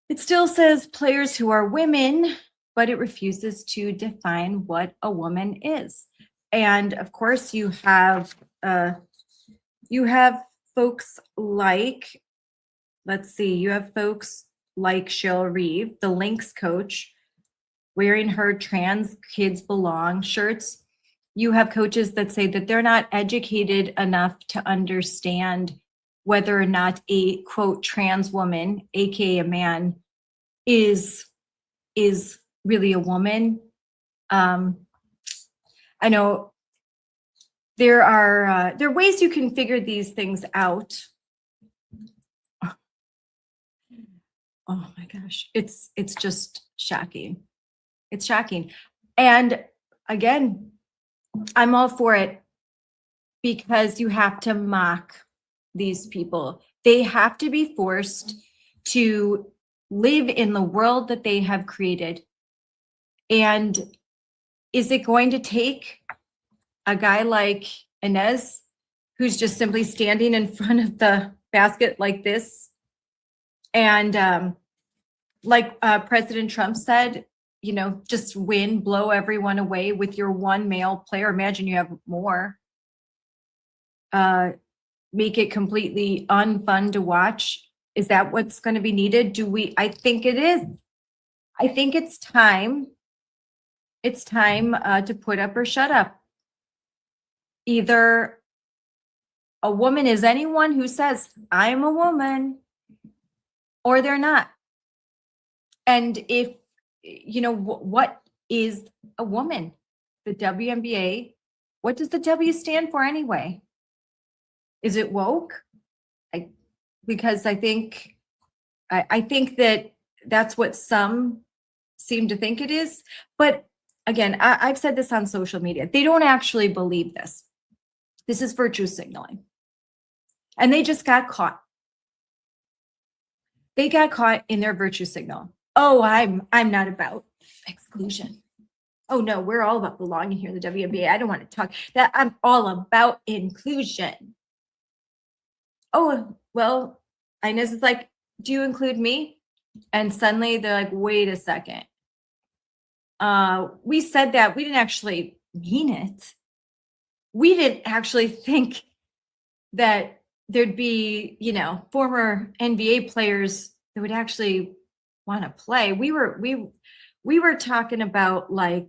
it still says players who are women, but it refuses to define what a woman is. And of course, you have folks like, let's see, you have folks like Cheryl Reeve, the Lynx coach, wearing her trans kids belong shirts. You have coaches that say that they're not educated enough to understand whether or not a quote trans woman, aka a man, is really a woman. I know there are ways you can figure these things out. Oh my gosh, it's just shocking. It's shocking. And again, I'm all for it because you have to mock these people. They have to be forced to live in the world that they have created. And is it going to take a guy like Enes, who's just simply standing in front of the basket like this? And like President Trump said, just win, blow everyone away with your one male player. Imagine you have more. Make it completely unfun to watch. Is that what's going to be needed? I think it is. I think it's time. It's time to put up or shut up. Either a woman is anyone who says, I'm a woman, or they're not. And if, what is a woman? The WNBA, what does the W stand for anyway? Is it woke? Because I think that that's what some seem to think it is. But again, I've said this on social media. They don't actually believe this. This is virtue signaling. And they just got caught. They got caught in their virtue signal. Oh, I'm not about exclusion. Oh no, we're all about belonging here in the WNBA. I don't want to talk that. I'm all about inclusion. Oh, well, Enes is like, do you include me? And suddenly they're like, wait a second. We said that. We didn't actually mean it. We didn't actually think that there'd be, former NBA players that would actually want to play. We were talking about we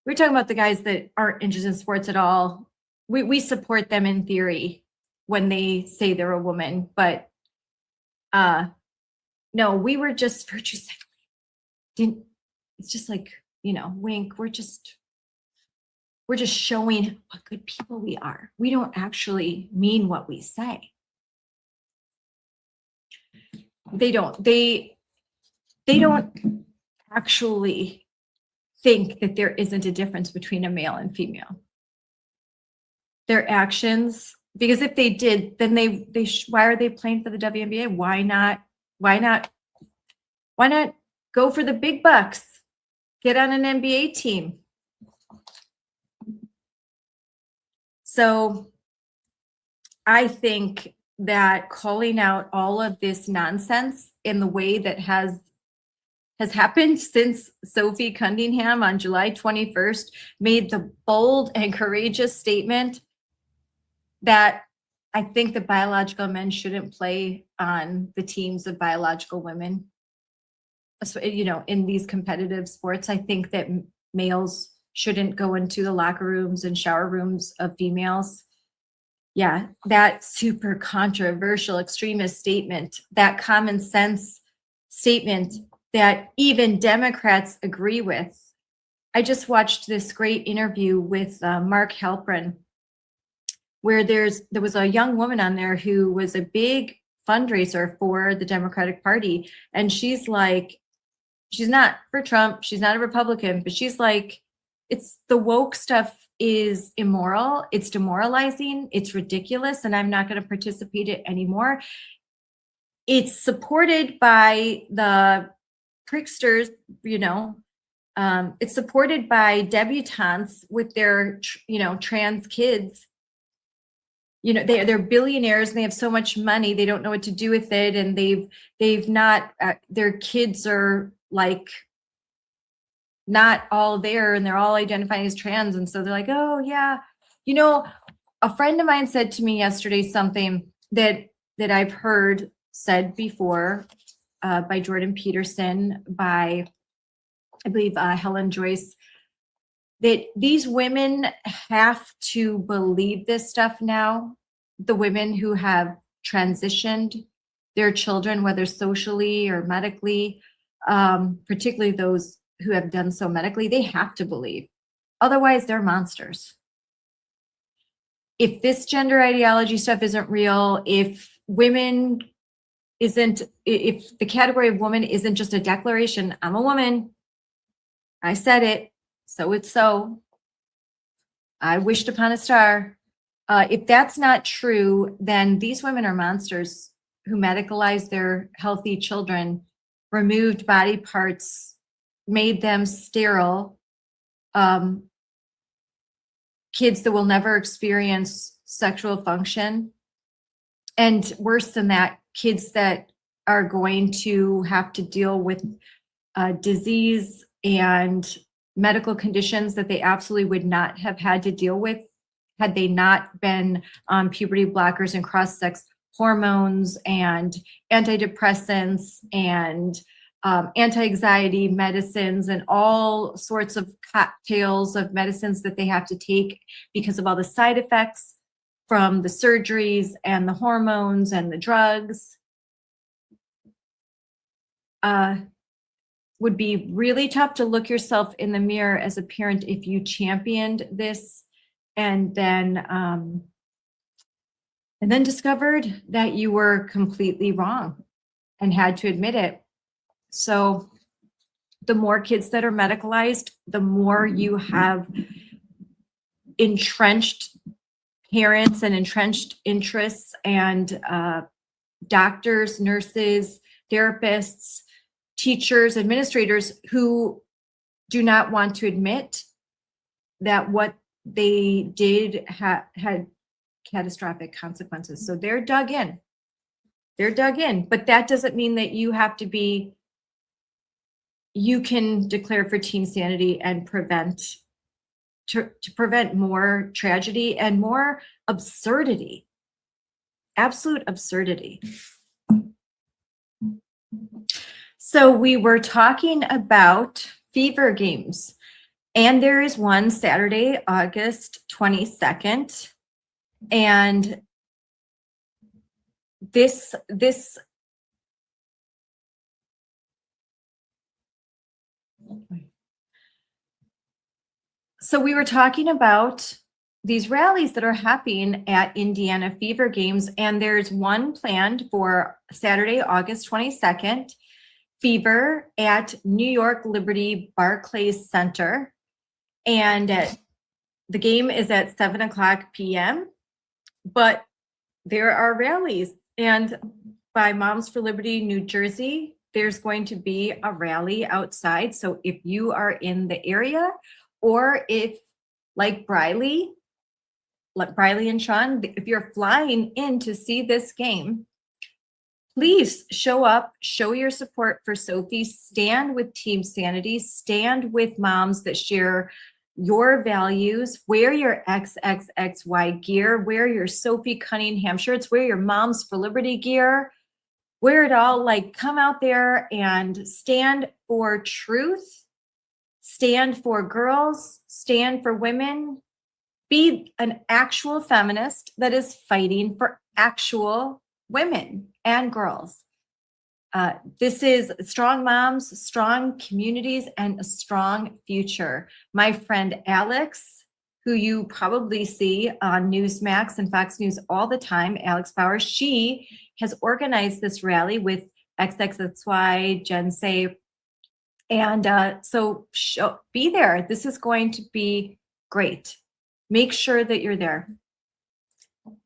were talking about the guys that aren't interested in sports at all. We support them in theory when they say they're a woman, but no, we were just virtue signaling. It's just like, wink. We're just showing what good people we are. We don't actually mean what we say. They don't actually think that there isn't a difference between a male and female. Their actions, because if they did, then why are they playing for the WNBA? Why not go for the big bucks? Get on an NBA team. So I think that calling out all of this nonsense in the way that has happened since Sophie Cunningham on July 21st made the bold and courageous statement that I think that biological men shouldn't play on the teams of biological women. So, in these competitive sports, I think that males shouldn't go into the locker rooms and shower rooms of females. Yeah, that super controversial extremist statement, that common sense statement that even Democrats agree with. I just watched this great interview with Mark Halperin, where there was a young woman on there who was a big fundraiser for the Democratic Party. And she's like, she's not for Trump, she's not a Republican, but she's like, it's the woke stuff is immoral, it's demoralizing, it's ridiculous, and I'm not going to participate in it anymore. It's supported by the pricksters, it's supported by debutantes with their, trans kids. They're billionaires and they have so much money, they don't know what to do with it. And they've not, their kids are like not all there and they're all identifying as trans. And so they're like, oh yeah. A friend of mine said to me yesterday something that I've heard said before by Jordan Peterson, by I believe Helen Joyce, that these women have to believe this stuff now. The women who have transitioned their children, whether socially or medically, particularly those who have done so medically, they have to believe. Otherwise, they're monsters. If this gender ideology stuff isn't real, if women isn't, if the category of woman isn't just a declaration, I'm a woman, I said it, so it's so, I wished upon a star. If that's not true, then these women are monsters who medicalized their healthy children, removed body parts, made them sterile, kids that will never experience sexual function. And worse than that, kids that are going to have to deal with disease and medical conditions that they absolutely would not have had to deal with had they not been on puberty blockers and cross-sex hormones and antidepressants and anti-anxiety medicines and all sorts of cocktails of medicines that they have to take because of all the side effects from the surgeries and the hormones and the drugs. Would be really tough to look yourself in the mirror as a parent if you championed this and then discovered that you were completely wrong and had to admit it. So the more kids that are medicalized, the more you have entrenched parents and entrenched interests and doctors, nurses, therapists, teachers, administrators who do not want to admit that what they did had catastrophic consequences. So they're dug in. They're dug in. But that doesn't mean that you have to be, you can declare for teen sanity and prevent, to prevent more tragedy and more absurdity. Absolute absurdity. So we were talking about fever games, and there is one Saturday, August 22nd, and this so we were talking about these rallies that are happening at Indiana Fever Games, and there's one planned for Saturday, August 22nd. Fever at New York Liberty Barclays Center. And the game is at 7:00 p.m. But there are rallies. And by Moms for Liberty, New Jersey, there's going to be a rally outside. So if you are in the area, or if, like Briley and Sean, if you're flying in to see this game, please show up, show your support for Sophie, stand with Team Sanity, stand with moms that share your values, wear your XXXY gear, wear your Sophie Cunningham shirts, wear your Moms for Liberty gear, wear it all, like come out there and stand for truth, stand for girls, stand for women, be an actual feminist that is fighting for actual women and girls. This is strong moms, strong communities, and a strong future. My friend Alex, who you probably see on Newsmax and Fox News all the time, Alex Bauer, she has organized this rally with XXXY, Gen Say, and so be there. This is going to be great. Make sure that you're there.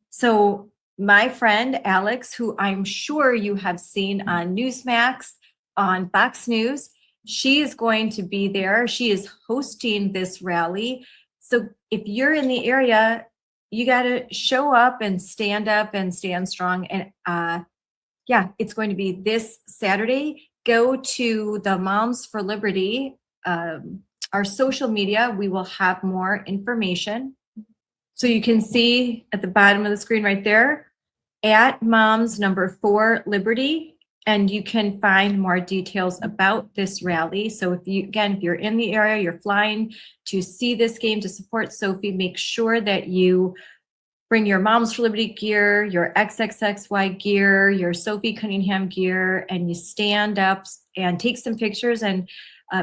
So my friend Alex, who I'm sure you have seen on Newsmax, on Fox News, she is going to be there. She is hosting this rally. So if you're in the area, you got to show up and stand strong. And yeah, it's going to be this Saturday. Go to the Moms for Liberty, our social media. We will have more information. So you can see at the bottom of the screen right there, at Moms _4 Liberty. And you can find more details about this rally. So if you're in the area, you're flying to see this game to support Sophie, make sure that you bring your Moms for Liberty gear, your XXXY gear, your Sophie Cunningham gear, and you stand up and take some pictures and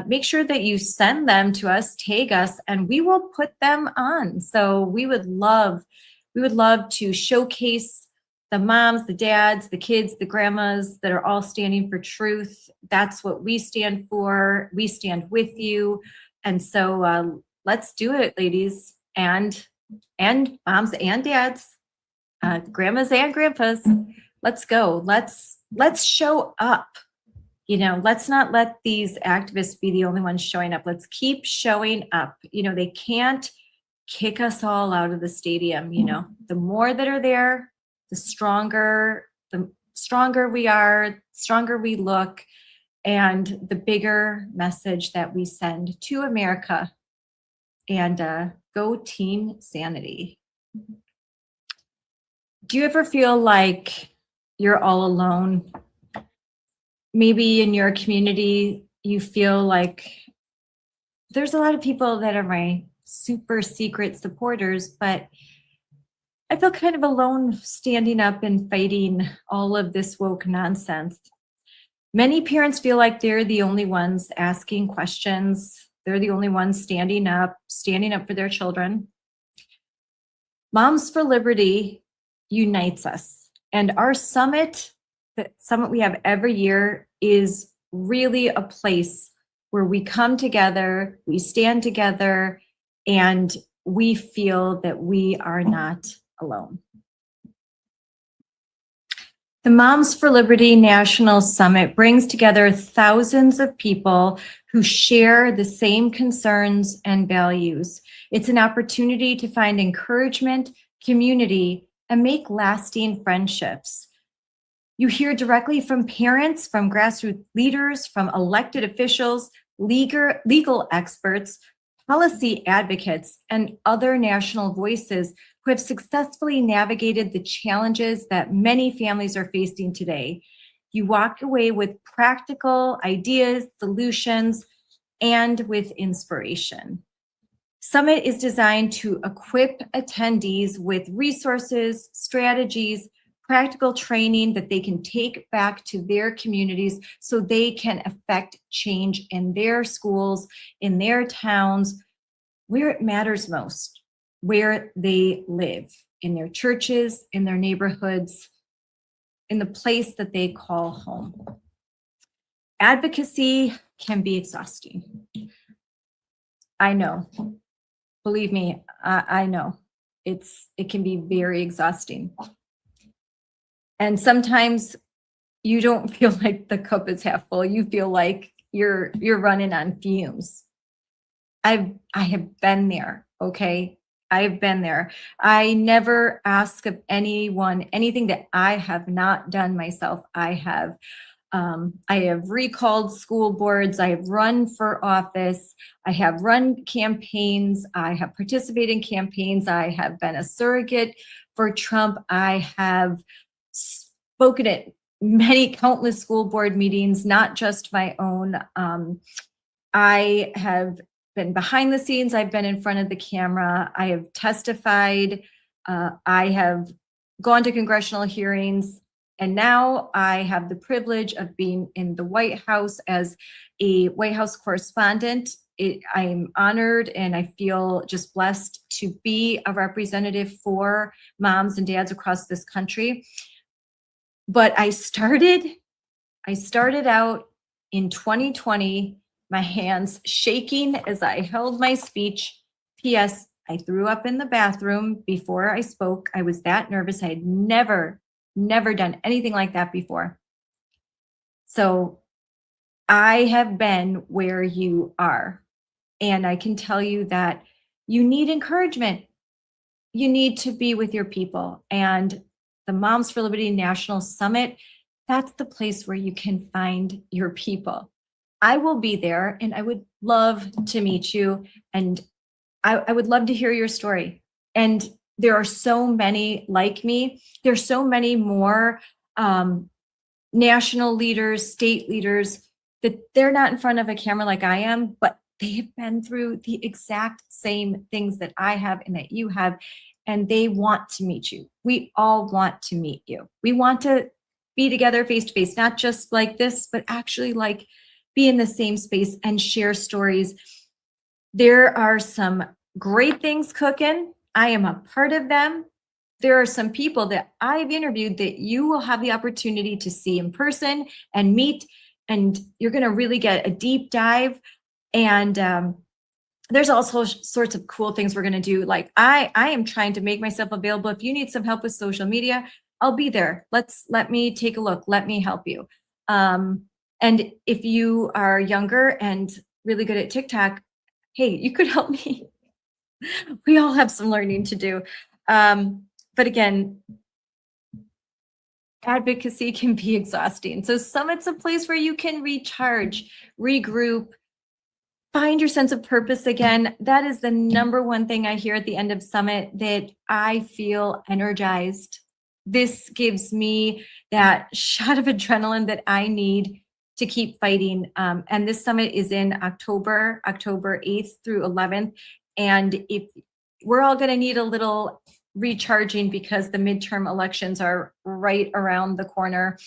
make sure that you send them to us, tag us, and we will put them on. So we would love to showcase the moms, the dads, the kids, the grandmas that are all standing for truth. That's what we stand for. We stand with you. And so let's do it, ladies, and moms and dads, grandmas and grandpas. Let's go. Let's show up. Let's not let these activists be the only ones showing up. Let's keep showing up. They can't kick us all out of the stadium. The more that are there, the stronger we are, stronger we look, and the bigger message that we send to America. And go Team Sanity. Do you ever feel like you're all alone? Maybe in your community, you feel like there's a lot of people that are my super secret supporters, but I feel kind of alone standing up and fighting all of this woke nonsense. Many parents feel like they're the only ones asking questions. They're the only ones standing up for their children. Moms for Liberty unites us. And our summit, the summit we have every year, is really a place where we come together, we stand together, and we feel that we are not alone. The Moms for Liberty National Summit brings together thousands of people who share the same concerns and values. It's an opportunity to find encouragement, community, and make lasting friendships. You hear directly from parents, from grassroots leaders, from elected officials, legal experts, policy advocates, and other national voices who have successfully navigated the challenges that many families are facing today. You walk away with practical ideas, solutions, and with inspiration. Summit is designed to equip attendees with resources, strategies, practical training that they can take back to their communities so they can affect change in their schools, in their towns, where it matters most, where they live, in their churches, in their neighborhoods, in the place that they call home. Advocacy can be exhausting. I know. Believe me, I know. It can be very exhausting. And sometimes you don't feel like the cup is half full. You feel like you're running on fumes. I have been there, okay? I've been there. I never ask of anyone anything that I have not done myself. I have recalled school boards. I have run for office. I have run campaigns. I have participated in campaigns. I have been a surrogate for Trump. I have spoken at many countless school board meetings, not just my own. I have been behind the scenes. I've been in front of the camera. I have testified. I have gone to congressional hearings. And now I have the privilege of being in the White House as a White House correspondent. I'm honored and I feel just blessed to be a representative for moms and dads across this country. But I started out in 2020, my hands shaking as I held my speech. P.S. I threw up in the bathroom before I spoke. I was that nervous. I had never done anything like that before. So I have been where you are. And I can tell you that you need encouragement. You need to be with your people. And the Moms for Liberty National Summit, that's the place where you can find your people. I will be there and I would love to meet you. And I would love to hear your story. And there are so many like me. There's so many more national leaders, state leaders, that they're not in front of a camera like I am, but they have been through the exact same things that I have and that you have, and they want to meet you. We all want to meet you. We want to be together face to face, not just like this, but actually like be in the same space and share stories. There are some great things cooking. I am a part of them. There are some people that I've interviewed that you will have the opportunity to see in person and meet, and you're going to really get a deep dive. And there's also sorts of cool things we're going to do. Like I am trying to make myself available. If you need some help with social media, I'll be there. Let me take a look. Let me help you. And if you are younger and really good at TikTok, hey, you could help me. We all have some learning to do. But again, advocacy can be exhausting. So Summit's a place where you can recharge, regroup, find your sense of purpose again. That is the number one thing I hear at the end of Summit, that I feel energized. This gives me that shot of adrenaline that I need to keep fighting. And this summit is in October 8th through 11th. And if we're all going to need a little recharging because the midterm elections are right around the corner.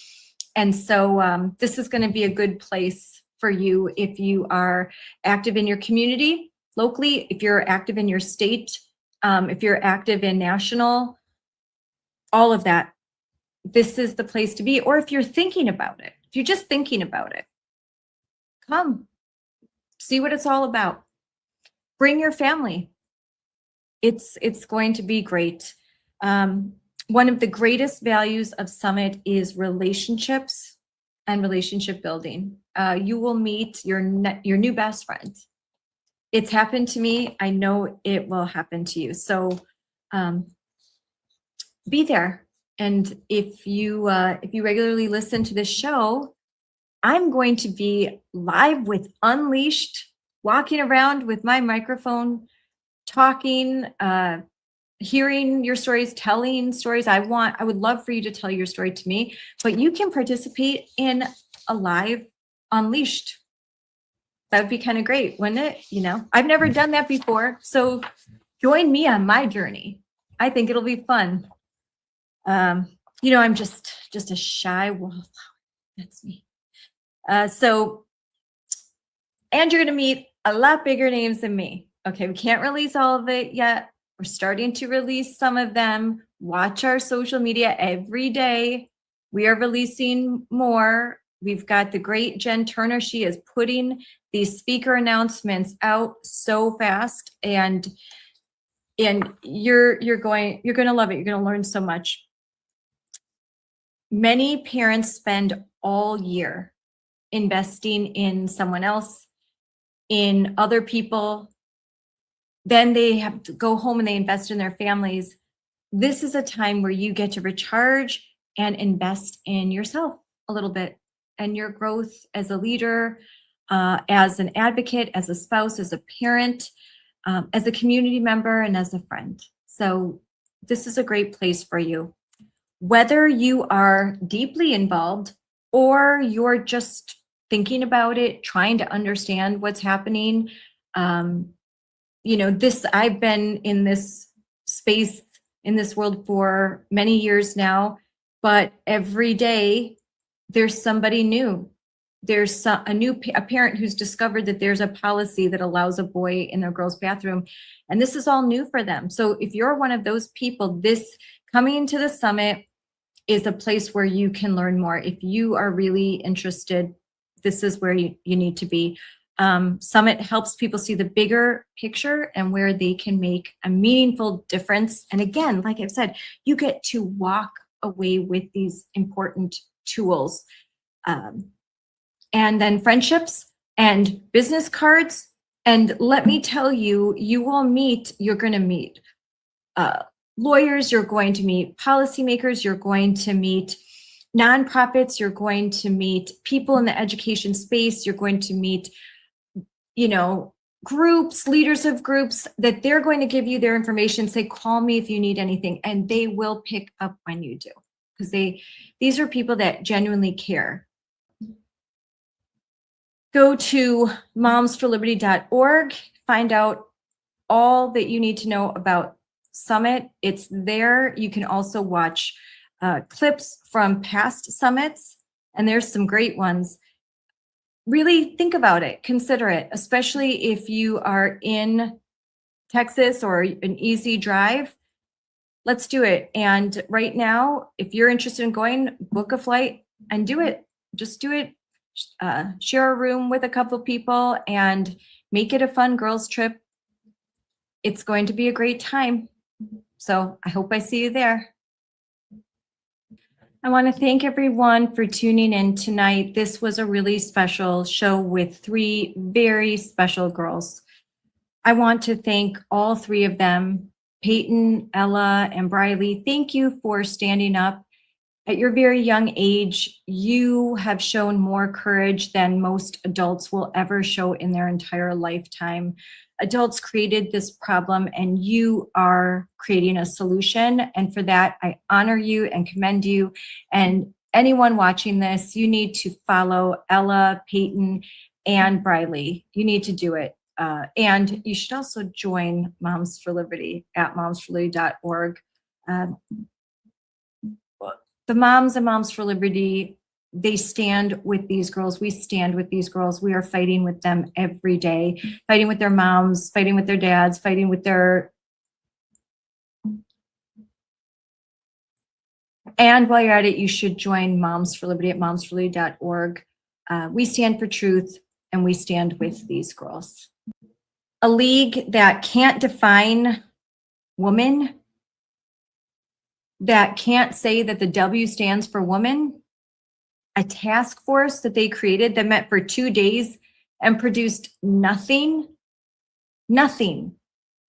And so this is going to be a good place for you if you are active in your community locally, if you're active in your state, if you're active in national, all of that. This is the place to be. Or if you're thinking about it, if you're just thinking about it, come see what it's all about. Bring your family. It's going to be great. One of the greatest values of Summit is relationships and relationship building. You will meet your new best friend. It's happened to me. I know it will happen to you. So be there. And if you regularly listen to this show, I'm going to be live with Unleashed, walking around with my microphone, talking, hearing your stories, telling stories. I would love for you to tell your story to me, but you can participate in a live Unleashed. That would be kind of great, wouldn't it? You know, I've never done that before. So join me on my journey. I think it'll be fun. You know, I'm just a shy wallflower. That's me. And you're going to meet a lot bigger names than me. Okay, we can't release all of it yet. We're starting to release some of them. Watch our social media every day. We are releasing more. We've got the great Jen Turner. She is putting these speaker announcements out so fast, and you're going to love it. You're going to learn so much. Many parents spend all year investing in someone else, in other people. Then they have to go home and they invest in their families. This is a time where you get to recharge and invest in yourself a little bit and your growth as a leader, as an advocate, as a spouse, as a parent, as a community member, and as a friend. So this is a great place for you. Whether you are deeply involved or you're just thinking about it, trying to understand what's happening, you know, I've been in this space, in this world for many years now, but every day there's somebody new. There's a parent who's discovered that there's a policy that allows a boy in their girls' bathroom, and this is all new for them. So if you're one of those people, this coming into the summit is a place where you can learn more. If you are really interested, this is where you need to be. Summit helps people see the bigger picture and where they can make a meaningful difference. And again, like I've said, you get to walk away with these important tools. And then friendships and business cards. And let me tell you, you're going to meet lawyers, you're going to meet policymakers, you're going to meet nonprofits, you're going to meet people in the education space, you're going to meet, you know, groups, leaders of groups, that they're going to give you their information, say, call me if you need anything, and they will pick up when you do. because these are people that genuinely care. Go to momsforliberty.org, find out all that you need to know about Summit. It's there. You can also watch clips from past summits, and there's some great ones. Really think about it, consider it, especially if you are in Texas or an easy drive. Let's do it. And right now, if you're interested in going, book a flight and do it. Just do it. Share a room with a couple people and make it a fun girls trip. It's going to be a great time. So I hope I see you there. I want to thank everyone for tuning in tonight. This was a really special show with 3 very special girls. I want to thank all 3 of them, Payton, Ella, and Briley. Thank you for standing up. At your very young age, you have shown more courage than most adults will ever show in their entire lifetime. Adults created this problem, and you are creating a solution. And for that, I honor you and commend you. And anyone watching this, you need to follow Ella, Payton, and Briley. You need to do it. And you should also join Moms for Liberty at momsforliberty.org. The moms and Moms for Liberty, they stand with these girls. We stand with these girls. We are fighting with them every day, fighting with their moms, fighting with their dads, fighting with their... And while you're at it, you should join Moms for Liberty at momsforliberty.org. We stand for truth, and we stand with these girls. A league that can't define woman, that can't say that the W stands for woman, a task force that they created that met for 2 days and produced nothing,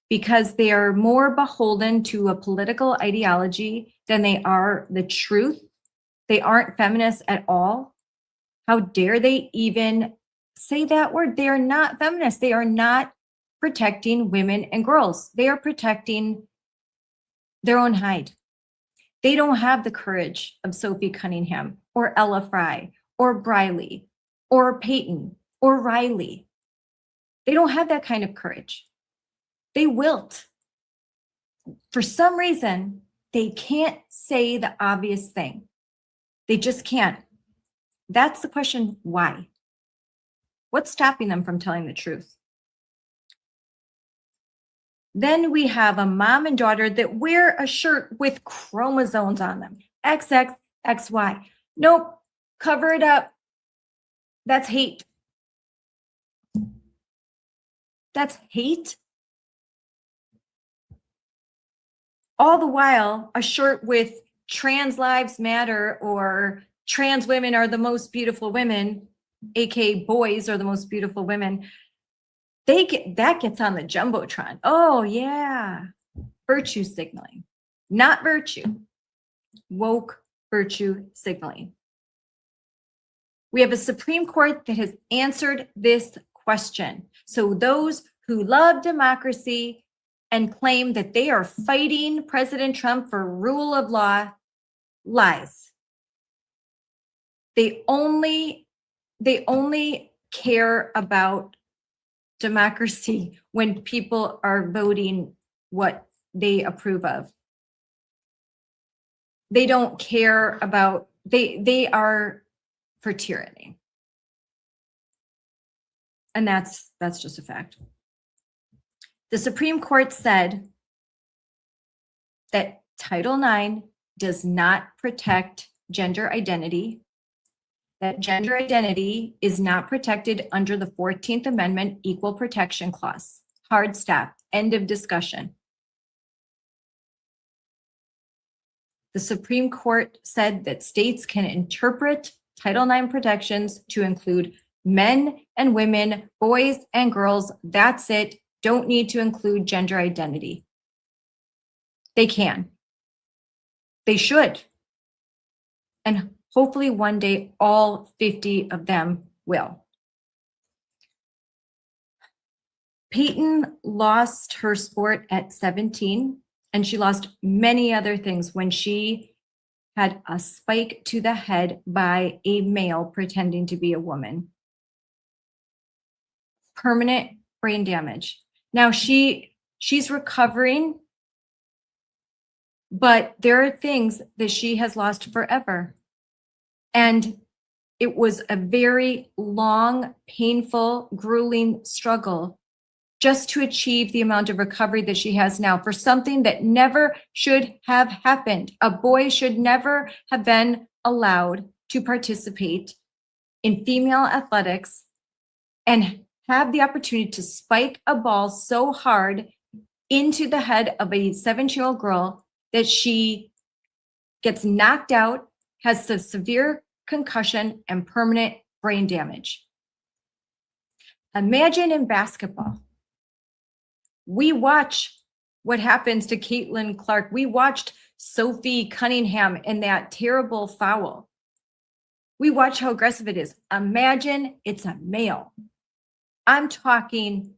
because they are more beholden to a political ideology than they are the truth. They aren't feminists at all. How dare they even say that word? They are not feminists. They are not protecting women and girls. They are protecting their own hide. They don't have the courage of Sophie Cunningham or Ella Frei or Briley or Payton or Riley. They don't have that kind of courage. They wilt. For some reason, they can't say the obvious thing. They just can't. That's the question, why? What's stopping them from telling the truth? Then we have a mom and daughter that wear a shirt with chromosomes on them. XX, XY. Nope, cover it up. That's hate. That's hate. All the while, a shirt with trans lives matter or trans women are the most beautiful women, aka boys are the most beautiful women. That gets on the Jumbotron. Oh yeah, virtue signaling, not virtue, woke virtue signaling. We have a Supreme Court that has answered this question. So those who love democracy and claim that they are fighting President Trump for rule of law, lies. They only care about democracy when people are voting what they approve of. They don't care about, they are for tyranny. And that's just a fact. The Supreme Court said that Title IX does not protect gender identity, that gender identity is not protected under the 14th Amendment Equal Protection Clause. Hard stop. End of discussion. The Supreme Court said that states can interpret Title IX protections to include men and women, boys and girls. That's it. Don't need to include gender identity. They can. They should. And hopefully one day all 50 of them will. Payton lost her sport at 17, and she lost many other things when she had a spike to the head by a male pretending to be a woman. Permanent brain damage. Now she's recovering, but there are things that she has lost forever. And it was a very long, painful, grueling struggle just to achieve the amount of recovery that she has now for something that never should have happened. A boy should never have been allowed to participate in female athletics and have the opportunity to spike a ball so hard into the head of a 17-year-old girl that she gets knocked out, has a severe concussion, and permanent brain damage. Imagine in basketball. We watch what happens to Caitlin Clark. We watched Sophie Cunningham in that terrible foul. We watch how aggressive it is. Imagine it's a male. I'm talking,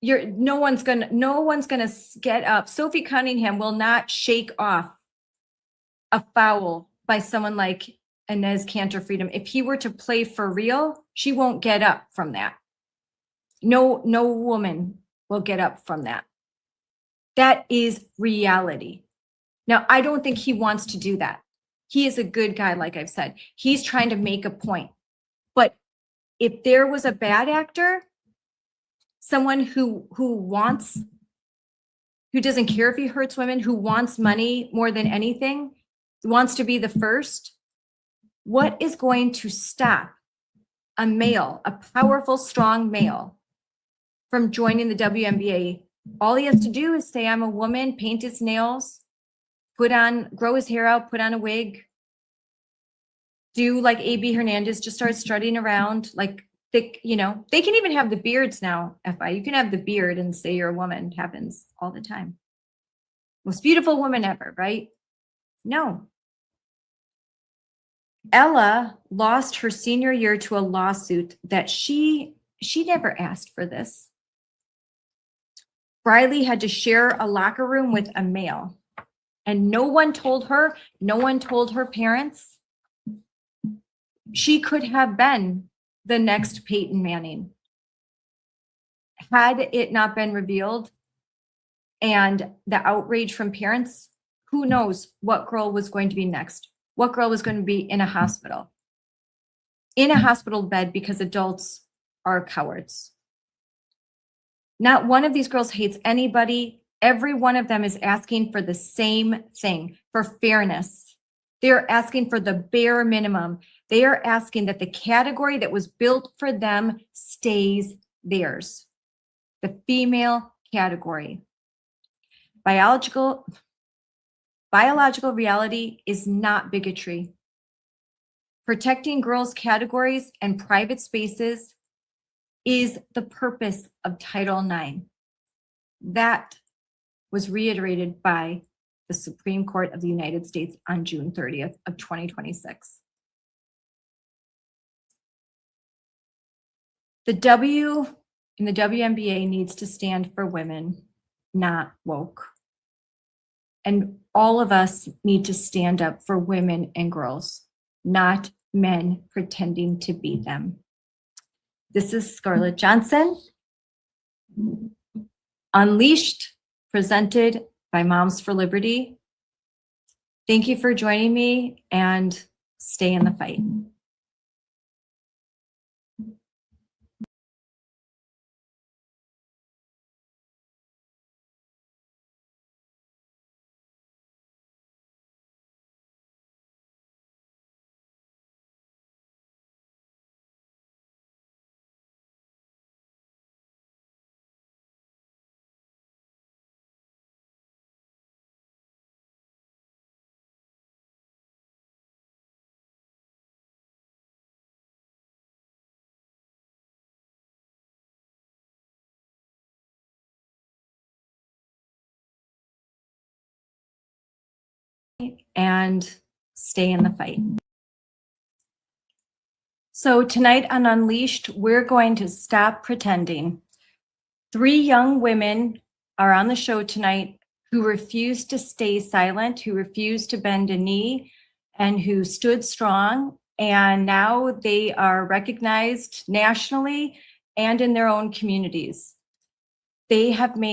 no one's gonna get up. Sophie Cunningham will not shake off a foul by someone like Enes Kanter Freedom. If he were to play for real, she won't get up from that. No woman will get up from that. That is reality. Now, I don't think he wants to do that. He is a good guy, like I've said. He's trying to make a point. But if there was a bad actor, someone who doesn't care if he hurts women, who wants money more than anything, wants to be the first, what is going to stop a male, a powerful, strong male, from joining the WNBA? All he has to do is say, I'm a woman, paint his nails, grow his hair out, put on a wig, do like AB Hernandez, just start strutting around like thick, they can even have the beards now, FI. You can have the beard and say you're a woman. It happens all the time. Most beautiful woman ever, right? No. Ella lost her senior year to a lawsuit that she never asked for this. Briley had to share a locker room with a male, and no one told her parents. She could have been the next Payton Manning. Had it not been revealed and the outrage from parents, who knows what girl was going to be next? What girl was going to be in a hospital bed because adults are cowards. Not one of these girls hates anybody. Every one of them is asking for the same thing, for fairness. They're asking for the bare minimum. They are asking that the category that was built for them stays theirs, the female category. Biological reality is not bigotry. Protecting girls' categories and private spaces is the purpose of Title IX. That was reiterated by the Supreme Court of the United States on June 30th of 2026. The W in the WNBA needs to stand for women, not woke. And all of us need to stand up for women and girls, not men pretending to be them. This is Scarlett Johnson, Unleashed, presented by Moms for Liberty. Thank you for joining me, and stay in the fight. And stay in the fight. So tonight on Unleashed, we're going to stop pretending. 3 young women are on the show tonight who refused to stay silent, who refused to bend a knee, and who stood strong. And now they are recognized nationally and in their own communities. They have made